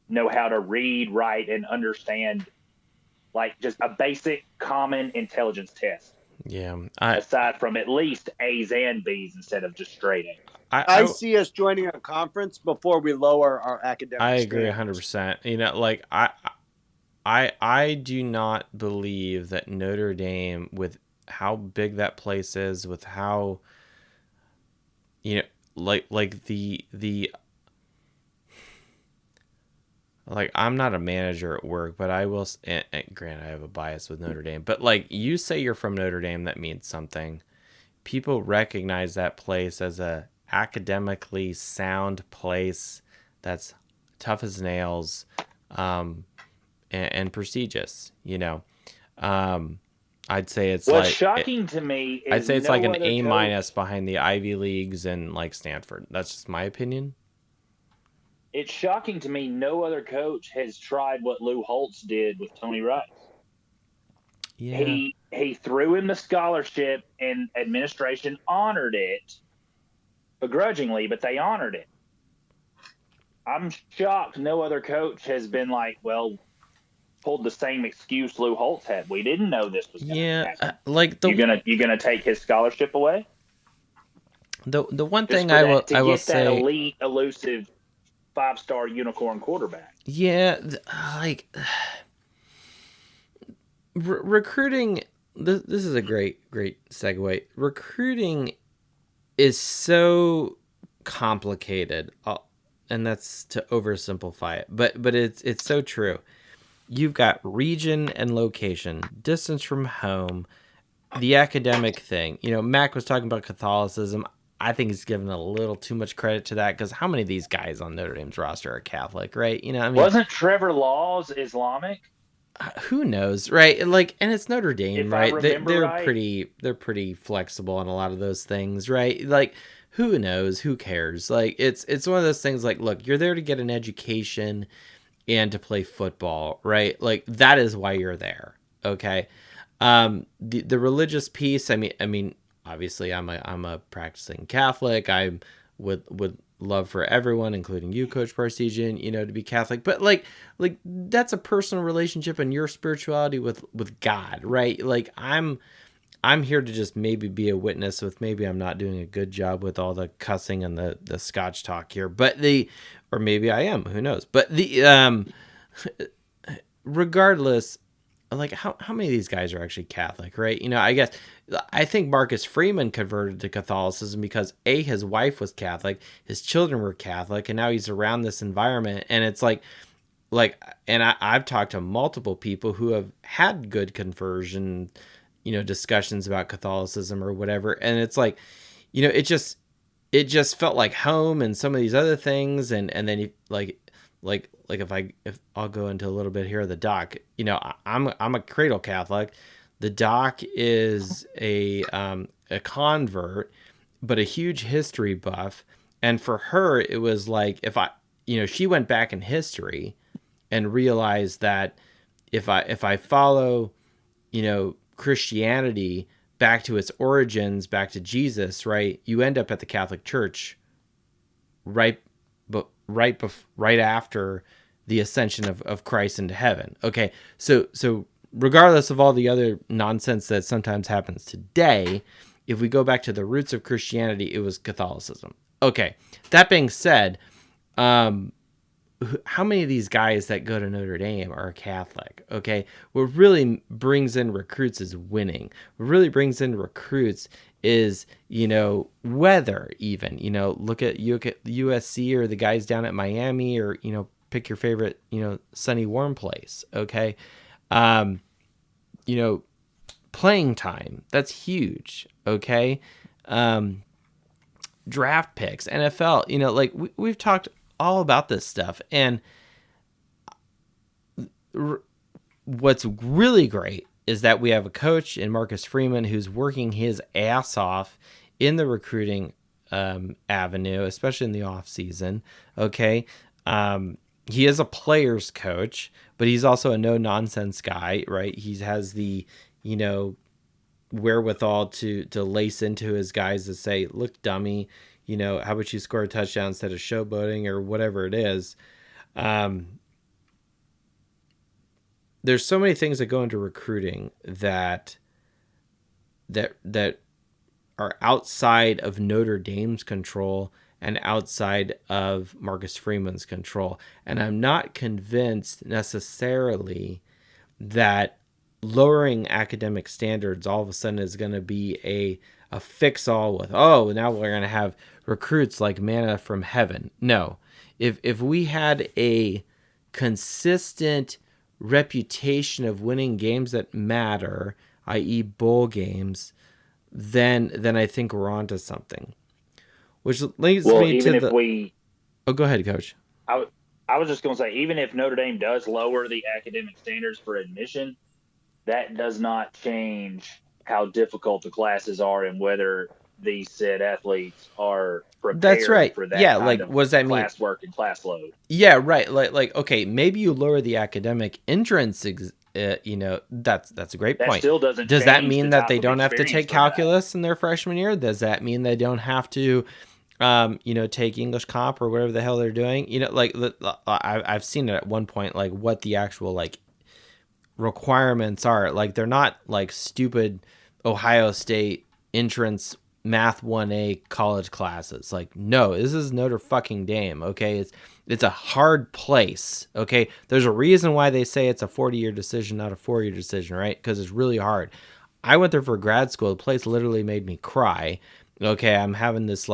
[SPEAKER 6] know how to read, write, and understand, like just a basic common intelligence test.
[SPEAKER 2] Yeah.
[SPEAKER 6] Aside from at least A's and B's instead of just straight A's.
[SPEAKER 1] I see us joining a conference before we lower our academic
[SPEAKER 2] I agree
[SPEAKER 1] standards.
[SPEAKER 2] 100%. I do not believe that Notre Dame, with how big that place is, with how I'm not a manager at work, but I will. And granted, I have a bias with Notre Dame, but you say you're from Notre Dame, that means something. People recognize that place as a academically sound place that's tough as nails, and prestigious. I'd say it's
[SPEAKER 6] what's shocking to me is
[SPEAKER 2] I'd say it's
[SPEAKER 6] no
[SPEAKER 2] like an
[SPEAKER 6] other
[SPEAKER 2] A-
[SPEAKER 6] coach-
[SPEAKER 2] behind the Ivy Leagues and Stanford. That's just my opinion.
[SPEAKER 6] It's shocking to me no other coach has tried what Lou Holtz did with Tony Rice.
[SPEAKER 2] Yeah.
[SPEAKER 6] He threw him the scholarship, and administration honored it begrudgingly, but they honored it. I'm shocked no other coach has been pulled the same excuse Lou Holtz had. We didn't know this was going to happen. You gonna take his scholarship away?
[SPEAKER 2] The one
[SPEAKER 6] Just
[SPEAKER 2] thing
[SPEAKER 6] for
[SPEAKER 2] I
[SPEAKER 6] that,
[SPEAKER 2] will
[SPEAKER 6] that
[SPEAKER 2] say,
[SPEAKER 6] elite, elusive, 5-star unicorn quarterback.
[SPEAKER 2] yeah, recruiting. This is a great segue. Recruiting is so complicated, and that's to oversimplify it, but it's so true. You've got region and location, distance from home, the academic thing. Mac was talking about Catholicism. I think he's given a little too much credit to that because how many of these guys on Notre Dame's roster are Catholic, right?
[SPEAKER 6] Wasn't Trevor Laws Islamic?
[SPEAKER 2] Who knows, right? And it's Notre Dame,
[SPEAKER 6] If
[SPEAKER 2] right?
[SPEAKER 6] I remember right.
[SPEAKER 2] They're pretty flexible on a lot of those things, right? Who knows? Who cares? It's one of those things. Look, you're there to get an education and to play football, right? That is why you're there. Okay. The religious piece. I mean, obviously, I'm a practicing Catholic. I would love for everyone, including you, Coach Parsegian, to be Catholic. But that's a personal relationship and your spirituality with God, right? I'm here to just maybe be a witness with maybe I'm not doing a good job with all the cussing and the scotch talk here, or maybe I am, who knows? But regardless, like how many of these guys are actually Catholic, right? I think Marcus Freeman converted to Catholicism because his wife was Catholic, his children were Catholic, and now he's around this environment, and it's and I've talked to multiple people who have had good conversion, discussions about Catholicism or whatever, and it's it just felt like home and some of these other things, and then if I'll go into a little bit here of the doc, I'm a cradle Catholic. The doc is a convert, but a huge history buff, and for her it was like she went back in history and realized that if I follow, Christianity back to its origins, back to Jesus, right? You end up at the Catholic Church right right after the ascension of Christ into heaven. Okay. So regardless of all the other nonsense that sometimes happens today, if we go back to the roots of Christianity, it was Catholicism. Okay. That being said, how many of these guys that go to Notre Dame are Catholic? Okay. What really brings in recruits is winning. What really brings in recruits is, weather even, look at USC or the guys down at Miami, or, pick your favorite, sunny, warm place. Okay. Playing time, that's huge. Okay. Draft picks, NFL, we've talked all about this stuff. And what's really great is that we have a coach in Marcus Freeman who's working his ass off in the recruiting avenue, especially in the off season. Okay. He is a player's coach, but he's also a no nonsense guy, right? He has the, wherewithal to lace into his guys to say, look, dummy, how about you score a touchdown instead of showboating or whatever it is. There's so many things that go into recruiting that are outside of Notre Dame's control and outside of Marcus Freeman's control. And I'm not convinced necessarily that lowering academic standards all of a sudden is going to be a fix all with, now we're going to have recruits like manna from heaven. No. If we had a consistent reputation of winning games that matter, i.e. bowl games, then I think we're onto something. Which leads me to the... Oh, go ahead, Coach.
[SPEAKER 6] I was just going to say, even if Notre Dame does lower the academic standards for admission, that does not change how difficult the classes are and whether these said athletes are prepared.
[SPEAKER 2] That's right.
[SPEAKER 6] For that
[SPEAKER 2] kind of
[SPEAKER 6] what does that mean? Classwork and class load.
[SPEAKER 2] Yeah, right. Okay, maybe you lower the academic entrance. That's a great point.
[SPEAKER 6] That still doesn't.
[SPEAKER 2] Does that mean that they don't have to take calculus in their freshman year? Does that mean they don't have to, take English comp or whatever the hell they're doing? I've seen it at one point, what the actual requirements are. They're not stupid Ohio State entrance math 1A college classes. No, this is Notre fucking Dame. Okay. It's a hard place. Okay. There's a reason why they say it's a 40-year decision, not a 4-year decision, right? Because it's really hard. I went there for grad school. The place literally made me cry. Okay. I'm having this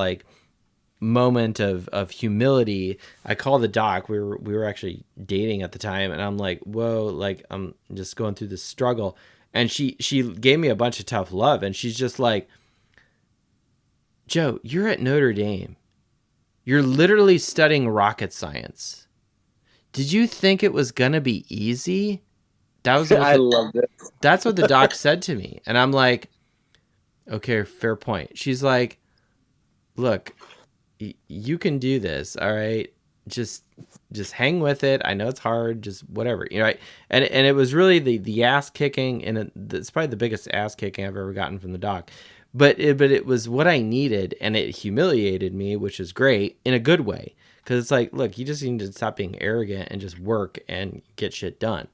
[SPEAKER 2] moment of humility. I called the doc. We were actually dating at the time, and I'm like, whoa, I'm just going through this struggle. And she gave me a bunch of tough love, and she's just like, Joe, you're at Notre Dame. You're literally studying rocket science. Did you think it was gonna be easy? That was
[SPEAKER 1] I loved it.
[SPEAKER 2] That's what the doc said to me, and I'm like, okay, fair point. She's like, look, you can do this, all right? Just hang with it. I know it's hard, just whatever, right? And it was really the ass kicking, and it's probably the biggest ass kicking I've ever gotten from the doc. But it was what I needed, and it humiliated me, which is great in a good way. Because it's like, look, you just need to stop being arrogant and just work and get shit done.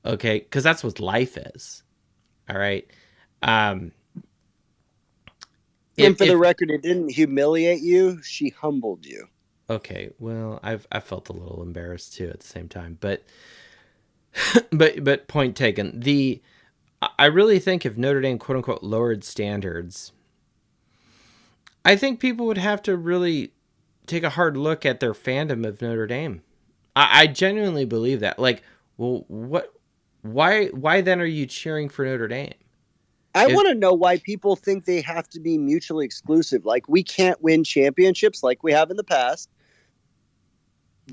[SPEAKER 2] Okay? Because that's what life is. All right?
[SPEAKER 1] And for the record, it didn't humiliate you. She humbled you.
[SPEAKER 2] Okay. Well, I felt a little embarrassed, too, at the same time. But But point taken. I really think if Notre Dame quote unquote lowered standards, I think people would have to really take a hard look at their fandom of Notre Dame. I genuinely believe that. Like, well, what? Why then are you cheering for Notre Dame?
[SPEAKER 1] I want to know why people think they have to be mutually exclusive. Like, we can't win championships like we have in the past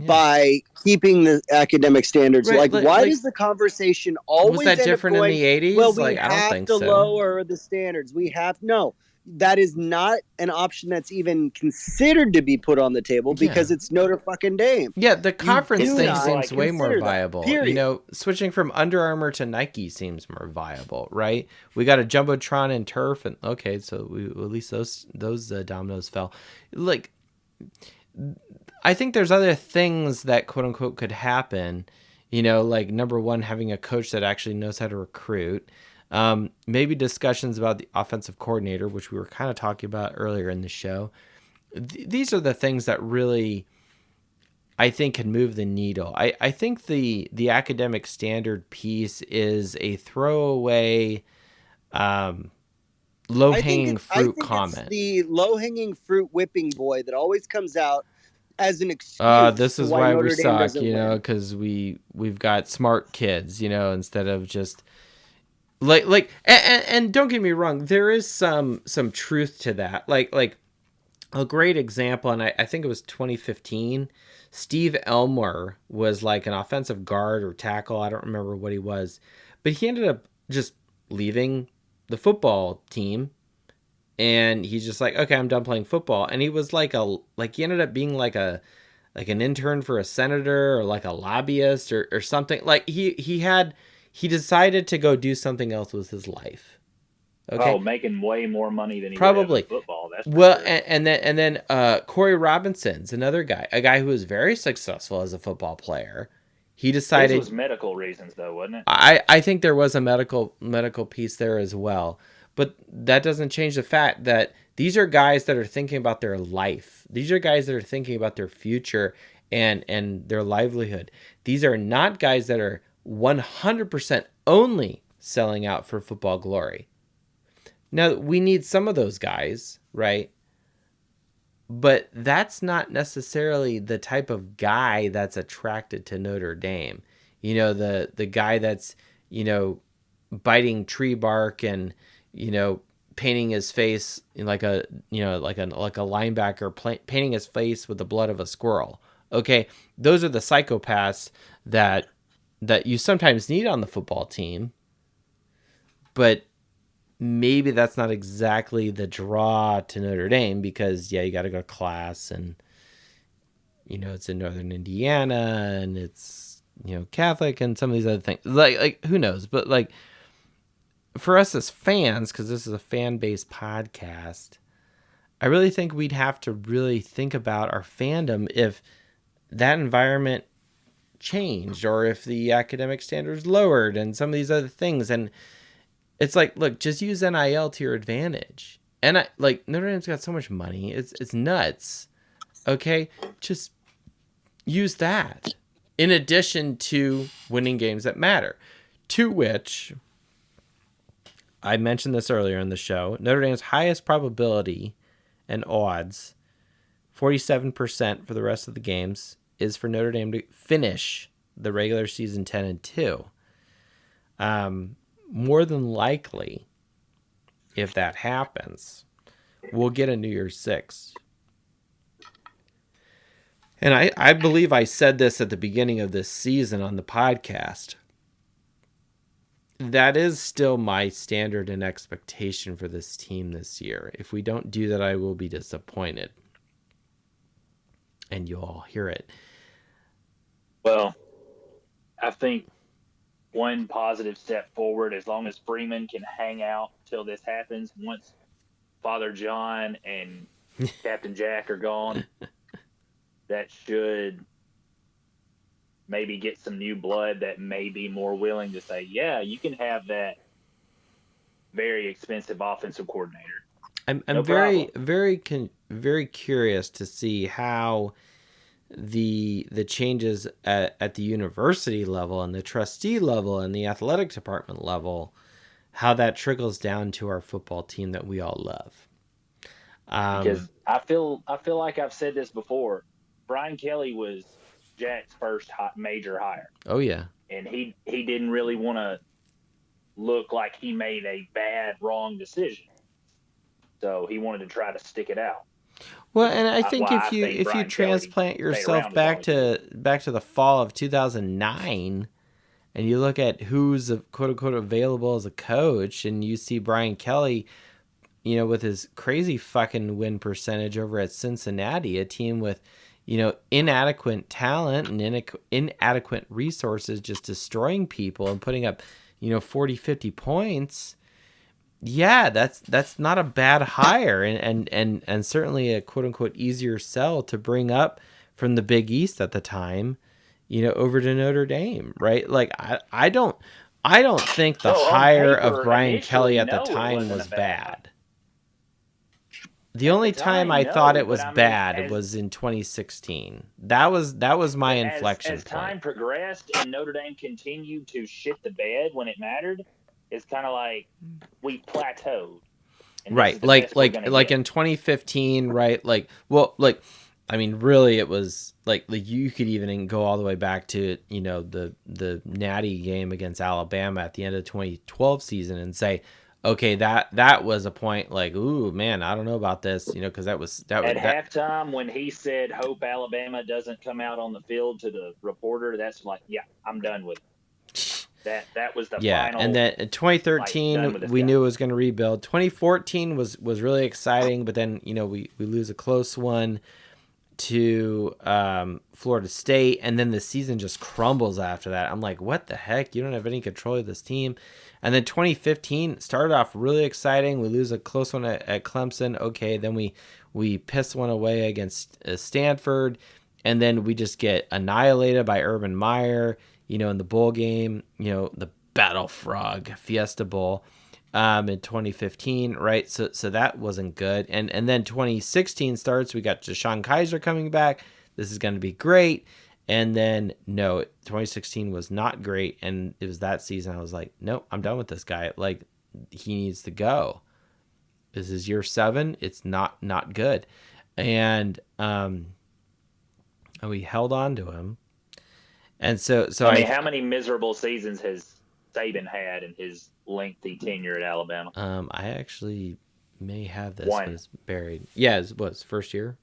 [SPEAKER 1] by keeping the academic standards.
[SPEAKER 2] Right,
[SPEAKER 1] Why does the conversation always
[SPEAKER 2] that
[SPEAKER 1] end up
[SPEAKER 2] different in
[SPEAKER 1] going,
[SPEAKER 2] the 80s?
[SPEAKER 1] well, we
[SPEAKER 2] Like, I don't
[SPEAKER 1] have
[SPEAKER 2] think
[SPEAKER 1] to
[SPEAKER 2] so.
[SPEAKER 1] lower the standards. No, that is not an option that's even considered to be put on the table because it's Notre fucking Dame.
[SPEAKER 2] Yeah, the conference thing
[SPEAKER 1] not
[SPEAKER 2] seems way more
[SPEAKER 1] consider that,
[SPEAKER 2] viable.
[SPEAKER 1] period.
[SPEAKER 2] You know, switching from Under Armour to Nike seems more viable, right? We got a jumbotron and turf, and okay, so at least those dominoes fell. Like, I think there's other things that quote unquote could happen. You know, like number one, having a coach that actually knows how to recruit. Maybe discussions about the offensive coordinator, which we were kind of talking about earlier in the show. These are the things that really, I think, can move the needle. I think the academic standard piece is a throwaway, low-hanging fruit comment.
[SPEAKER 1] It's the low-hanging fruit whipping boy that always comes out as an excuse.
[SPEAKER 2] This is why we suck, you know, because we've got smart kids, you know, instead of just and don't get me wrong, there is some truth to that. Like a great example, and I think it was 2015. Steve Elmore was like an offensive guard or tackle. I don't remember what he was, but he ended up just leaving the football team. And he's just like, okay, I'm done playing football. And he was he ended up being like an intern for a senator or like a lobbyist or something. Like he decided to go do something else with his life.
[SPEAKER 6] Okay. Oh, making way more money than he
[SPEAKER 2] probably
[SPEAKER 6] would have in football. That's
[SPEAKER 2] well,
[SPEAKER 6] sure.
[SPEAKER 2] and then Corey Robinson's another guy, a guy who was very successful as a football player. He decided
[SPEAKER 6] this was medical reasons, though, wasn't it?
[SPEAKER 2] I think there was a medical piece there as well. But that doesn't change the fact that these are guys that are thinking about their life. These are guys that are thinking about their future and their livelihood. These are not guys that are 100% only selling out for football glory. Now, we need some of those guys, right? But that's not necessarily the type of guy that's attracted to Notre Dame. You know, the guy that's, you know, biting tree bark and, you know, painting his face like a linebacker painting his face with the blood of a squirrel. Okay, those are the psychopaths that you sometimes need on the football team, but maybe that's not exactly the draw to Notre Dame because you got to go to class and, you know, it's in Northern Indiana and it's, you know, Catholic and some of these other things. Like who knows, but like, for us as fans, because this is a fan-based podcast, I really think we'd have to really think about our fandom if that environment changed or if the academic standards lowered and some of these other things. And it's like, look, just use NIL to your advantage. And Notre Dame's got so much money. It's nuts. Okay? Just use that in addition to winning games that matter. To which, I mentioned this earlier in the show, Notre Dame's highest probability and odds, 47% for the rest of the games, is for Notre Dame to finish the regular season 10-2. More than likely, if that happens, we'll get a New Year's Six. And I believe I said this at the beginning of this season on the podcast. That is still my standard and expectation for this team this year. If we don't do that, I will be disappointed. And you'll all hear it.
[SPEAKER 6] Well, I think one positive step forward, as long as Freeman can hang out till this happens, once Father John and Captain Jack are gone, that should maybe get some new blood that may be more willing to say, yeah, you can have that very expensive offensive coordinator.
[SPEAKER 2] I'm very curious to see how the changes at the university level and the trustee level and the athletic department level, how that trickles down to our football team that we all love.
[SPEAKER 6] Because I feel like I've said this before. Brian Kelly was Jack's first major hire.
[SPEAKER 2] Oh yeah,
[SPEAKER 6] and he didn't really want to look like he made a bad, wrong decision. So he wanted to try to stick it out.
[SPEAKER 2] Well, and I think if you
[SPEAKER 6] Brian
[SPEAKER 2] transplant yourself back to the fall of 2009, and you look at who's quote unquote available as a coach, and you see Brian Kelly, you know, with his crazy fucking win percentage over at Cincinnati, a team with, you know, inadequate talent and inadequate resources, just destroying people and putting up, you know, 40, 50 points. Yeah, that's not a bad hire, and certainly a quote unquote easier sell to bring up from the Big East at the time, you know, over to Notre Dame, right? Like I don't think the hire of Brian Kelly at the time was bad. The only time I thought it was bad was in 2016. That was my inflection point.
[SPEAKER 6] As time progressed and Notre Dame continued to shit the bed when it mattered, it's kind of like we plateaued.
[SPEAKER 2] Right, like in 2015, right? Like, well, like, I mean, really, it was like you could even go all the way back to, you know, the Natty game against Alabama at the end of the 2012 season and say, okay, that was a point like, ooh, man, I don't know about this, you know, because that was
[SPEAKER 6] halftime when he said, "Hope Alabama doesn't come out on the field" to the reporter. That's like, yeah, I'm done with it. That was the final.
[SPEAKER 2] And then in 2013 we knew it was going to rebuild. 2014 was really exciting, but then, you know, we lose a close one to Florida State, and then the season just crumbles after that. I'm like, what the heck? You don't have any control of this team. And then 2015 started off really exciting. We lose a close one at Clemson. Okay, then we piss one away against Stanford, and then we just get annihilated by Urban Meyer, you know, in the bowl game, you know, the Battle Frog Fiesta Bowl in 2015, right? So that wasn't good. And then 2016 starts. We got Deshaun Kaiser coming back. This is going to be great. And then, no, 2016 was not great. And it was that season I was like, nope, I'm done with this guy. Like, he needs to go. This is year 7. It's not good. And we held on to him. And so
[SPEAKER 6] I mean, how many miserable seasons has Saban had in his lengthy tenure at Alabama?
[SPEAKER 2] I actually may have this,
[SPEAKER 6] One.
[SPEAKER 2] but it's buried. Yeah, it was first year.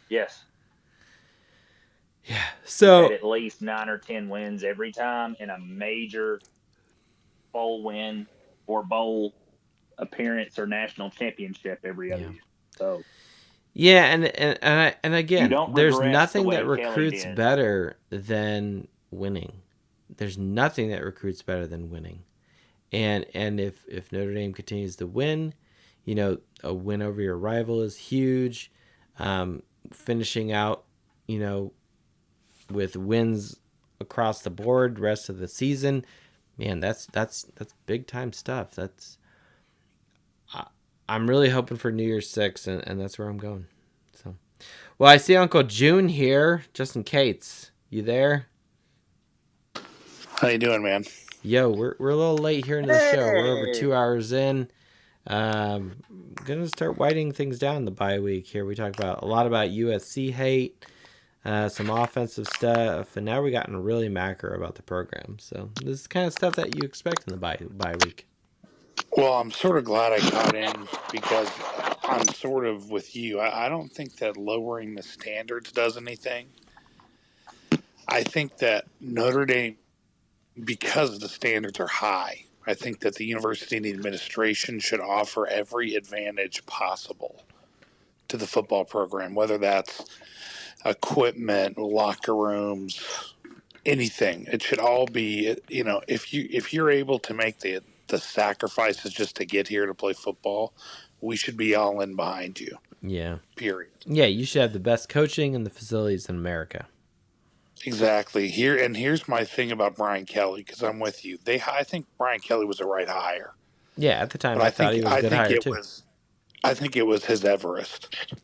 [SPEAKER 6] Yes.
[SPEAKER 2] Yeah. So
[SPEAKER 6] had at least 9 or 10 wins every time, in a major bowl win or bowl appearance or national championship every other year. So.
[SPEAKER 2] Yeah, and again, there's nothing that recruits better than winning. There's nothing that recruits better than winning. And if Notre Dame continues to win, you know, a win over your rival is huge. Finishing out, you know, with wins across the board rest of the season, man, that's big time stuff. I'm really hoping for New Year's 6, and that's where I'm going. So, well, I see Uncle June here. Justin Cates, you there?
[SPEAKER 8] How you doing, man?
[SPEAKER 2] Yo, we're a little late here in the show. We're over 2 hours in. Gonna start winding things down the bye week here. We talked about a lot about USC hate, some offensive stuff, and now we gotten really macro about the program. So this is kind of stuff that you expect in the bye week.
[SPEAKER 8] Well, I'm sort of glad I got in because I'm sort of with you. I don't think that lowering the standards does anything. I think that Notre Dame, because the standards are high, I think that the university and the administration should offer every advantage possible to the football program, whether that's equipment, locker rooms, anything. It should all be, you know, if you're able to make the sacrifices just to get here to play football, we should be all in behind you.
[SPEAKER 2] Yeah.
[SPEAKER 8] Period.
[SPEAKER 2] Yeah, you should have the best coaching and the facilities in America.
[SPEAKER 8] Exactly. Here's my thing about Brian Kelly, because I'm with you. I think Brian Kelly was the right hire.
[SPEAKER 2] Yeah, at the time I thought he was a good hire too.
[SPEAKER 8] I think it was his Everest.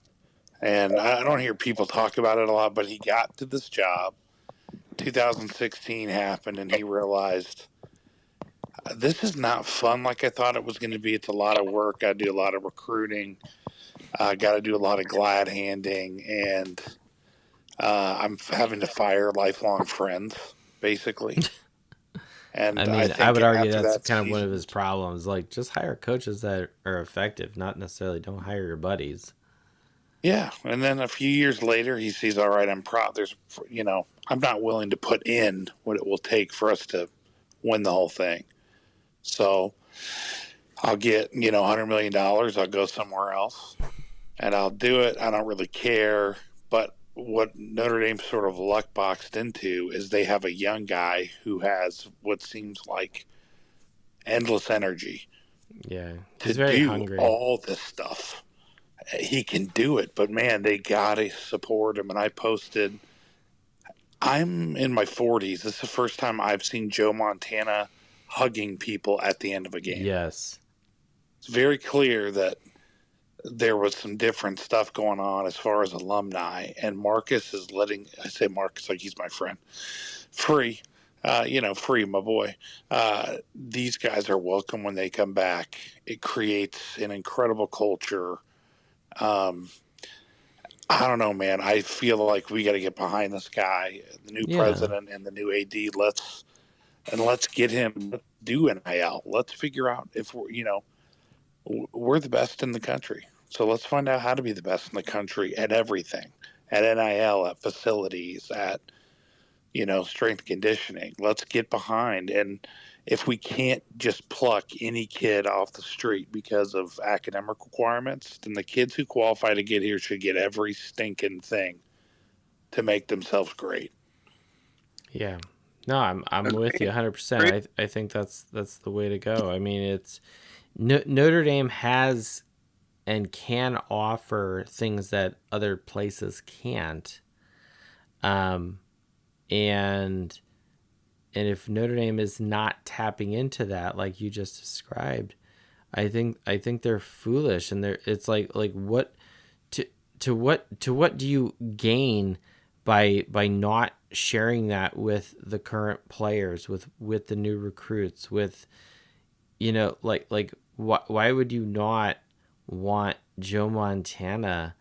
[SPEAKER 8] And I don't hear people talk about it a lot, but he got to this job. 2016 happened, and he realized this is not fun like I thought it was going to be. It's a lot of work. I do a lot of recruiting. I got to do a lot of glad handing, and I'm having to fire lifelong friends, basically. And
[SPEAKER 2] I
[SPEAKER 8] I
[SPEAKER 2] mean, I
[SPEAKER 8] think
[SPEAKER 2] would argue
[SPEAKER 8] after
[SPEAKER 2] that's
[SPEAKER 8] that
[SPEAKER 2] kind of one of
[SPEAKER 8] season,
[SPEAKER 2] his problems. Like, just hire coaches that are effective, not necessarily don't hire your buddies.
[SPEAKER 8] yeah. And then a few years later, he sees, all right, I'm I'm not willing to put in what it will take for us to win the whole thing. So I'll get, $100 million. I'll go somewhere else and I'll do it. I don't really care. But what Notre Dame sort of luck boxed into is they have a young guy who has what seems like endless energy
[SPEAKER 2] Yeah,
[SPEAKER 8] to
[SPEAKER 2] he's very
[SPEAKER 8] do
[SPEAKER 2] hungry.
[SPEAKER 8] all this stuff. He can do it, but man, they gotta support him. And I posted, I'm in my 40s. This is the first time I've seen Joe Montana hugging people at the end of a game.
[SPEAKER 2] Yes.
[SPEAKER 8] It's very clear that there was some different stuff going on as far as alumni, and Marcus is I say Marcus like he's my friend, Free, Free, my boy. These guys are welcome when they come back. It creates an incredible culture. Um, I don't know, man. I feel like we got to get behind this guy, the new president and the new AD. Let's get him. Let's do NIL. Let's figure out if we're the best in the country. So let's find out how to be the best in the country at everything, at NIL, at facilities, at strength conditioning. Let's get behind. And if we can't just pluck any kid off the street because of academic requirements, then the kids who qualify to get here should get every stinking thing to make themselves great.
[SPEAKER 2] Yeah. No, I'm with you 100%. I think that's the way to go. I mean, it's Notre Dame has and can offer things that other places can't. And if Notre Dame is not tapping into that, like you just described, I think they're foolish, and it's like what to what do you gain by not sharing that with the current players, with the new recruits, with why would you not want Joe Montana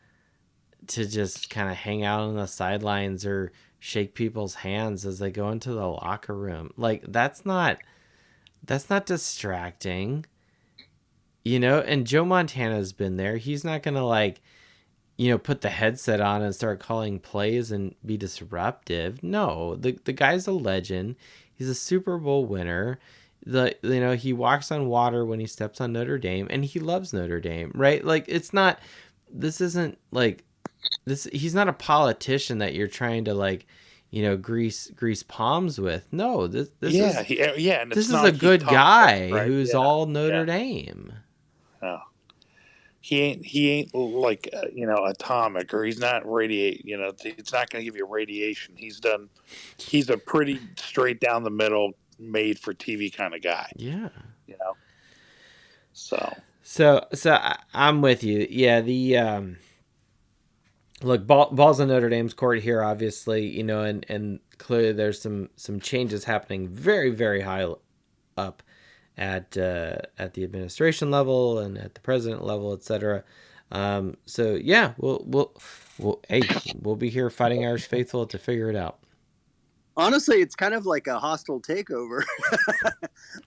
[SPEAKER 2] to just kind of hang out on the sidelines or shake people's hands as they go into the locker room? Like, that's not distracting, and Joe Montana's been there. He's not gonna put the headset on and start calling plays and be disruptive. No, the guy's a legend. He's a Super Bowl winner. He walks on water when he steps on Notre Dame, and he loves Notre Dame, right? Like, this isn't like this. He's not a politician that you're trying to grease palms with. No, this is a good guy
[SPEAKER 8] right?
[SPEAKER 2] who's all Notre Dame.
[SPEAKER 8] Oh. He ain't like atomic, or he's not radiate. It's not going to give you radiation. He's a pretty straight down the middle, made for TV kind of guy.
[SPEAKER 2] Yeah.
[SPEAKER 8] So
[SPEAKER 2] I'm with you. Yeah. The look, ball's in Notre Dame's court here, obviously. And clearly there's some changes happening very, very high up at the administration level and at the president level, etc. So yeah, we'll be here fighting Irish faithful to figure it out.
[SPEAKER 1] Honestly, it's kind of like a hostile takeover.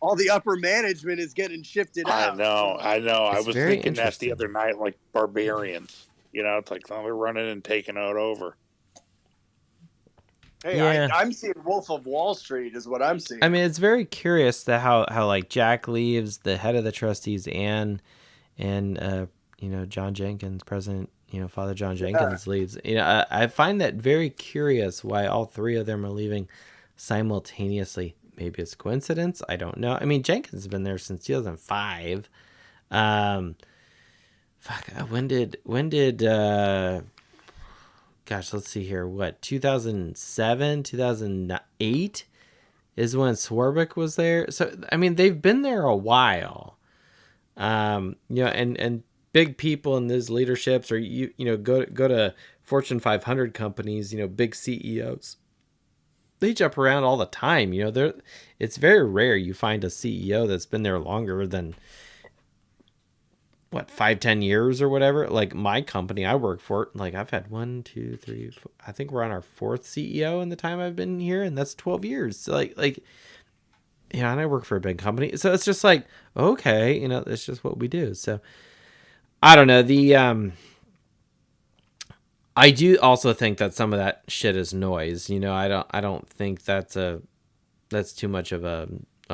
[SPEAKER 1] All the upper management is getting shifted out.
[SPEAKER 8] I know. I was thinking that the
[SPEAKER 2] interesting.
[SPEAKER 8] other night, like barbarians. It's like they're running and taking it over.
[SPEAKER 1] Hey,
[SPEAKER 2] Yeah.
[SPEAKER 1] I'm seeing Wolf of Wall Street is what I'm seeing.
[SPEAKER 2] I mean, it's very curious that how like Jack leaves, the head of the trustees, and John Jenkins, president, Father John Jenkins leaves. I find that very curious why all three of them are leaving simultaneously. Maybe it's coincidence. I don't know. I mean, Jenkins has been there since 2005. When did gosh, let's see here. What, 2007, 2008 is when Swarbrick was there. So, I mean, they've been there a while. And big people in these leaderships, or you know, go to Fortune 500 companies, you know, big CEOs. They jump around all the time. You know, it's very rare you find a CEO that's been there longer than what, 5-10 years or whatever. Like my company I work for, like I've had 1, 2, 3, 4, I think we're on our 4th CEO in the time I've been here, and that's 12 years. So like yeah, and I work for a big company, so it's just like, okay, you know, it's just what we do. So I don't know. I do also think that some of that shit is noise. You know, I don't think that's too much of a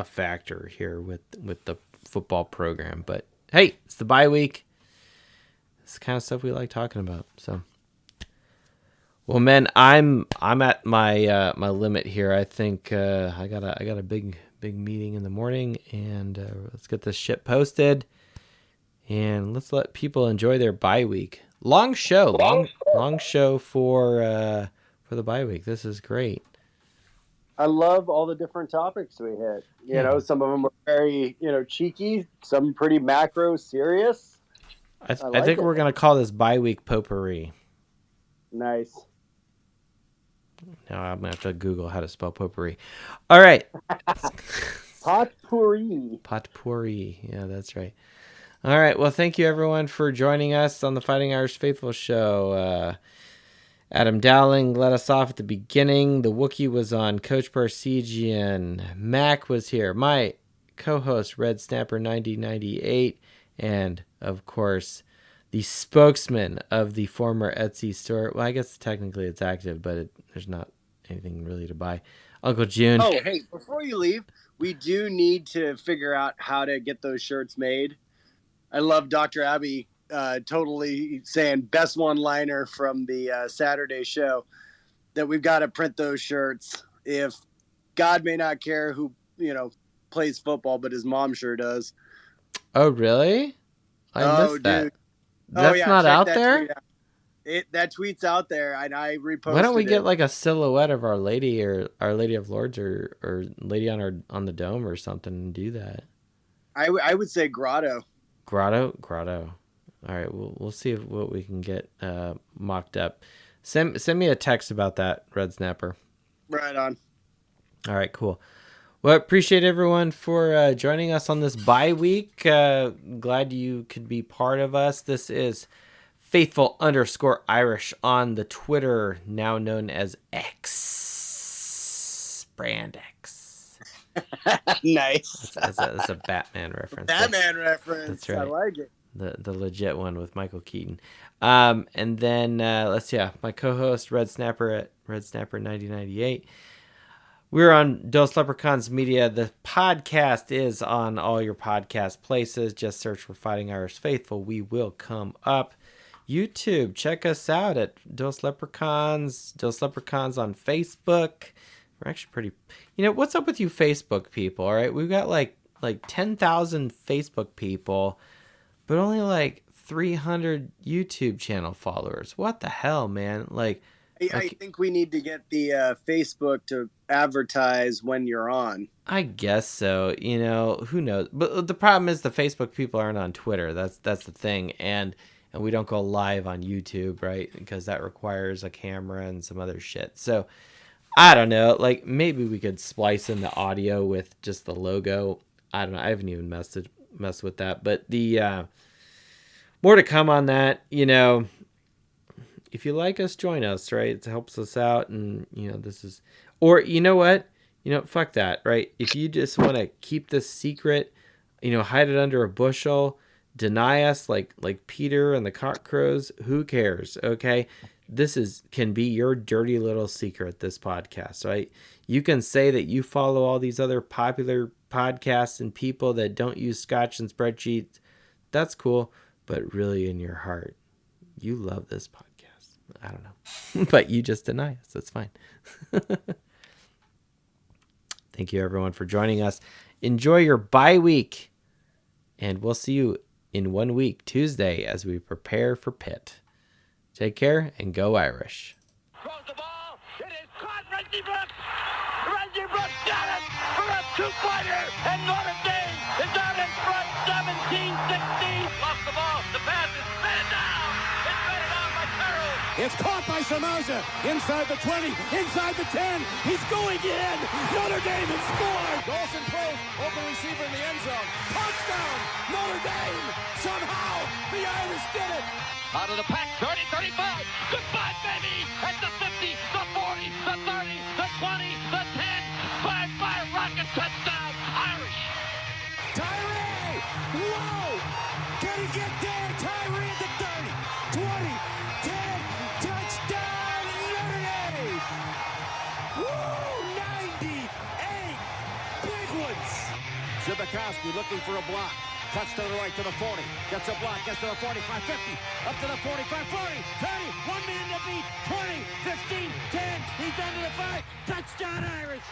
[SPEAKER 2] factor here with the football program. But hey, it's the bye week. It's the kind of stuff we like talking about. So, well, man, I'm at my limit here. I think I got a big meeting in the morning, and let's get this shit posted, and let's let people enjoy their bye week. Long show for the bye week. This is great.
[SPEAKER 1] I love all the different topics we hit. You know, some of them were very, you know, cheeky, some pretty macro serious.
[SPEAKER 2] I think we're going to call this bye week potpourri.
[SPEAKER 1] Nice.
[SPEAKER 2] Now I'm going to have to Google how to spell potpourri. All right.
[SPEAKER 1] Potpourri.
[SPEAKER 2] Potpourri. Yeah, that's right. All right. Well, thank you, everyone, for joining us on the Fighting Irish Faithful show. Adam Dowling let us off at the beginning. The Wookiee was on. Coach Parsegian. Mac was here. My co-host, Red Snapper 9098. And, of course, the spokesman of the former Etsy store. Well, I guess technically it's active, but there's not anything really to buy. Uncle June.
[SPEAKER 1] Oh, hey, before you leave, we do need to figure out how to get those shirts made. I love Dr. Abby totally saying best one-liner from the Saturday show that we've got to print those shirts. If God may not care who, you know, plays football, but his mom sure does.
[SPEAKER 2] Oh, really? I missed that.
[SPEAKER 1] Dude.
[SPEAKER 2] That's not out there?
[SPEAKER 1] That tweet's out there, and I reposted it.
[SPEAKER 2] Why don't we get like a silhouette of Our Lady or Our Lady of Lords or Lady on the Dome or something and do that?
[SPEAKER 1] I would say Grotto.
[SPEAKER 2] Grotto. All right, we'll see what we can get mocked up. Send me a text about that, Red Snapper.
[SPEAKER 1] Right on. All
[SPEAKER 2] right, cool. Well, appreciate everyone for joining us on this bye week. Glad you could be part of us. This is Faithful_Irish on the Twitter, now known as X. Brand X.
[SPEAKER 1] Nice.
[SPEAKER 2] That's a Batman reference.
[SPEAKER 1] Batman reference.
[SPEAKER 2] That's right.
[SPEAKER 1] I like it.
[SPEAKER 2] The legit one with Michael Keaton. And then let's see, my co-host Red Snapper at Red Snapper 9098. We're on Dos Leprechauns Media. The podcast is on all your podcast places. Just search for Fighting Irish Faithful. We will come up. YouTube, check us out at Dos Leprechauns. Dos Leprechauns on Facebook. We're actually pretty... You know, what's up with you Facebook people, all right? We've got like 10,000 Facebook people, but only like 300 YouTube channel followers. What the hell, man?
[SPEAKER 1] I think we need to get the Facebook to advertise when you're on.
[SPEAKER 2] I guess so. You know, who knows? But the problem is the Facebook people aren't on Twitter. That's the thing. And we don't go live on YouTube, right? Because that requires a camera and some other shit. So I don't know. Like maybe we could splice in the audio with just the logo. I don't know. I haven't even messed with that. But the more to come on that. You know, if you like us, join us, right? It helps us out. And, you know, this is... Or, you know what? You know, fuck that, right? If you just want to keep this secret, you know, hide it under a bushel, deny us like Peter and the cockcrows, who cares, okay? This can be your dirty little secret, this podcast, right? You can say that you follow all these other popular podcasts and people that don't use scotch and spreadsheets. That's cool. But really in your heart, you love this podcast. I don't know. But you just deny us. That's fine. Thank you, everyone, for joining us. Enjoy your bye week. And we'll see you in 1 week, Tuesday, as we prepare for Pitt. Take care and go Irish.
[SPEAKER 9] Throws the ball. It is caught. Reggie Brooks. Reggie Brooks got it for a two-pointer. And Notre Dame is out in front, 17-16. Lost the ball. The pass is It's caught by Samoza. Inside the 20, inside the 10. He's going in. Notre Dame has scored. Dawson throws, open receiver in the end zone. Touchdown, Notre Dame. Somehow, the Irish did it. Out of the pack, 30, 35. Goodbye, baby. At the 50, the 40, the 30, the 20, the 10. 5-5 rocket touchdown, Irish. Tyree! Whoa! Can he get there? Tyree at the 30, 20, 10, touchdown, Notre Dame! Woo! 98 big ones! Zibikowski looking for a block. Cuts to the right to the 40. Gets a block. Gets to the 45, 50. Up to the 45, 40, 30. One man to beat. 20, 15, 10. He's down to the 5. Touchdown, Irish.